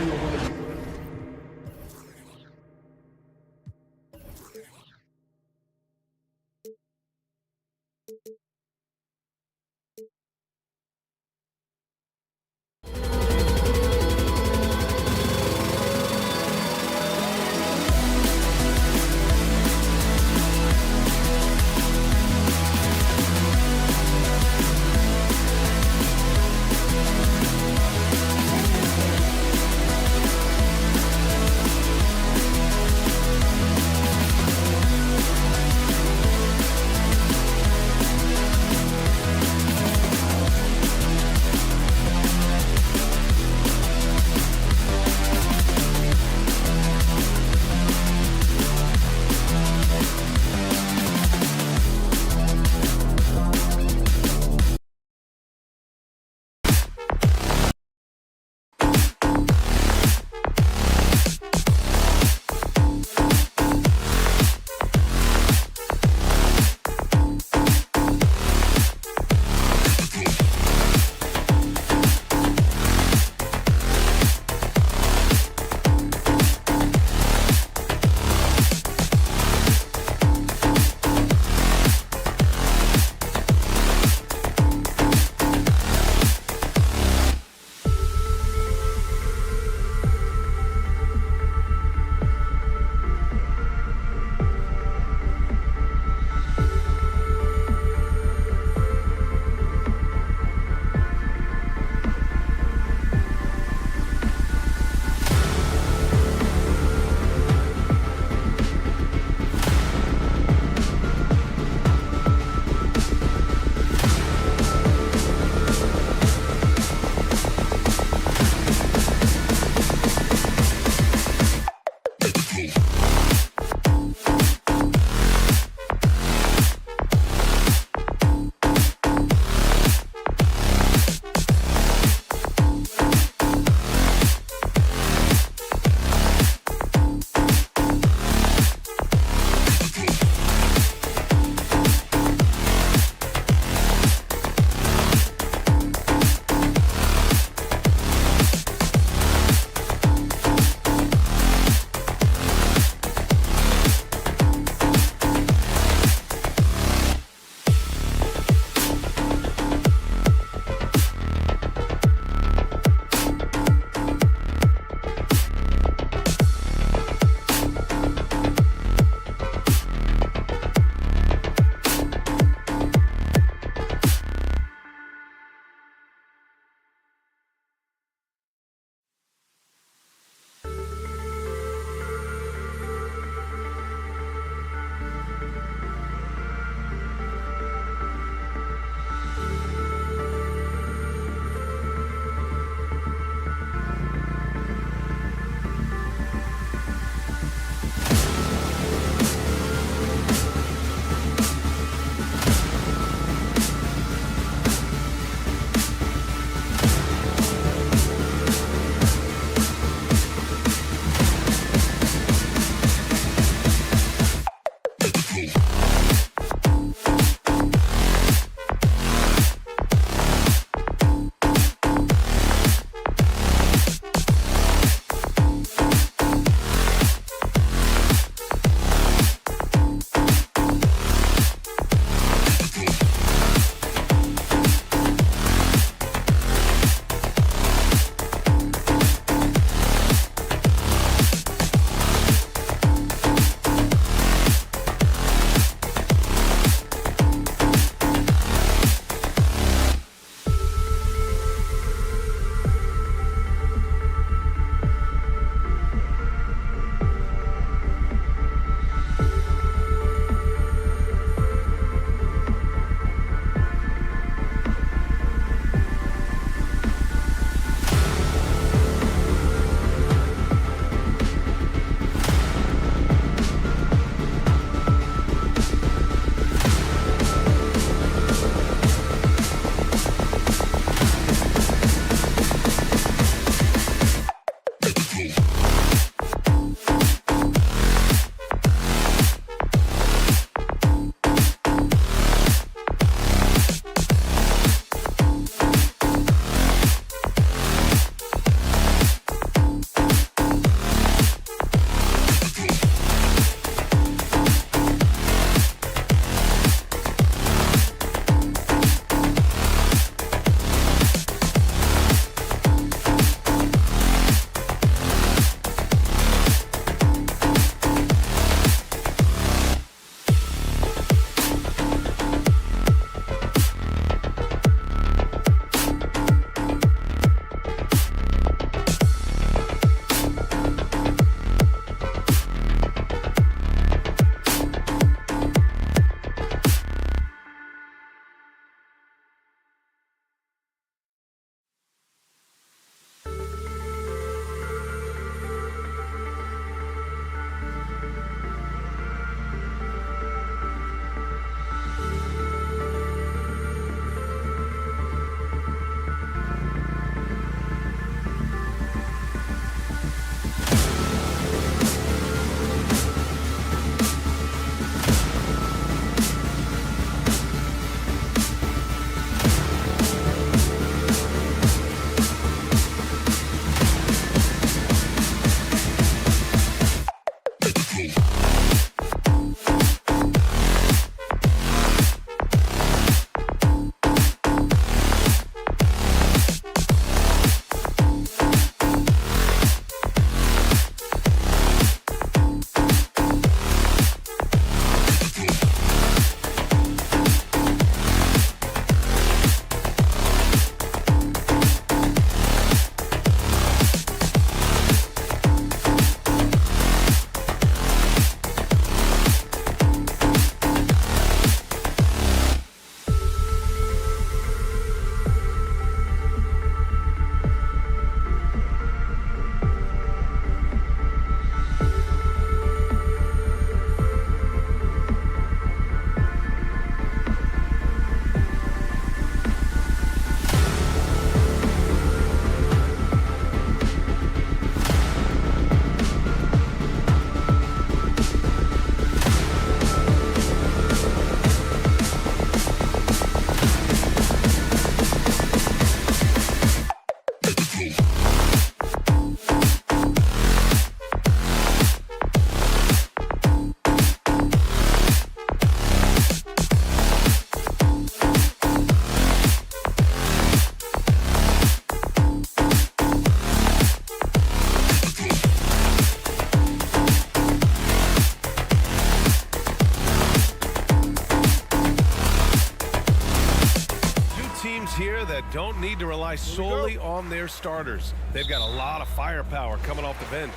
need to rely solely on their starters. They've got a lot of firepower coming off the bench.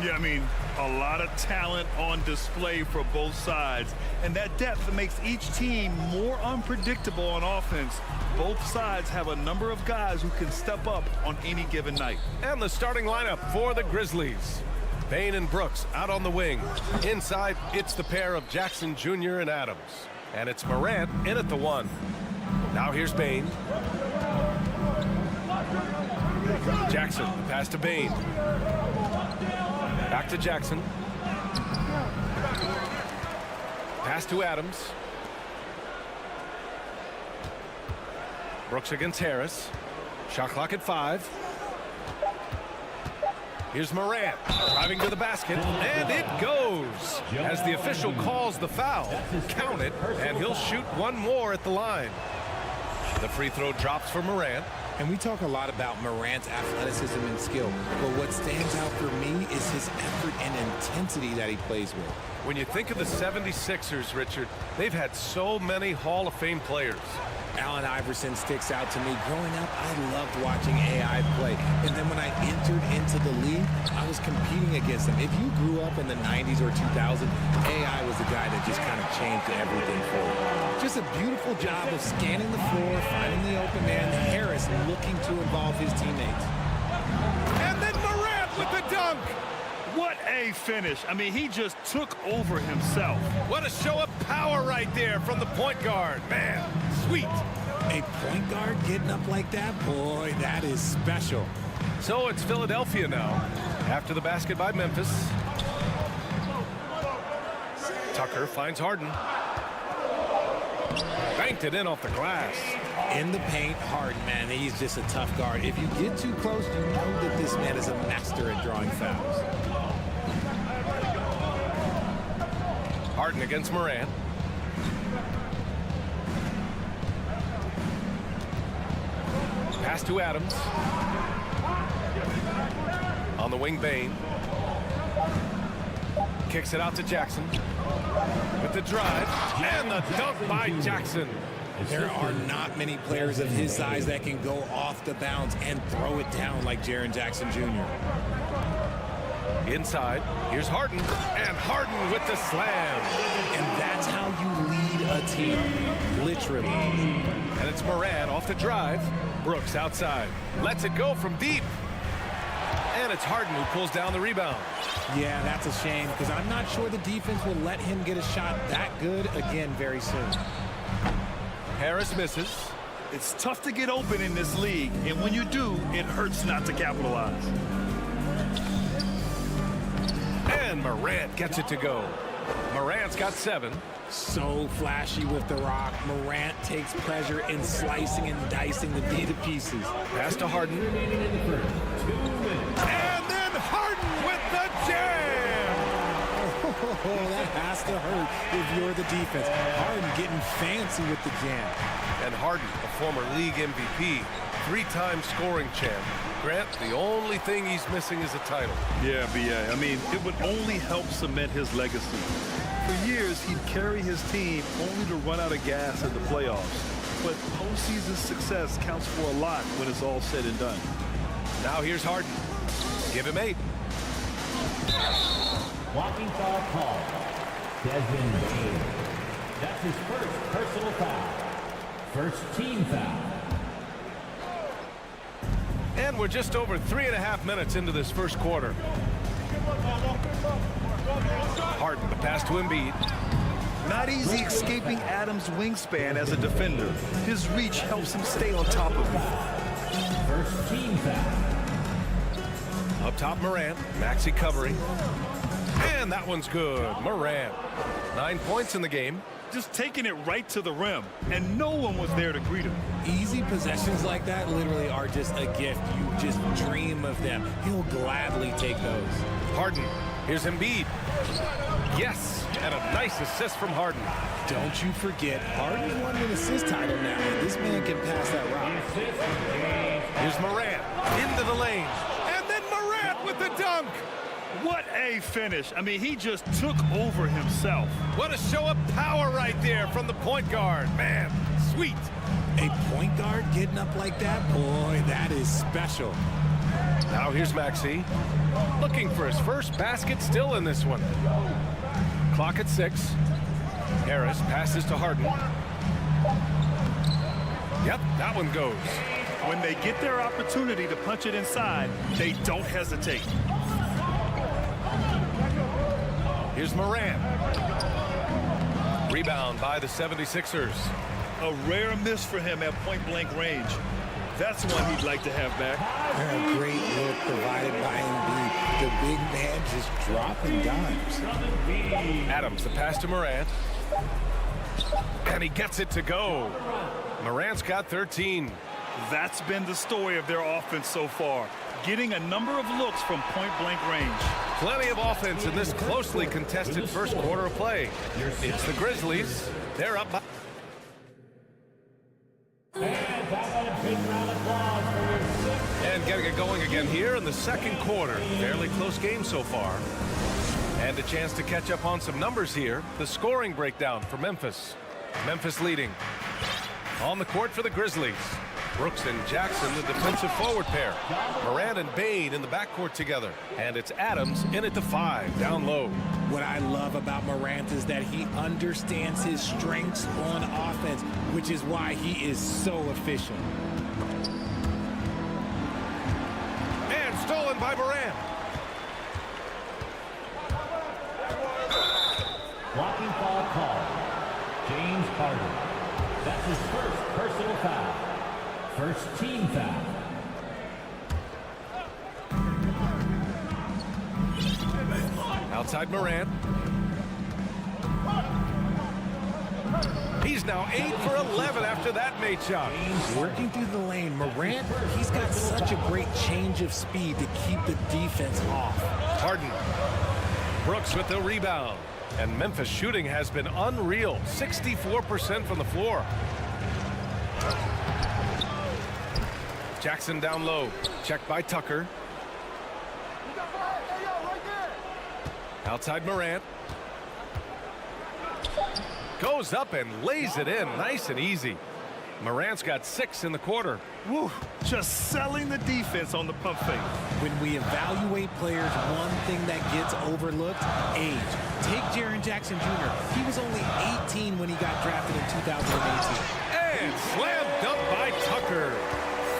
Yeah, I mean, a lot of talent on display for both sides. And that depth makes each team more unpredictable on offense. Both sides have a number of guys who can step up on any given night. And the starting lineup for the Grizzlies. Bane and Brooks out on the wing. Inside, it's the pair of Jackson Jr. and Adams. And it's Morant in at the 1. Now here's Bane. Jackson, pass to Bane. Back to Jackson. Pass to Adams. Brooks against Harris. Shot clock at 5. Here's Morant driving to the basket, and it goes. As the official calls the foul, count it, and he'll shoot one more at the line. The free throw drops for Morant. And we talk a lot about Morant's athleticism and skill, but what stands out for me is his effort and intensity that he plays with. When you think of the 76ers, Richard, they've had so many Hall of Fame players. Allen Iverson sticks out to me. Growing up, I loved watching AI play. And then when I entered into the league, I was competing against him. If you grew up in the 90s or 2000, AI was the guy that just kind of changed everything for you. Just a beautiful job of scanning the floor, finding the open man. Harris looking to involve his teammates. And then Morant with the dunk. What a finish. I mean, he just took over himself. What a show of power right there from the point guard. Man, sweet. A point guard getting up like that? Boy, that is special. So it's Philadelphia now. After the basket by Memphis. Tucker finds Harden. Banked it in off the glass. In the paint, Harden, man, he's just a tough guard. If you get too close, you know that this man is a master at drawing fouls. Harden against Morant. Pass to Adams. On the wing, Bane. Kicks it out to Jackson. With the drive. And the dunk by Jackson. There are not many players of his size that can go off the bounce and throw it down like Jaren Jackson Jr. Inside, here's Harden, and Harden with the slam. And that's how you lead a team, literally. And it's Morant off the drive. Brooks outside, lets it go from deep. And it's Harden who pulls down the rebound. Yeah, that's a shame, because I'm not sure the defense will let him get a shot that good again very soon. Harris misses. It's tough to get open in this league, and when you do, it hurts not to capitalize. And Morant gets it to go. Morant's got 7. So flashy with the rock. Morant takes pleasure in slicing and dicing the D to pieces. Pass to Harden. And then Harden with the jam! Oh, that has to hurt if you're the defense. Harden getting fancy with the jam. And Harden, a former league MVP, 3-time scoring champ. Grant, the only thing he's missing is a title. Yeah, B.A. I mean, it would only help cement his legacy. For years, he'd carry his team only to run out of gas in the playoffs. But postseason success counts for a lot when it's all said and done. Now here's Harden. Give him 8. Walking foul call. Desmond Bane. That's his first personal foul. First team foul. And we're just over 3.5 minutes into this first quarter. Harden, the pass to Embiid. Not easy escaping Adams' wingspan as a defender. His reach helps him stay on top of him. First team foul. Up top, Morant. Maxey covering. And that one's good. Morant. 9 points in the game. Just taking it right to the rim, and no one was there to greet him. Easy possessions like that literally are just a gift. You just dream of them. He'll gladly take those. Harden. Here's Embiid. Yes, and a nice assist from Harden. Don't you forget, Harden won an assist title now, and this man can pass that route. Here's Morant into the lane, and then Morant with the dunk. What a finish. I mean, he just took over himself. What a show of power right there from the point guard. Man, sweet. A point guard getting up like that? Boy, that is special. Now here's Maxey. Looking for his first basket still in this one. Clock at 6. Harris passes to Harden. Yep, that one goes. When they get their opportunity to punch it inside, they don't hesitate. Here's Morant. Rebound by the 76ers. A rare miss for him at point-blank range. That's one he'd like to have back. A great look provided by Embiid. The big man just dropping dimes. Adams, the pass to Morant. And he gets it to go. Morant's got 13. That's been the story of their offense so far. Getting a number of looks from point-blank range. Plenty of offense in this closely contested first quarter of play. It's the Grizzlies. They're up by... And getting it going again here in the second quarter. Fairly close game so far. And a chance to catch up on some numbers here. The scoring breakdown for Memphis. Memphis leading. On the court for the Grizzlies. Brooks and Jackson, the defensive forward pair. Morant and Bane in the backcourt together. And it's Adams in at the 5, down low. What I love about Morant is that he understands his strengths on offense, which is why he is so efficient. And stolen by Morant. Blocking foul call. James Harden. That's his first personal foul. First team foul. Outside Morant. He's now 8 for 11 after that made shot. Working through the lane, Morant, he's got such a great change of speed to keep the defense off. Harden. Brooks with the rebound. And Memphis shooting has been unreal. 64% from the floor. Jackson down low. Checked by Tucker. Outside Morant. Goes up and lays it in nice and easy. Morant's got 6 in the quarter. Woo, just selling the defense on the pump fake. When we evaluate players, one thing that gets overlooked, age. Take Jaren Jackson Jr. He was only 18 when he got drafted in 2018. And slam dunk by Tucker.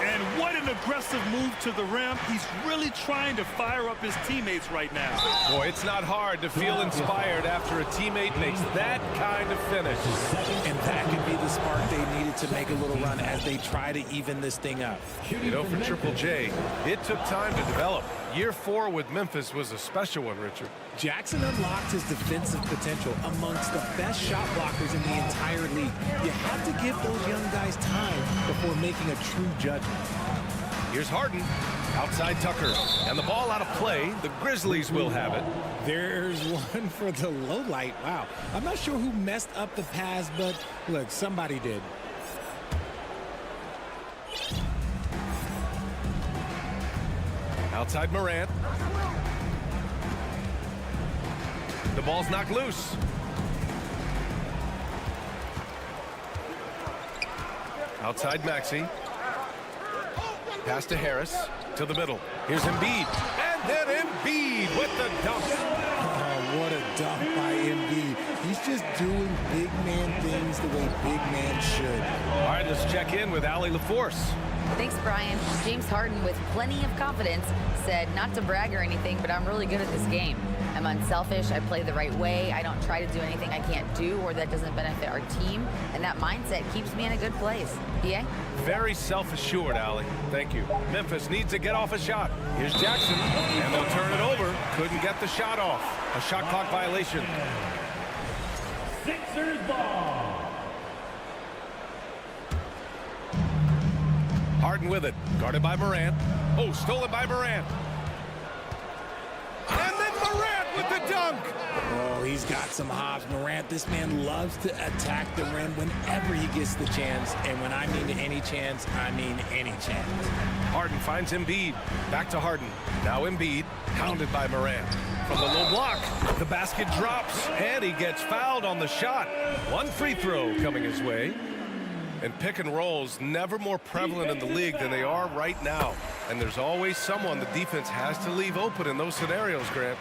And what an aggressive move to the rim. He's really trying to fire up his teammates right now. Boy, it's not hard to feel inspired after a teammate makes that kind of finish. And that could be the spark they needed to make a little run as they try to even this thing up. You know, for Triple J, it took time to develop. Year 4 with Memphis was a special one, Richard. Jackson unlocked his defensive potential amongst the best shot blockers in the entire league. You have to give those young guys time before making a true judgment. Here's Harden. Outside Tucker. And the ball out of play. The Grizzlies will have it. There's one for the low light. Wow. I'm not sure who messed up the pass, but look, somebody did. Outside Morant. The ball's knocked loose. Outside Maxey. Pass to Harris. To the middle. Here's Embiid. And then Embiid with the dunk. Oh, what a dunk by Embiid. He's just doing big man things the way big man should. All right, let's check in with Allie LaForce. Thanks, Brian. James Harden, with plenty of confidence, said not to brag or anything, but I'm really good at this game. I'm unselfish. I play the right way. I don't try to do anything I can't do or that doesn't benefit our team. And that mindset keeps me in a good place. PA? Very self-assured, Allie. Thank you. Memphis needs to get off a shot. Here's Jackson, and they'll turn it over. Couldn't get the shot off. A shot clock violation. Sixers ball. Harden with it. Guarded by Morant. Oh, stolen by Morant. And then Morant with the dunk. Oh, he's got some hops. Morant, this man loves to attack the rim whenever he gets the chance. And when I mean any chance, I mean any chance. Harden finds Embiid. Back to Harden. Now Embiid, hounded by Morant. From the low block, the basket drops, and he gets fouled on the shot. One free throw coming his way. And pick and rolls never more prevalent in the league than they are right now. And there's always someone the defense has to leave open in those scenarios, Grant.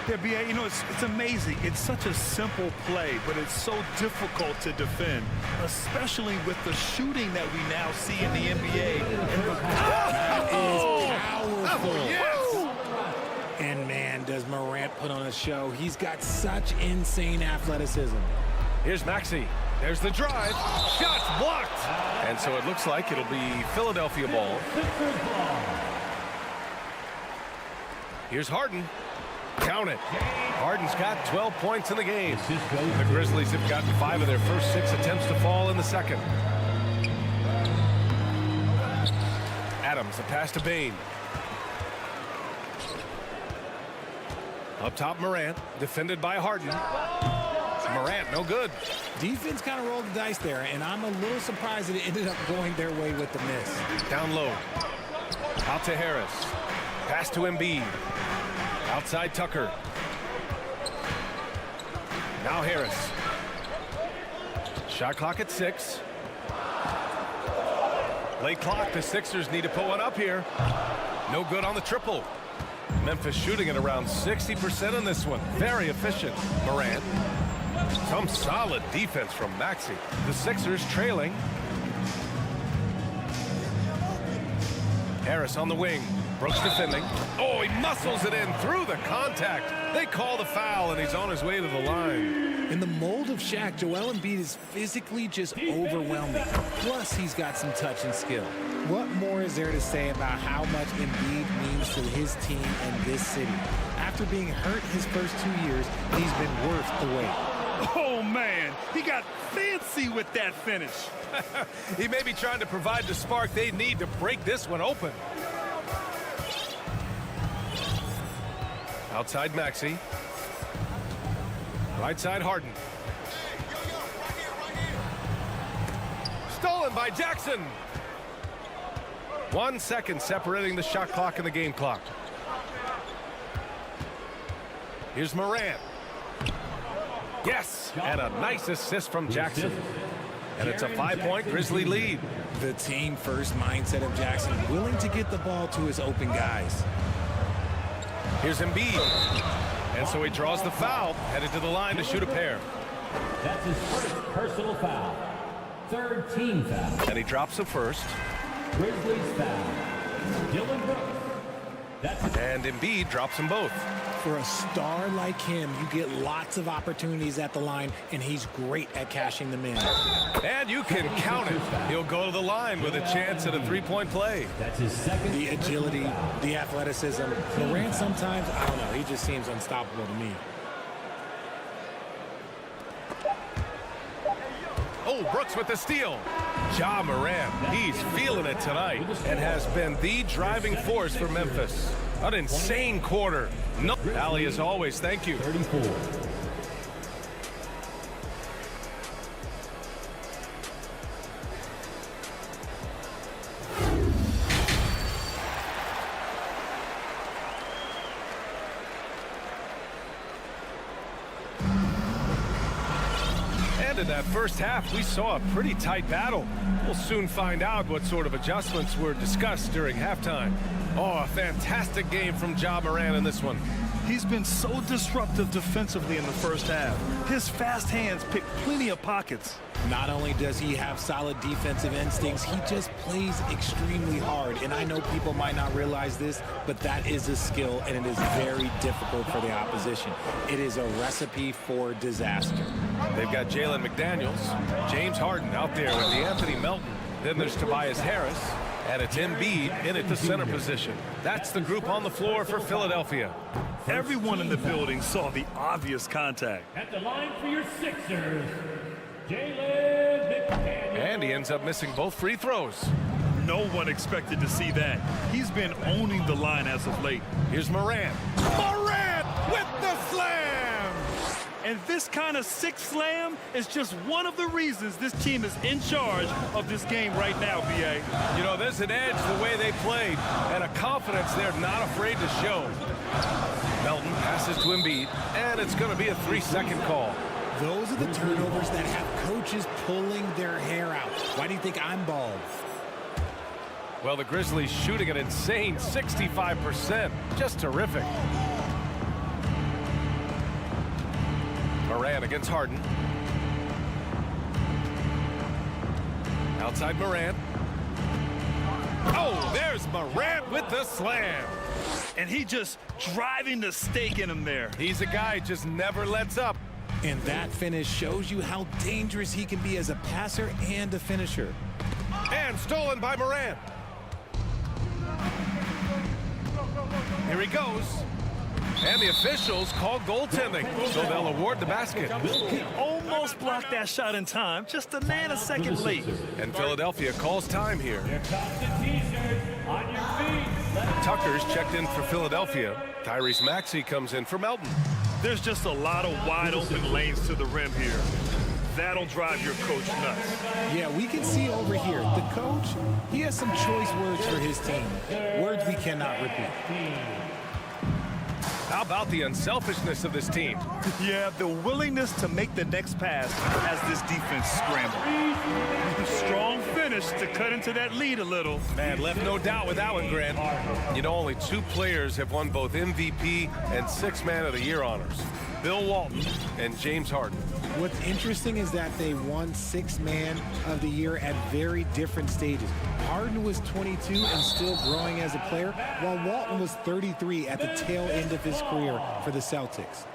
Yeah, B.A., you know, it's amazing. It's such a simple play, but it's so difficult to defend, especially with the shooting that we now see in the NBA. And the Powerful. Yes. And man, does Morant put on a show. He's got such insane athleticism. Here's Maxey. There's the drive. Shots blocked. And so it looks like it'll be Philadelphia ball. Here's Harden. Count it. Harden's got 12 points in the game. The Grizzlies have gotten 5 of their first 6 attempts to fall in the second. Adams, the pass to Bane. Up top, Morant, defended by Harden. Morant, no good. Defense kind of rolled the dice there, and I'm a little surprised that it ended up going their way with the miss. Down low. Out to Harris. Pass to Embiid. Outside Tucker. Now Harris. Shot clock at 6. Late clock. The Sixers need to put one up here. No good on the triple. Memphis shooting at around 60% on this one. Very efficient. Morant. Some solid defense from Maxey. The Sixers trailing. Harris on the wing. Brooks defending. Oh, he muscles it in through the contact. They call the foul, and he's on his way to the line. In the mold of Shaq, Joel Embiid is physically just overwhelming. Plus, he's got some touch and skill. What more is there to say about how much Embiid means to his team and this city? After being hurt his first 2 years, he's been worth the wait. Oh, man, he got fancy with that finish. He may be trying to provide the spark they need to break this one open. Outside Maxey. Right side Harden. Stolen by Jackson. 1 second separating the shot clock and the game clock. Here's Morant. Yes, and a nice assist from Jackson. And it's a 5-point Grizzly lead. The team-first mindset of Jackson, willing to get the ball to his open guys. Here's Embiid. And so he draws the foul, headed to the line to shoot a pair. That's his first personal foul. Third team foul. And he drops the first. Grizzlies foul. Dylan Brooks. And Embiid drops them both. For a star like him, you get lots of opportunities at the line, and he's great at cashing them in. And you can count it. He'll go to the line with a chance at a 3-point play. That's his second. The agility, the athleticism. Morant sometimes, I don't know, he just seems unstoppable to me. Oh, Brooks with the steal. Ja Morant, he's feeling it tonight and has been the driving force for Memphis. An insane quarter. No, Allie, as always, thank you. 34. And in that first half, we saw a pretty tight battle. We'll soon find out what sort of adjustments were discussed during halftime. Oh, a fantastic game from Ja Morant in this one. He's been so disruptive defensively in the first half. His fast hands pick plenty of pockets. Not only does he have solid defensive instincts, he just plays extremely hard. And I know people might not realize this, but that is a skill, and it is very difficult for the opposition. It is a recipe for disaster. They've got Jalen McDaniels, James Harden out there with the Anthony Melton. Then there's Tobias Harris, and it's Embiid in at the center position. That's the group on the floor for Philadelphia. Everyone in the building saw the obvious contact. At the line for your Sixers, Jalen McDaniels. And he ends up missing both free throws. No one expected to see that. He's been owning the line as of late. Here's Morant. Morant with the slam! And this kind of six slam is just one of the reasons this team is in charge of this game right now, B.A. You know, there's an edge the way they played and a confidence they're not afraid to show. Melton passes to Embiid, and it's going to be a 3-second call. Those are the turnovers that have coaches pulling their hair out. Why do you think I'm bald? Well, the Grizzlies shooting an insane 65%. Just terrific. Morant against Harden. Outside Morant. Oh, there's Morant with the slam. And he just driving the stake in him there. He's a guy who just never lets up. And that finish shows you how dangerous he can be as a passer and a finisher. And stolen by Morant. Here he goes. And the officials call goaltending, so they'll award the basket. He almost blocked that shot in time, just a nanosecond late. And Philadelphia calls time here. Tucker's checked in for Philadelphia. Tyrese Maxey comes in for Melton. There's just a lot of wide open lanes to the rim here. That'll drive your coach nuts. Yeah, we can see over here, the coach, he has some choice words for his team. Words we cannot repeat. How about the unselfishness of this team? Yeah, the willingness to make the next pass as this defense scrambles. Strong finish to cut into that lead a little. Man, left no doubt with that one, Grant. You know, only 2 players have won both MVP and 6th Man of the Year honors. Bill Walton and James Harden. What's interesting is that they won 6th Man of the Year at very different stages. Harden was 22 and still growing as a player, while Walton was 33 at the tail end of his career for the Celtics.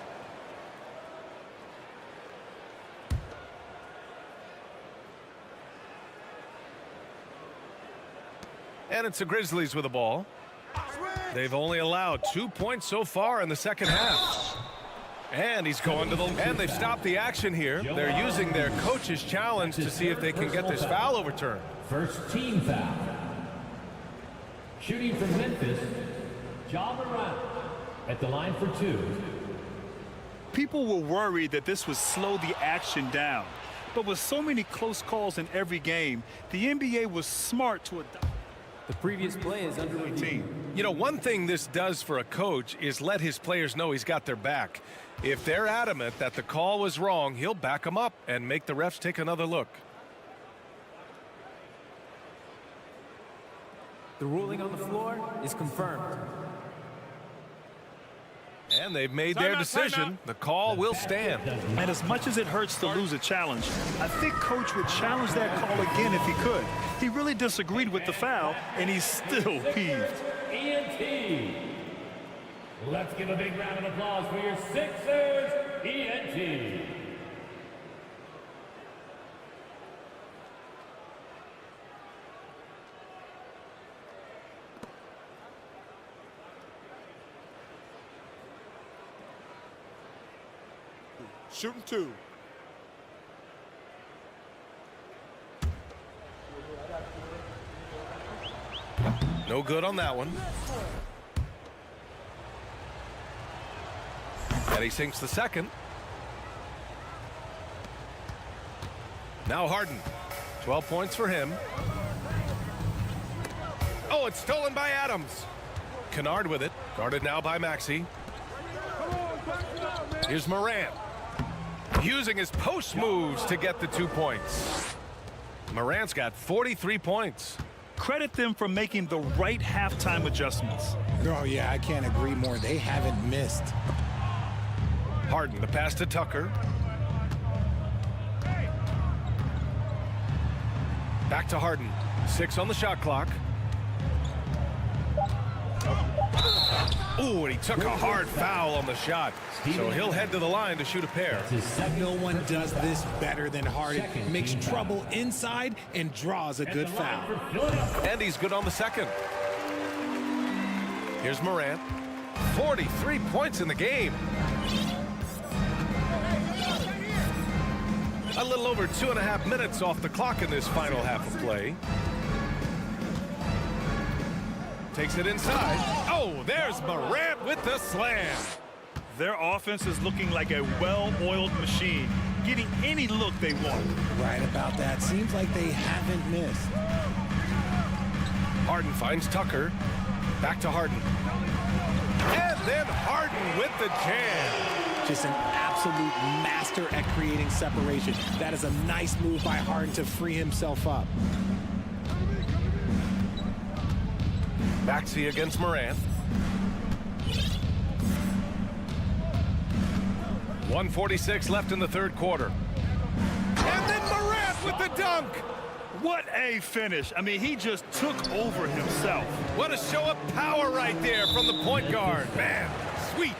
And it's the Grizzlies with the ball. They've only allowed 2 points so far in the second half. And he's going to the... And they've stopped the action here. They're using their coach's challenge to see if they can get this foul overturned. First team foul. Shooting from Memphis, Ja Morant at the line for 2. People were worried that this would slow the action down. But with so many close calls in every game, the NBA was smart to adopt. The previous play is under review. You know, one thing this does for a coach is let his players know he's got their back. If they're adamant that the call was wrong, he'll back them up and make the refs take another look. The ruling on the floor is confirmed. And they've made their decision. The call will stand. And as much as it hurts to lose a challenge, I think Coach would challenge that call again if he could. He really disagreed with the foul, and he's still peeved. ENT. Let's give a big round of applause for your Sixers, ENT. Shooting 2. No good on that one. And he sinks the second. Now Harden. 12 points for him. Oh, it's stolen by Adams. Kennard with it. Guarded now by Maxey. Here's Morant. Using his post moves to get the 2 points. Morant's got 43 points. Credit them for making the right halftime adjustments. Oh, yeah, I can't agree more. They haven't missed. Harden, the pass to Tucker. Back to Harden. 6 on the shot clock. Ooh, and he took a hard foul on the shot. So he'll head to the line to shoot a pair. No one does this better than Harden. Makes trouble inside and draws a good foul. And he's good on the second. Here's Morant. 43 points in the game. A little over 2.5 minutes off the clock in this final half of play. Takes it inside. Oh, there's Morant with the slam. Their offense is looking like a well-oiled machine, getting any look they want. Right about that. Seems like they haven't missed. Harden finds Tucker. Back to Harden. And then Harden with the jam. Just an absolute master at creating separation. That is a nice move by Harden to free himself up. Maxey against Morant. 1:46 left in the third quarter. And then Morant with the dunk. What a finish. I mean, he just took over himself. What a show of power right there from the point guard. Man, sweet.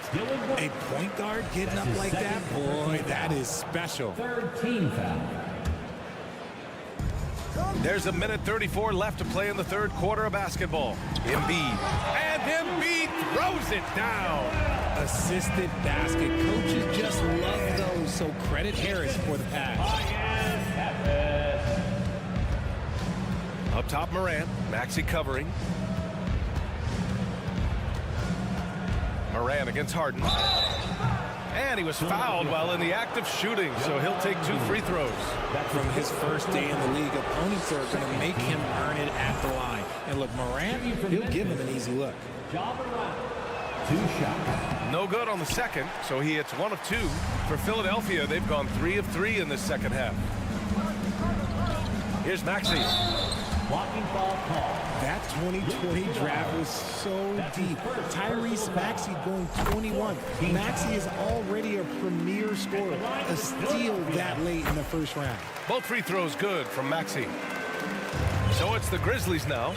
A point guard getting up like that? Boy, that is special. Third team foul. There's a minute 34 left to play in the third quarter of basketball. Embiid. And Embiid throws it down. Assisted basket. Coaches just love those, so credit Harris for the pass. Up top, Morant. Maxey covering. Morant against Harden. And he was fouled while in the act of shooting, so he'll take 2 free throws. From his first day in the league, opponents are going to make him earn it at the line. And look, Morant, he'll give him an easy look. 2 shots. No good on the second, so he hits 1 of 2. For Philadelphia, they've gone 3 of 3 in this second half. Here's Maxey. Blocking ball call. That 2020 draft was so deep. Tyrese Maxey going 21. Maxey is already a premier scorer. A steal that late in the first round. Both free throws good from Maxey. So it's the Grizzlies now.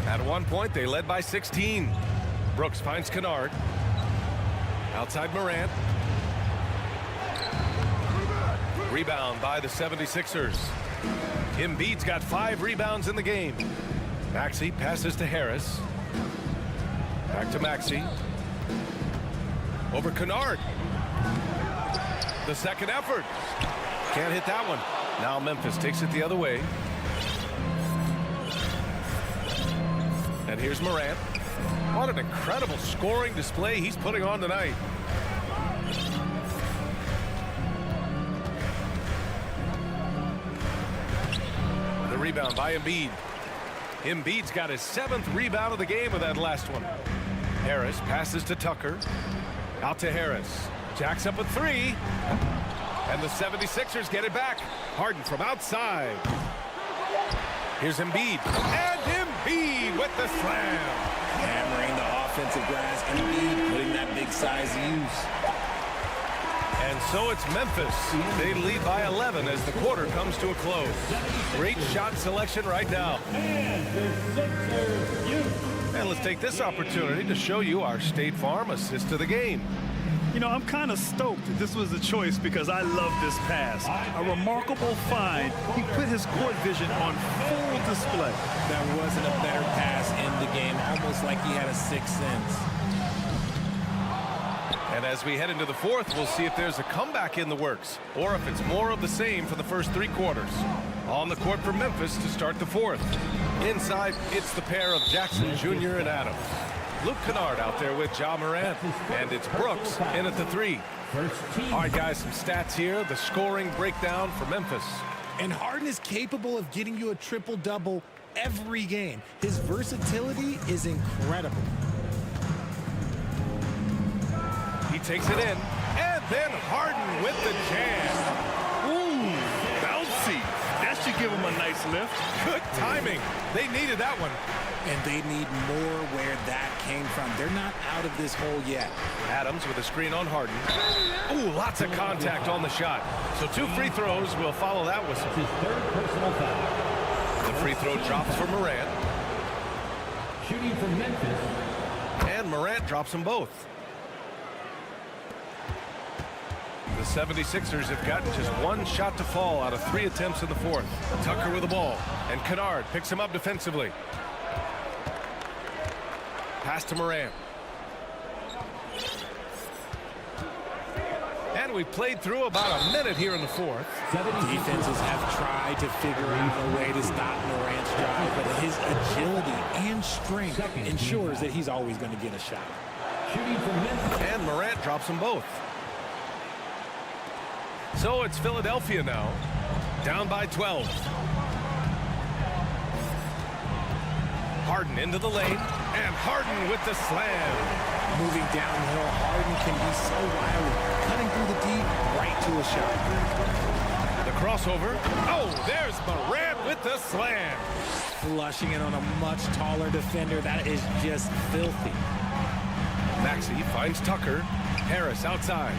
At one point, they led by 16. Brooks finds Kennard. Outside Morant. Rebound by the 76ers. Embiid's got 5 rebounds in the game. Maxey passes to Harris. Back to Maxey. Over Kennard. The second effort. Can't hit that one. Now Memphis takes it the other way. And here's Morant. What an incredible scoring display he's putting on tonight. Rebound by Embiid. Embiid's got his 7th rebound of the game with that last one. Harris passes to Tucker. Out to Harris. Jacks up a 3. And the 76ers get it back. Harden from outside. Here's Embiid. And Embiid with the slam. Hammering the offensive glass. Embiid putting that big size to use. And so it's Memphis. They lead by 11 as the quarter comes to a close. Great shot selection right now. And let's take this opportunity to show you our State Farm assist of the game. You know, I'm kind of stoked this was a choice because I love this pass. A remarkable find. He put his court vision on full display. That wasn't a better pass in the game. Almost like he had a 6th sense. And as we head into the fourth, we'll see if there's a comeback in the works or if it's more of the same for the first 3 quarters. On the court for Memphis to start the fourth. Inside, it's the pair of Jackson Jr. and Adams. Luke Kennard out there with Ja Morant, and it's Brooks in at the 3. All right, guys, some stats here. The scoring breakdown for Memphis. And Harden is capable of getting you a triple-double every game. His versatility is incredible. He takes it in, and then Harden with the jam. Ooh, bouncy. That should give him a nice lift. Good timing. They needed that one. And they need more where that came from. They're not out of this hole yet. Adams with a screen on Harden. Ooh, lots of contact on the shot. So 2 free throws will follow that whistle. His 3rd personal foul. The free throw drops for Morant. Shooting for Memphis. And Morant drops them both. The 76ers have gotten just 1 shot to fall out of 3 attempts in the fourth. Tucker with the ball. And Kennard picks him up defensively. Pass to Morant. And we've played through about a minute here in the fourth. Defenses have tried to figure out a way to stop Morant's drive, but his agility and strength ensures that he's always going to get a shot. Shooting from Memphis. And Morant drops them both. So it's Philadelphia now, down by 12. Harden into the lane, and Harden with the slam. Moving downhill, Harden can be so wily, cutting through the deep, right to a shot. The crossover. Oh, there's Morant with the slam. Flushing it on a much taller defender. That is just filthy. Maxey finds Tucker. Harris outside.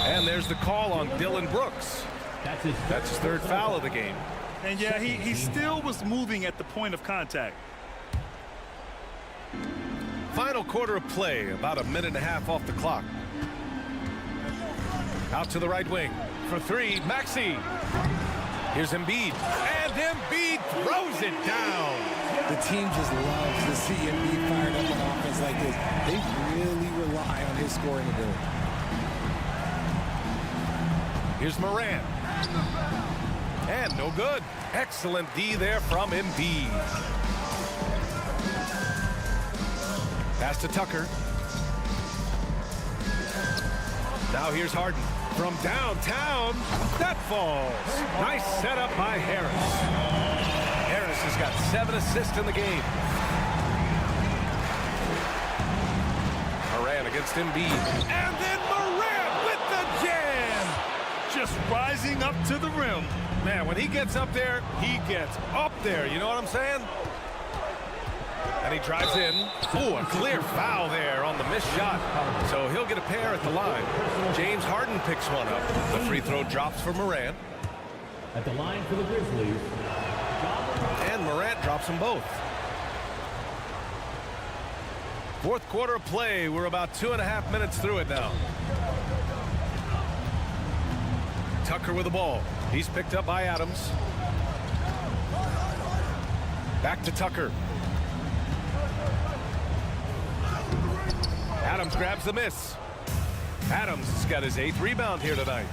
And there's the call on Dylan Brooks. That's his third foul of the game. And yeah, he still was moving at the point of contact. Final quarter of play, about a minute and a half off the clock. Out to the right wing. For three, Maxey. Here's Embiid. And Embiid throws it down. The team just loves to see Embiid fired up on offense like this. They really rely on his scoring ability. Here's Morant. And no good. Excellent D there from Embiid. Pass to Tucker. Now here's Harden. From downtown, that falls. Nice setup by Harris. Harris has got 7 assists in the game. Morant against Embiid. And then Morant with the jam. Just rising up to the rim. Man, when he gets up there, he gets up there. You know what I'm saying? And he drives in. Ooh, a clear foul there on the missed shot. So he'll get a pair at the line. James Harden picks one up. The free throw drops for Morant. At the line for the Grizzlies. And Morant drops them both. Fourth quarter of play. We're about 2.5 minutes through it now. Tucker with the ball. He's picked up by Adams. Back to Tucker. Adams grabs the miss. Adams has got his 8th rebound here tonight.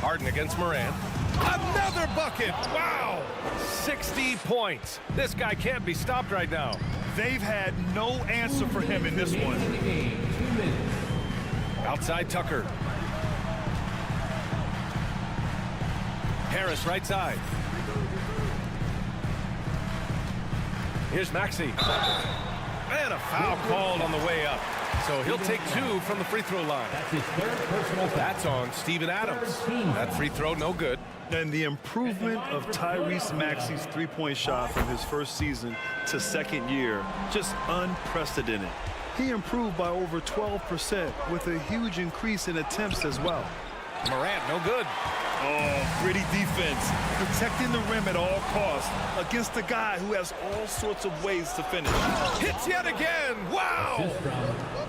Harden against Morant. Another bucket! Wow! 60 points. This guy can't be stopped right now. They've had no answer for him in this one. Outside Tucker. Harris right side. Here's Maxey. And a foul called on the way up. So he'll take 2 from the free throw line. That's his 3rd personal foul. That's on Steven Adams. That free throw, no good. And the improvement of Tyrese Maxey's three-point shot from his first season to second year, just unprecedented. He improved by over 12% with a huge increase in attempts as well. Morant, no good. Oh, gritty defense, protecting the rim at all costs against a guy who has all sorts of ways to finish. Hits yet again. Wow.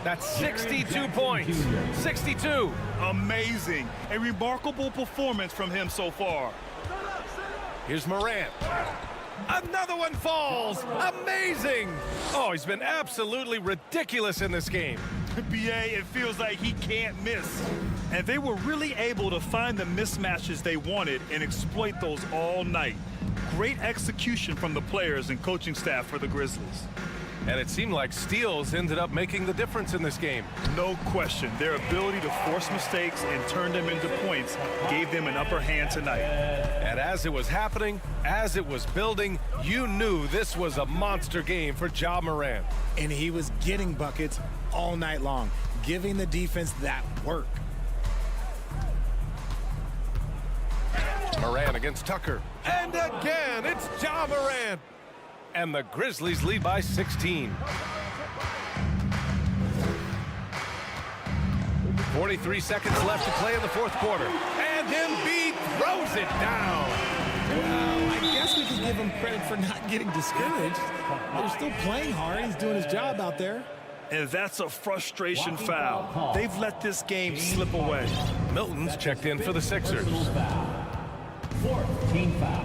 That's 62 points. 62. Amazing. A remarkable performance from him so far. Here's Morant. Another one falls. Amazing. Oh, he's been absolutely ridiculous in this game. BA, it feels like he can't miss. And they were really able to find the mismatches they wanted and exploit those all night. Great execution from the players and coaching staff for the Grizzlies. And it seemed like steals ended up making the difference in this game. No question. Their ability to force mistakes and turn them into points gave them an upper hand tonight. And as it was happening, as it was building, you knew this was a monster game for Ja Morant. And he was getting buckets all night long, giving the defense that work. Morant against Tucker. And again, it's Ja Morant. And the Grizzlies lead by 16. 43 seconds left to play in the fourth quarter. And Embiid throws it down. Well, I guess we can give him credit for not getting discouraged. They're still playing hard. He's doing his job out there. And that's a frustration foul. They've let this game slip away. Milton's checked in for the Sixers. 4th team foul.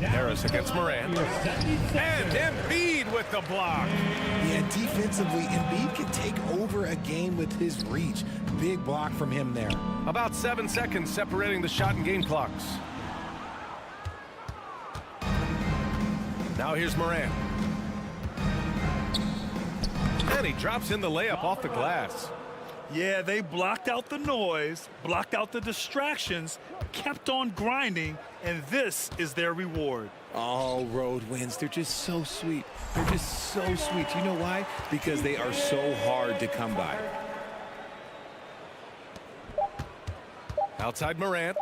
Harris against Morant. And Embiid with the block. Yeah, defensively, Embiid can take over a game with his reach. Big block from him there. About 7 seconds separating the shot and game clocks. Now here's Morant. And he drops in the layup off the glass. Yeah, they blocked out the noise, blocked out the distractions, kept on grinding, and this is their reward. Oh, road wins. They're just so sweet. They're just so sweet. You know why? Because they are so hard to come by. Outside Morant.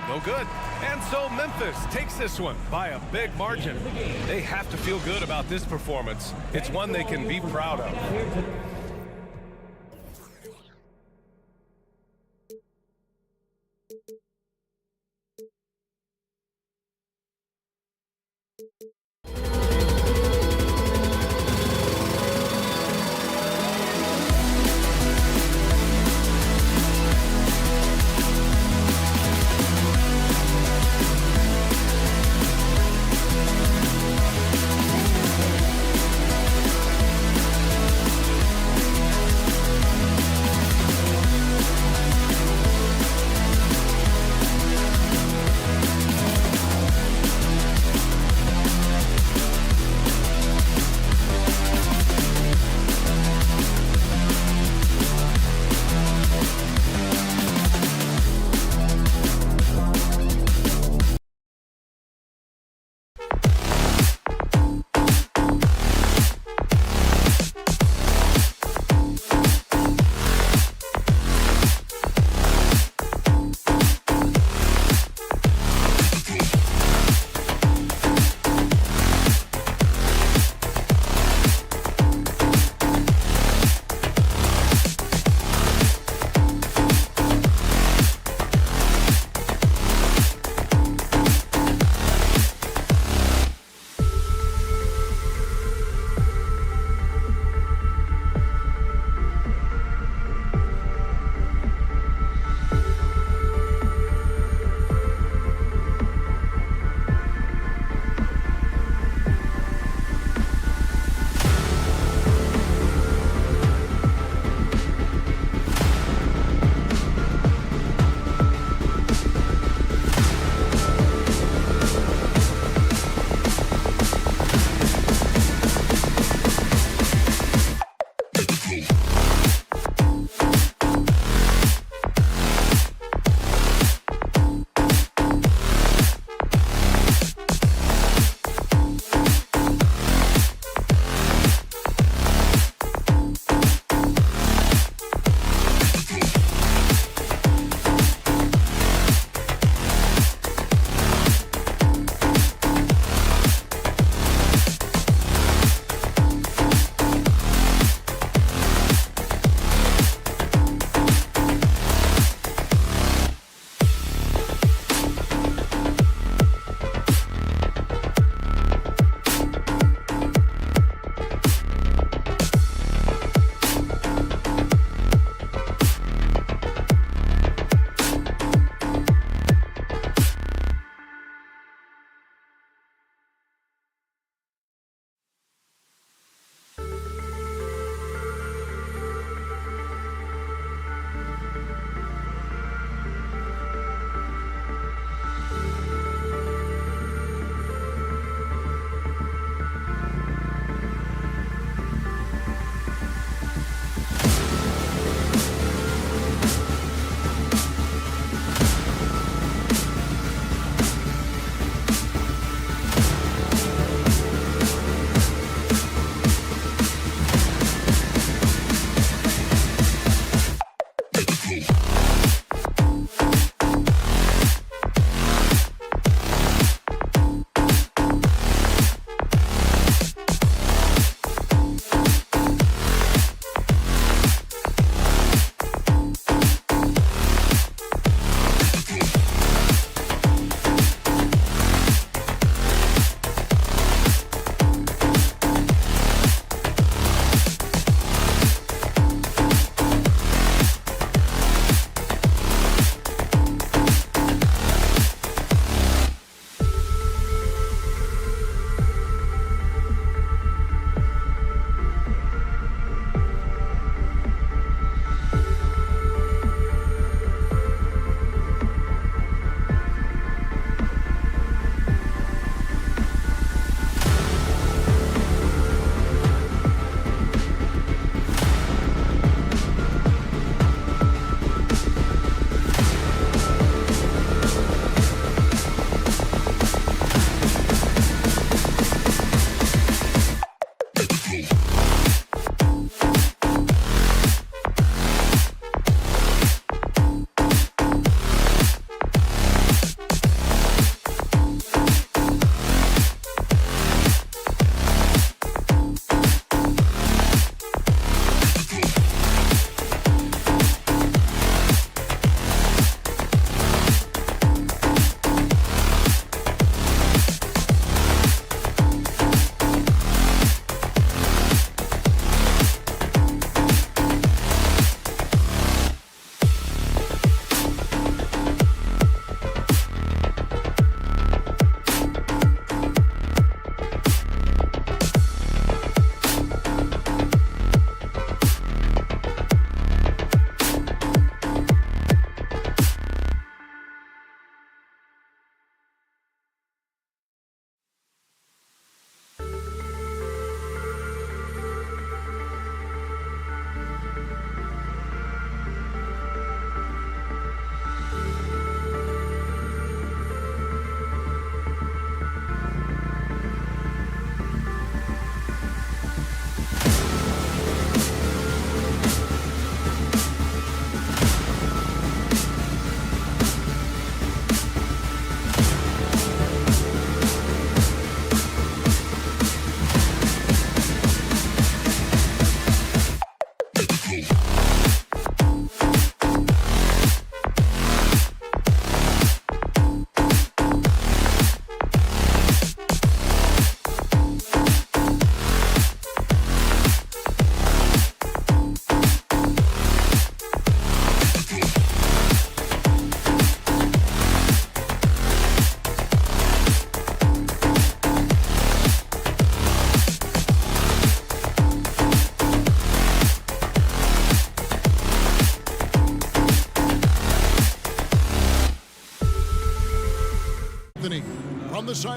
No good. And so Memphis takes this one by a big margin. They have to feel good about this performance. It's one they can be proud of.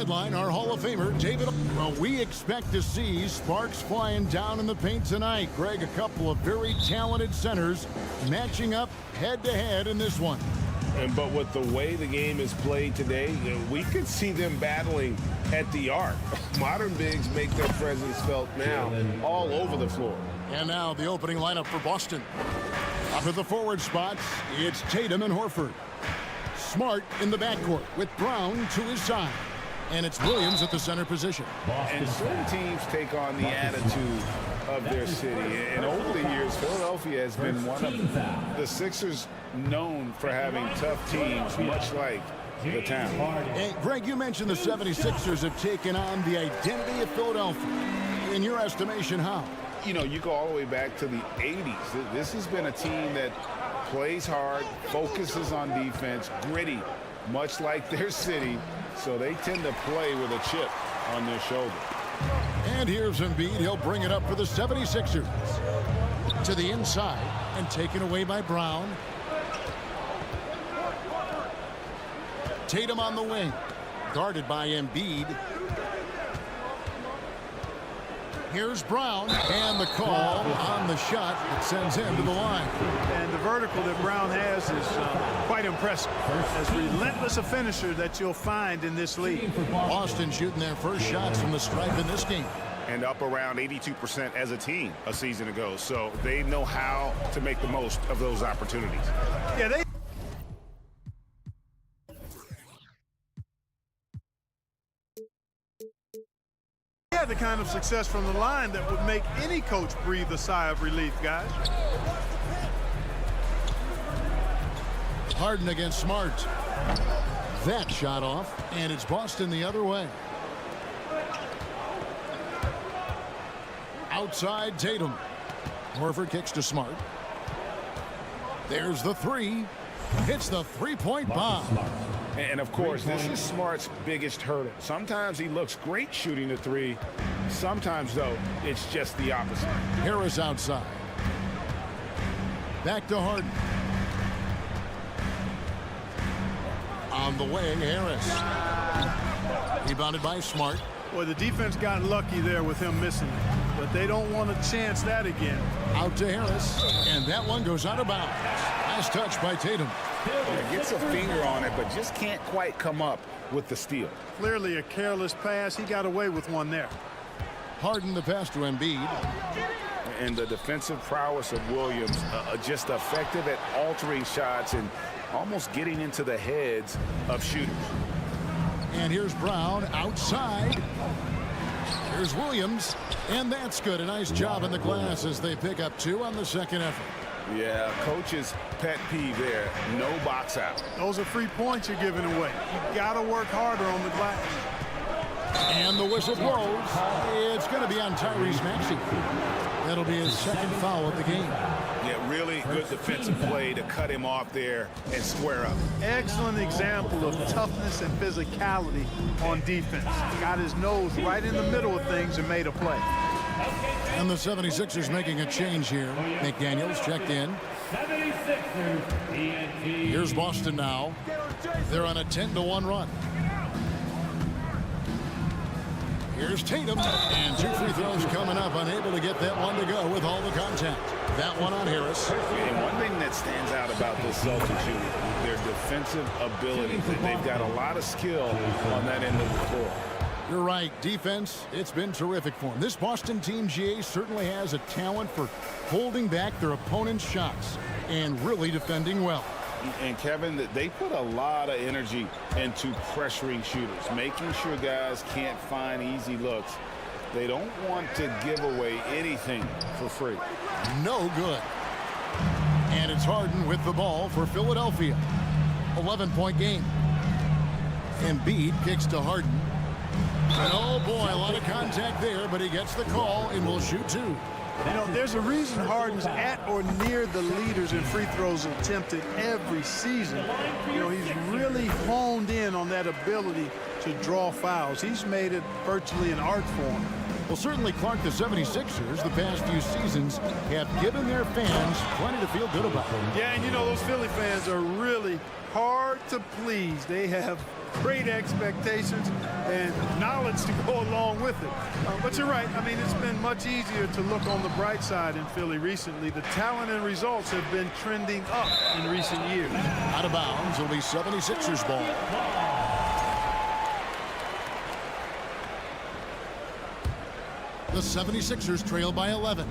sideline, our Hall of Famer, David. Well, we expect to see sparks flying down in the paint tonight. Greg, a couple of very talented centers matching up head-to-head in this one. But with the way the game is played today, we could see them battling at the arc. Modern bigs make their presence felt now all over the floor. And now the opening lineup for Boston. Up at the forward spots, it's Tatum and Horford. Smart in the backcourt with Brown to his side. And it's Williams at the center position. And certain teams take on the attitude of their city. And over the years, Philadelphia has been one of the Sixers known for having tough teams, much like the town. Hey, Greg, you mentioned the 76ers have taken on the identity of Philadelphia. In your estimation, how? You know, you go all the way back to the 80s. This has been a team that plays hard, focuses on defense, gritty, much like their city, so they tend to play with a chip on their shoulder. And here's Embiid. He'll bring it up for the 76ers. To the inside and taken away by Brown. Tatum on the wing, guarded by Embiid. Here's Brown, and the call on the shot that sends him to the line. And the vertical that Brown has is quite impressive. As relentless a finisher that you'll find in this league. Boston shooting their first shots from the stripe in this game. And up around 82% as a team a season ago. So they know how to make the most of those opportunities. Yeah, they had the kind of success from the line that would make any coach breathe a sigh of relief, guys. Harden against Smart. That shot off, and it's Boston the other way. Outside Tatum. Horford kicks to Smart. There's the three. Hits the three-point bomb. And, of course, this is Smart's biggest hurdle. Sometimes he looks great shooting the three. Sometimes, though, it's just the opposite. Harris outside. Back to Harden. On the wing, Harris. Rebounded by Smart. Well, the defense got lucky there with him missing it, but they don't want to chance that again. Out to Harris, and that one goes out of bounds. Nice touch by Tatum. Gets a finger on it, but just can't quite come up with the steal. Clearly a careless pass. He got away with one there. Harden the pass to Embiid. And the defensive prowess of Williams, just effective at altering shots and almost getting into the heads of shooters. And here's Brown outside. Here's Williams, and that's good. A nice job in the glass as they pick up two on the second effort. Yeah, coach's pet peeve there. No box out. Those are free points you're giving away. You got to work harder on the glass. And the whistle blows. It's going to be on Tyrese Maxey. That'll be his second foul of the game. Yeah, really good defensive play to cut him off there and square up. Excellent example of toughness and physicality on defense. Got his nose right in the middle of things and made a play. And the 76ers making a change here. McDaniels checked in. Here's Boston now. They're on a 10-1 run. Here's Tatum, and two free throws coming up, unable to get that one to go with all the contact. That one on Harris. And one thing that stands out about this Celtics unit, their defensive ability. They've got a lot of skill on that end of the floor. You're right. Defense, it's been terrific for them. This Boston team, GA, certainly has a talent for holding back their opponent's shots and really defending well. And, Kevin, they put a lot of energy into pressuring shooters, making sure guys can't find easy looks. They don't want to give away anything for free. No good. And it's Harden with the ball for Philadelphia. 11-point game. Embiid kicks to Harden. And oh boy, a lot of contact there, but he gets the call and will shoot two. You know, there's a reason Harden's at or near the leaders in free throws attempted every season. You know, he's really honed in on that ability to draw fouls. He's made it virtually an art form. Well, certainly, Clark, the 76ers, the past few seasons, have given their fans plenty to feel good about. Yeah, and you know, those Philly fans are really hard to please. They have great expectations and knowledge to go along with it. But you're right. I mean, it's been much easier to look on the bright side in Philly recently. The talent and results have been trending up in recent years. Out of bounds, it'll be 76ers ball. The 76ers trail by 11.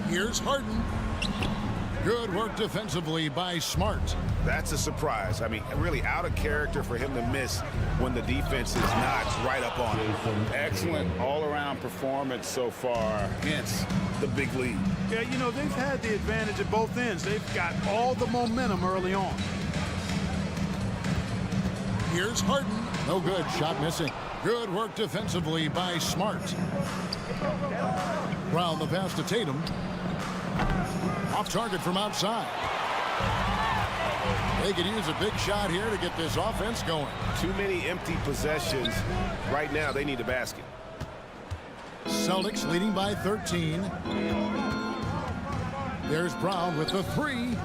Here's Harden. Good work defensively by Smart. That's a surprise. I mean, really out of character for him to miss when the defense is not right up on him. Excellent all-around performance so far, hence the big lead. Yeah, you know, they've had the advantage at both ends. They've got all the momentum early on. Here's Harden. No good. Shot missing. Good work defensively by Smart. Brown the pass to Tatum. Off target from outside. They could use a big shot here to get this offense going. Too many empty possessions. Right now, they need a basket. Celtics leading by 13. There's Brown with the three.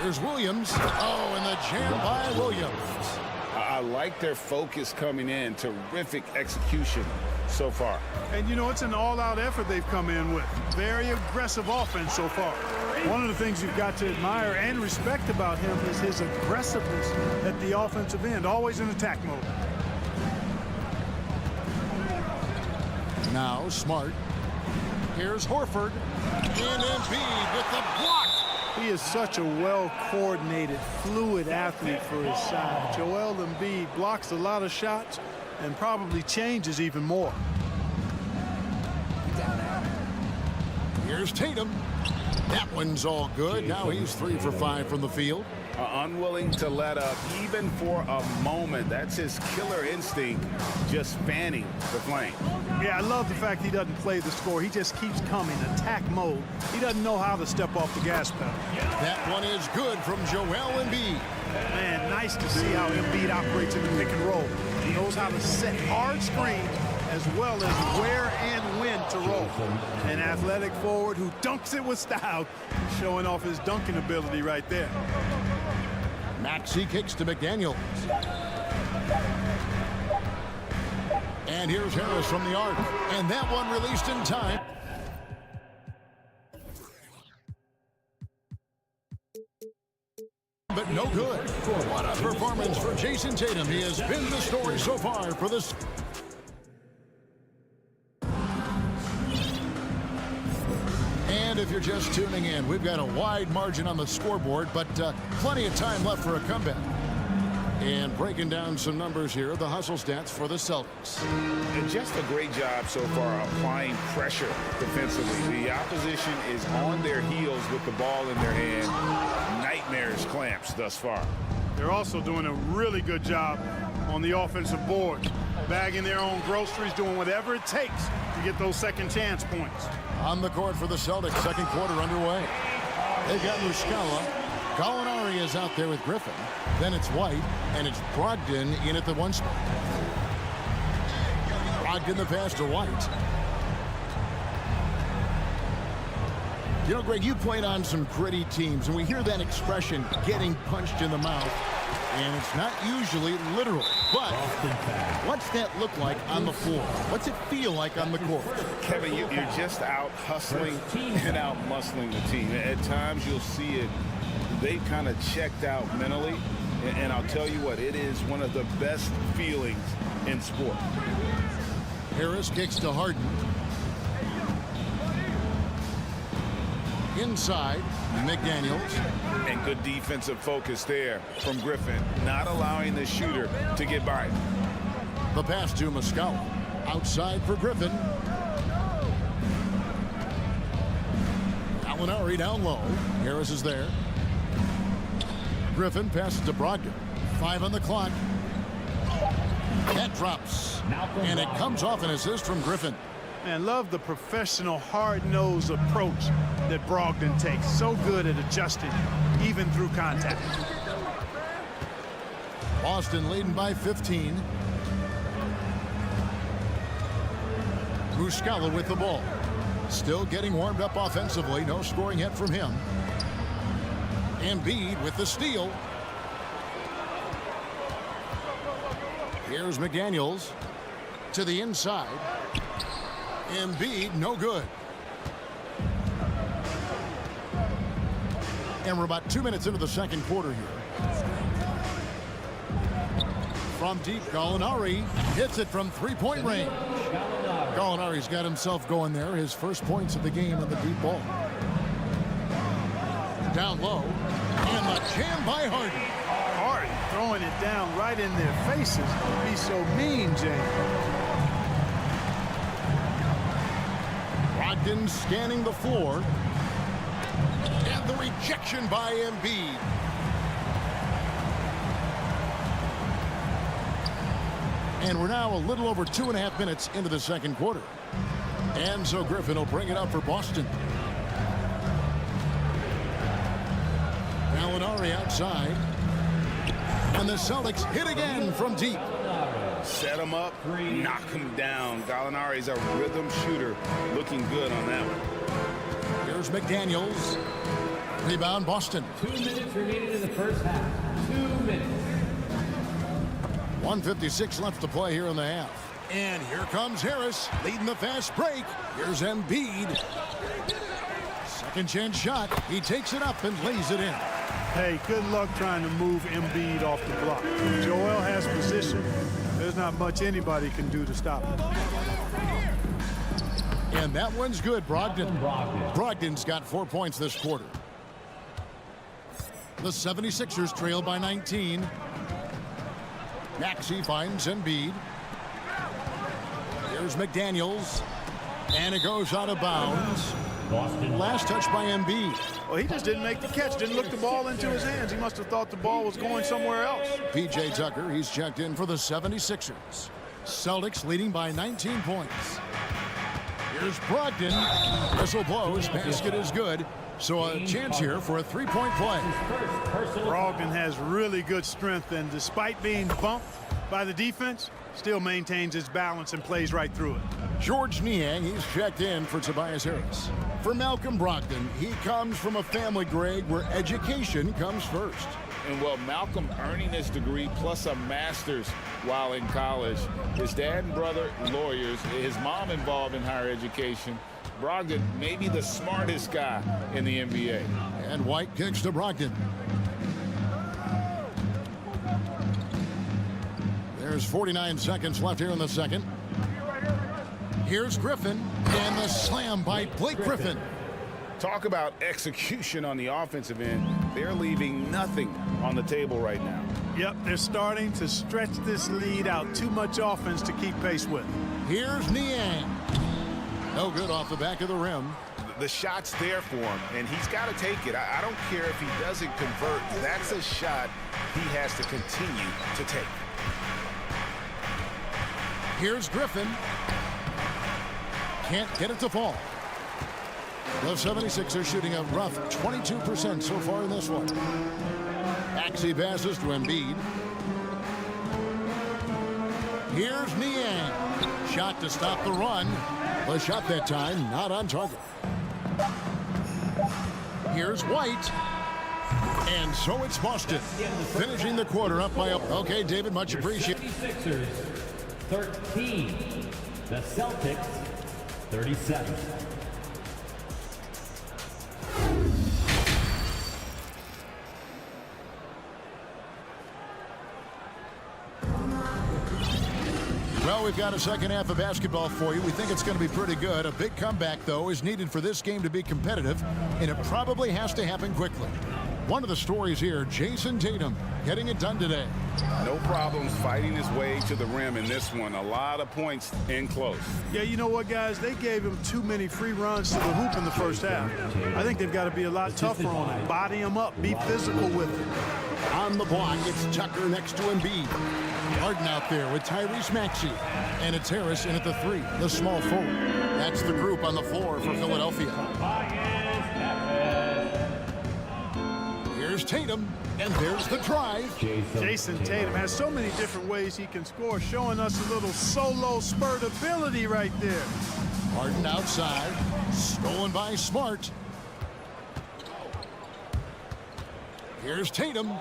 Here's Williams. Oh, and the jam by Williams. I like their focus coming in. Terrific execution so far. And, you know, it's an all-out effort they've come in with. Very aggressive offense so far. One of the things you've got to admire and respect about him is his aggressiveness at the offensive end, always in attack mode. Now Smart. Here's Horford. And Embiid with the block. He is such a well-coordinated, fluid athlete for his size. Joel Embiid blocks a lot of shots and probably changes even more. Here's Tatum. That one's all good. Now he's 3 for 5 from the field. Unwilling to let up even for a moment. That's his killer instinct, just fanning the flame. Yeah, I love the fact he doesn't play the score. He just keeps coming, attack mode. He doesn't know how to step off the gas pedal. That one is good from Joel Embiid. Man, nice to see how Embiid operates in the pick and roll. He knows how to set hard screens as well as where and when to roll. An athletic forward who dunks it with style, showing off his dunking ability right there. Maxey kicks to McDaniels. And here's Harris from the arc. And that one released in time. But no good. What a performance for Jason Tatum. He has been the story so far for this. And if you're just tuning in, we've got a wide margin on the scoreboard, but plenty of time left for a comeback. And breaking down some numbers here, the hustle stats for the Celtics. And just a great job so far applying pressure defensively. The opposition is on their heels with the ball in their hand. Nightmares clamps thus far. They're also doing a really good job on the offensive board. Bagging their own groceries, doing whatever it takes to get those second chance points. On the court for the Celtics, second quarter underway. They've got Skwara. Gallinari is out there with Griffin. Then it's White, and it's Brogdon in at the one spot. Brogdon the pass to White. You know, Greg, you played on some gritty teams, and we hear that expression, getting punched in the mouth. And it's not usually literal, but what's that look like on the floor? What's it feel like on the court? Kevin, you're just out hustling and out muscling the team. At times you'll see it, they've kind of checked out mentally, and I'll tell you what, it is one of the best feelings in sport. Harris kicks to Harden. Inside, McDaniels. And good defensive focus there from Griffin, not allowing the shooter to get by. The pass to Skwara. Outside for Griffin. Gallinari down low. Harris is there. Griffin passes to Brogdon. 5 on the clock. That drops. And it comes off an assist from Griffin. Man, love the professional, hard-nosed approach that Brogdon takes. So good at adjusting, even through contact. Boston leading by 15. Skwara with the ball. Still getting warmed up offensively. No scoring yet from him. Embiid with the steal. Here's McDaniels to the inside. Embiid, no good. And we're about 2 minutes into the second quarter here. From deep, Gallinari hits it from three-point range. Gallinari's got himself going there. His first points of the game on the deep ball. Down low. And the jam by Harden. Harden throwing it down right in their faces. Be so mean, James. Brogdon scanning the floor. And the rejection by Embiid. And we're now a little over 2.5 minutes into the second quarter. And so Griffin will bring it up for Boston. Gallinari outside. And the Celtics hit again from deep. Set him up, knock him down. Gallinari's a rhythm shooter. Looking good on that one. Here's McDaniels. Rebound, Boston. 2 minutes remaining in the first half. 2 minutes. 1:56 left to play here in the half. And here comes Harris leading the fast break. Here's Embiid. Second chance shot. He takes it up and lays it in. Hey, good luck trying to move Embiid off the block. If Joel has position, there's not much anybody can do to stop him. And that one's good, Brogdon. Brogdon's got 4 points this quarter. The 76ers trail by 19. Maxey finds Embiid. Here's McDaniels. And it goes out of bounds. Last touch by Embiid. Well, he just didn't make the catch. Didn't look the ball into his hands. He must have thought the ball was going somewhere else. P.J. Tucker, he's checked in for the 76ers. Celtics leading by 19 points. Here's Brogdon. Whistle blows. Basket is good. So a chance here for a three-point play. Brogdon has really good strength, and despite being bumped by the defense, still maintains his balance and plays right through it. George Niang, he's checked in for Tobias Harris. For Malcolm Brogdon, he comes from a family, Greg, where education comes first. And well, Malcolm earning his degree plus a master's while in college. His dad and brother, lawyers. His mom involved in higher education. Brogdon may be the smartest guy in the NBA. And White kicks to Brogdon. There's 49 seconds left here in the second. Here's Griffin, and the slam by Blake Griffin. Talk about execution on the offensive end. They're leaving nothing on the table right now. Yep, they're starting to stretch this lead out. Too much offense to keep pace with. Here's Niang. No good off the back of the rim. The shot's there for him, and he's got to take it. I don't care if he doesn't convert. That's a shot he has to continue to take. Here's Griffin. Can't get it to fall. The 76ers shooting a rough 22% so far in this one. Maxey passes to Embiid. Here's Niang. Shot to stop the run. The shot that time not on target. Here's White. And so it's Boston. Finishing the quarter up by a... Okay, David, much appreciated. 76ers 13. The Celtics 37. Well, we've got a second half of basketball for you. We think it's going to be pretty good. A big comeback, though, is needed for this game to be competitive, and it probably has to happen quickly. One of the stories here, Jason Tatum getting it done today. No problems fighting his way to the rim in this one. A lot of points in close. Yeah, you know what, guys? They gave him too many free runs to the hoop in the first half. I think they've got to be a lot tougher on him. Body him up. Be physical with him. On the block, it's Tucker next to Embiid. Harden out there with Tyrese Maxey. And it's Harris in at the three, the small forward. That's the group on the floor for Philadelphia. Here's Tatum, and there's the drive. Jason Tatum has so many different ways he can score, showing us a little solo spurt ability right there. Harden outside, stolen by Smart. Here's Tatum.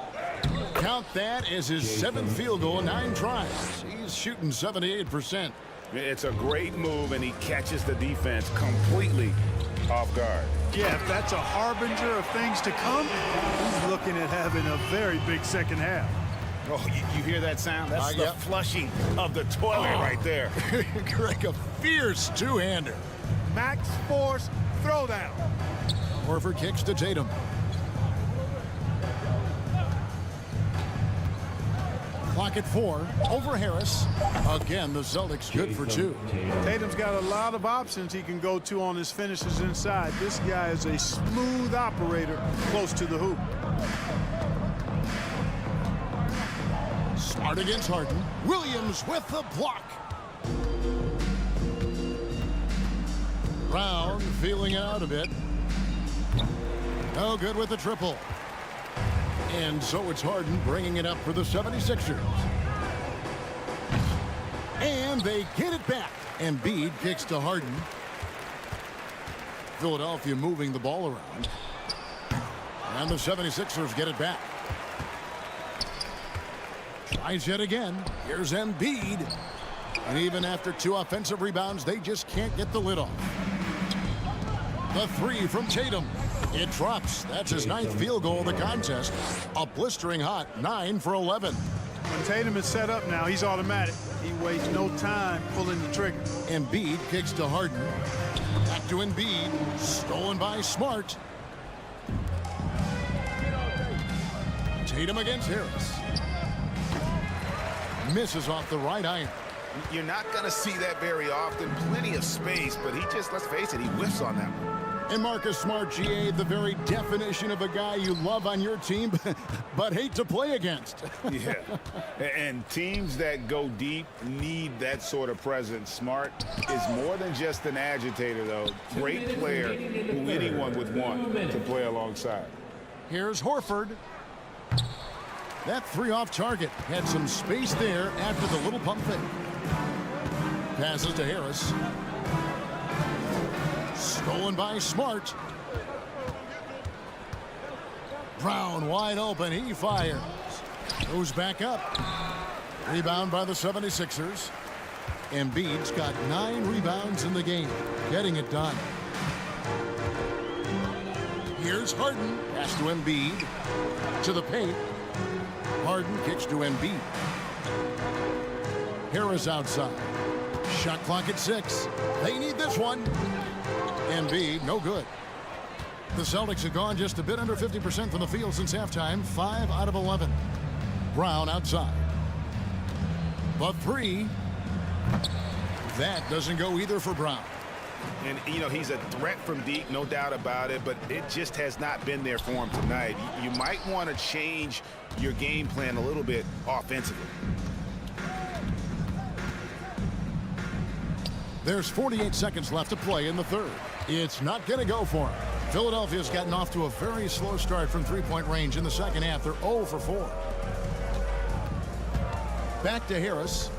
Count that as his 7th field goal in 9 tries. He's shooting 78%. It's a great move, and he catches the defense completely off guard. Yeah, if that's a harbinger of things to come, he's looking at having a very big second half. Oh, you hear that sound? That's the flushing of the toilet right there. Greg, a fierce two-hander. Max force throwdown. Horford kicks to Tatum. Clock at 4. Over Harris. Again, the Celtics good for 2. Tatum's got a lot of options he can go to on his finishes inside. This guy is a smooth operator close to the hoop. Smart against Harden. Williams with the block. Brown feeling out a bit. No good with the triple. And so it's Harden bringing it up for the 76ers. And they get it back. Embiid kicks to Harden. Philadelphia moving the ball around. And the 76ers get it back. Tries yet again. Here's Embiid. And even after 2 offensive rebounds, they just can't get the lid off. The 3 from Tatum. It drops. That's his 9th field goal of the contest. A blistering hot 9 for 11. When Tatum is set up now, he's automatic. He wastes no time pulling the trigger. Embiid kicks to Harden. Back to Embiid. Stolen by Smart. Tatum against Harris. Misses off the right iron. You're not going to see that very often. Plenty of space, but he just, let's face it, he whiffs on that one. And Marcus Smart, GA, the very definition of a guy you love on your team, but hate to play against. Yeah, and teams that go deep need that sort of presence. Smart is more than just an agitator, though. Great player who anyone would want to play alongside. Here's Horford. That 3 off target. Had some space there after the little pump fake. Passes to Harris. Stolen by Smart. Brown wide open. He fires. Goes back up. Rebound by the 76ers. Embiid's got 9 rebounds in the game. Getting it done. Here's Harden. Pass to Embiid. To the paint. Harden kicks to Embiid. Harris outside. Shot clock at 6. They need this one. Embiid, no good. The Celtics have gone just a bit under 50% from the field since halftime. 5 out of 11. Brown outside. The 3. That doesn't go either for Brown. And, you know, he's a threat from deep, no doubt about it, but it just has not been there for him tonight. You might want to change your game plan a little bit offensively. There's 48 seconds left to play in the 3rd. It's not going to go for him. Philadelphia's gotten off to a very slow start from 3-point range in the second half. They're 0 for 4. Back to Harris.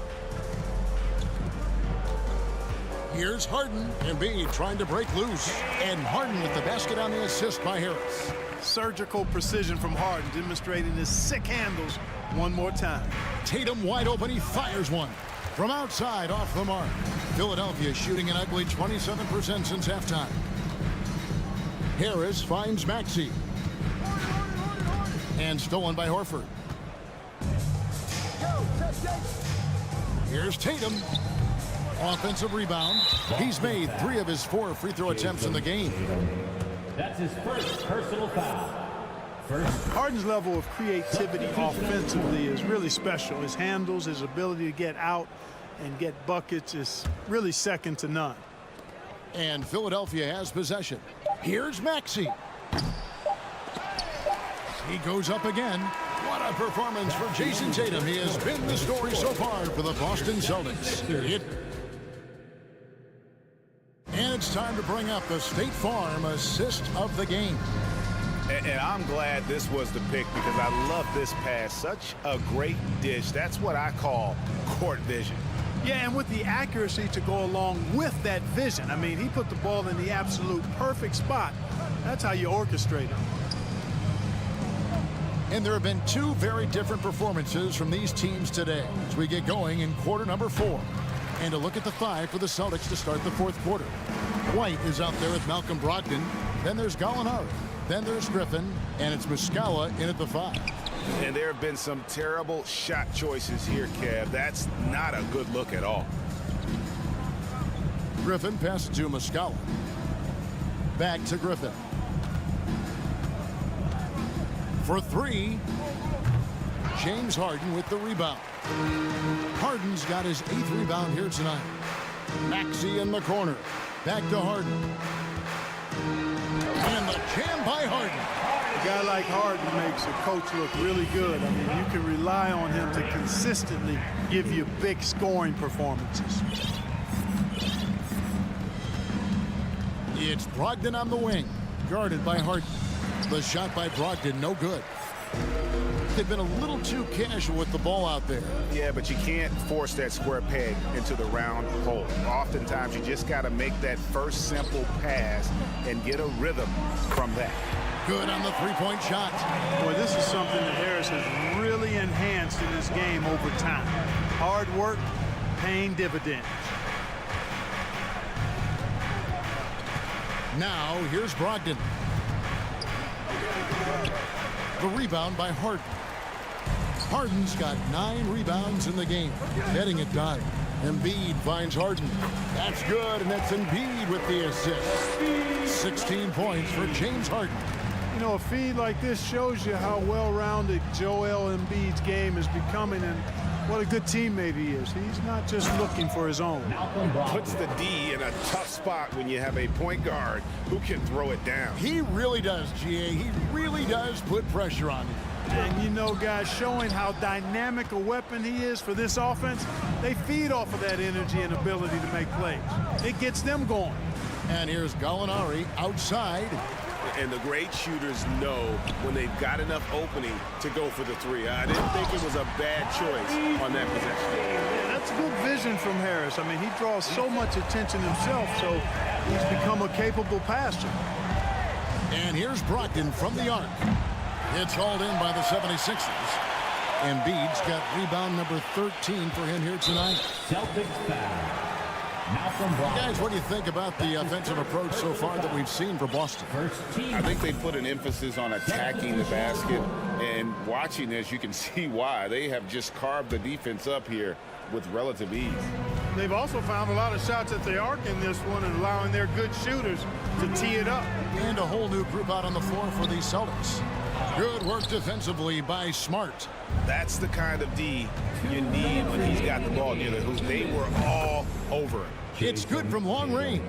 Here's Harden. Embiid trying to break loose. And Harden with the basket on the assist by Harris. Surgical precision from Harden, demonstrating his sick handles one more time. Tatum wide open. He fires one. From outside, off the mark. Philadelphia shooting an ugly 27% since halftime. Harris finds Maxey. And stolen by Horford. Here's Tatum. Offensive rebound. He's made 3 of his 4 free throw attempts in the game. That's his first personal foul. Harden's level of creativity offensively is really special. His handles, his ability to get out and get buckets is really second to none. And Philadelphia has possession. Here's Maxey. He goes up again. What a performance for Jason Tatum. He has been the story so far for the Boston Celtics. And it's time to bring up the State Farm assist of the game. And I'm glad this was the pick because I love this pass. Such a great dish. That's what I call court vision. Yeah, and with the accuracy to go along with that vision. I mean, he put the ball in the absolute perfect spot. That's how you orchestrate it. And there have been two very different performances from these teams today as we get going in quarter number 4. And a look at the 5 for the Celtics to start the 4th quarter. White is out there with Malcolm Brogdon. Then there's Gallinari. Then there's Griffin. And it's Skwara in at the 5. And there have been some terrible shot choices here, Kev. That's not a good look at all. Griffin passes to Skwara. Back to Griffin. For 3, James Harden with the rebound. Harden's got his 8th rebound here tonight. Maxey in the corner. Back to Harden. And the jam by Harden. A guy like Harden makes a coach look really good. I mean, you can rely on him to consistently give you big scoring performances. It's Brogdon on the wing, guarded by Harden. The shot by Brogdon, no good. They've been a little too casual with the ball out there. Yeah, but you can't force that square peg into the round hole. Oftentimes, you just got to make that first simple pass and get a rhythm from that. Good on the three-point shot. Boy, this is something that Harris has really enhanced in his game over time. Hard work, paying dividends. Now, here's Brogdon. The rebound by Harden. Harden's got 9 rebounds in the game, netting it down. Embiid finds Harden. That's good, and that's Embiid with the assist. 16 points for James Harden. You know, a feed like this shows you how well-rounded Joel Embiid's game is becoming and what a good teammate he is. He's not just looking for his own. Puts the D in a tough spot when you have a point guard who can throw it down. He really does, GA. He really does put pressure on him. And you know, guys, showing how dynamic a weapon he is for this offense, they feed off of that energy and ability to make plays. It gets them going. And here's Gallinari outside. And the great shooters know when they've got enough opening to go for the 3. I didn't think it was a bad choice on that possession. Yeah, that's good vision from Harris. I mean, he draws so much attention himself, so he's become a capable passer. And here's Brogdon from the arc. It's hauled in by the 76ers. Embiid's got rebound number 13 for him here tonight. Celtics foul. Guys, what do you think about the offensive approach so far that we've seen for Boston? I think they put an emphasis on attacking the basket, and watching this, you can see why. They have just carved the defense up here with relative ease. They've also found a lot of shots at the arc in this one and allowing their good shooters to tee it up. And a whole new group out on the floor for the Celtics. Good work defensively by Smart. That's the kind of D you need when he's got the ball near the hoop. They were all over it. It's good from long range.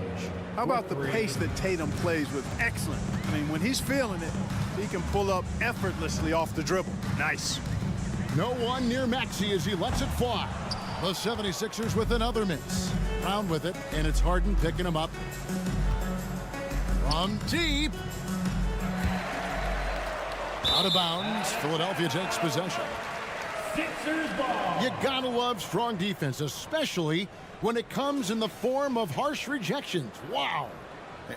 How about the pace that Tatum plays with? Excellent. I mean, when he's feeling it, he can pull up effortlessly off the dribble. Nice. No one near Maxey as he lets it fly. The 76ers with another miss. Brown with it, and it's Harden picking him up. From deep. Out of bounds. Philadelphia takes possession. Sixers ball. You gotta love strong defense, especially when it comes in the form of harsh rejections. Wow.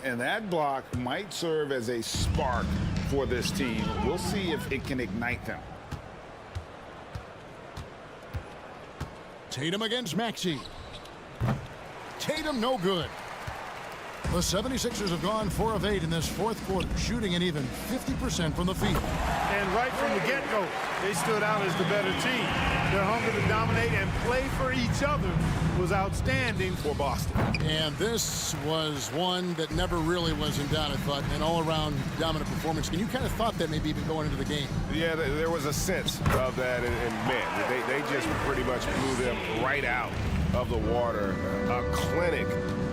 And that block might serve as a spark for this team. We'll see if it can ignite them. Tatum against Maxey. Tatum no good. The 76ers have gone 4 of 8 in this 4th quarter, shooting an even 50% from the field. And right from the get-go, they stood out as the better team. Their hunger to dominate and play for each other was outstanding for Boston. And this was one that never really was in doubt, I thought, an all-around dominant performance. And you kind of thought that maybe even going into the game. Yeah, there was a sense of that, and man, they just pretty much blew them right out of the water. A clinic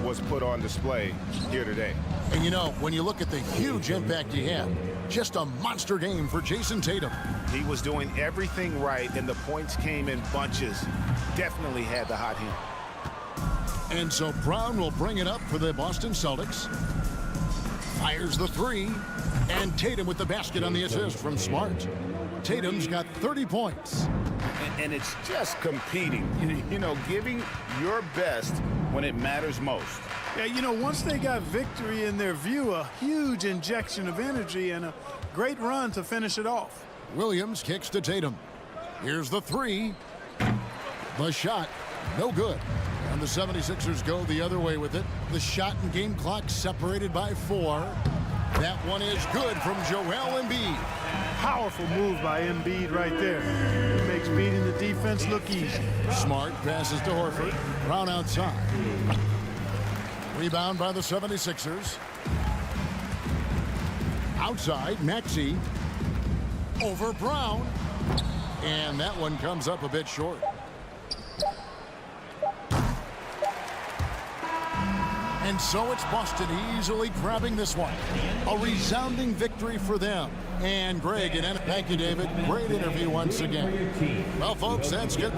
was put on display here today. And you know, when you look at the huge impact he had, just a monster game for Jason Tatum. He was doing everything right, and the points came in bunches. Definitely had the hot hand. And so Brown will bring it up for the Boston Celtics. Fires the 3. And Tatum with the basket on the assist from Smart. Tatum's got 30 points. And it's just competing. You know, giving your best when it matters most. Yeah, you know, once they got victory in their view, a huge injection of energy and a great run to finish it off. Williams kicks to Tatum. Here's the three. The shot, no good. And the 76ers go the other way with it. The shot and game clock separated by 4. That one is good from Joel Embiid. Powerful move by Embiid right there. It makes beating the defense look easy. Smart passes to Horford. Brown outside. Rebound by the 76ers. Outside, Maxey. Over Brown. And that one comes up a bit short. And so it's Boston easily grabbing this one. A resounding victory for them. And Greg, and thank you, David. Great interview once again. Well, folks, that's good.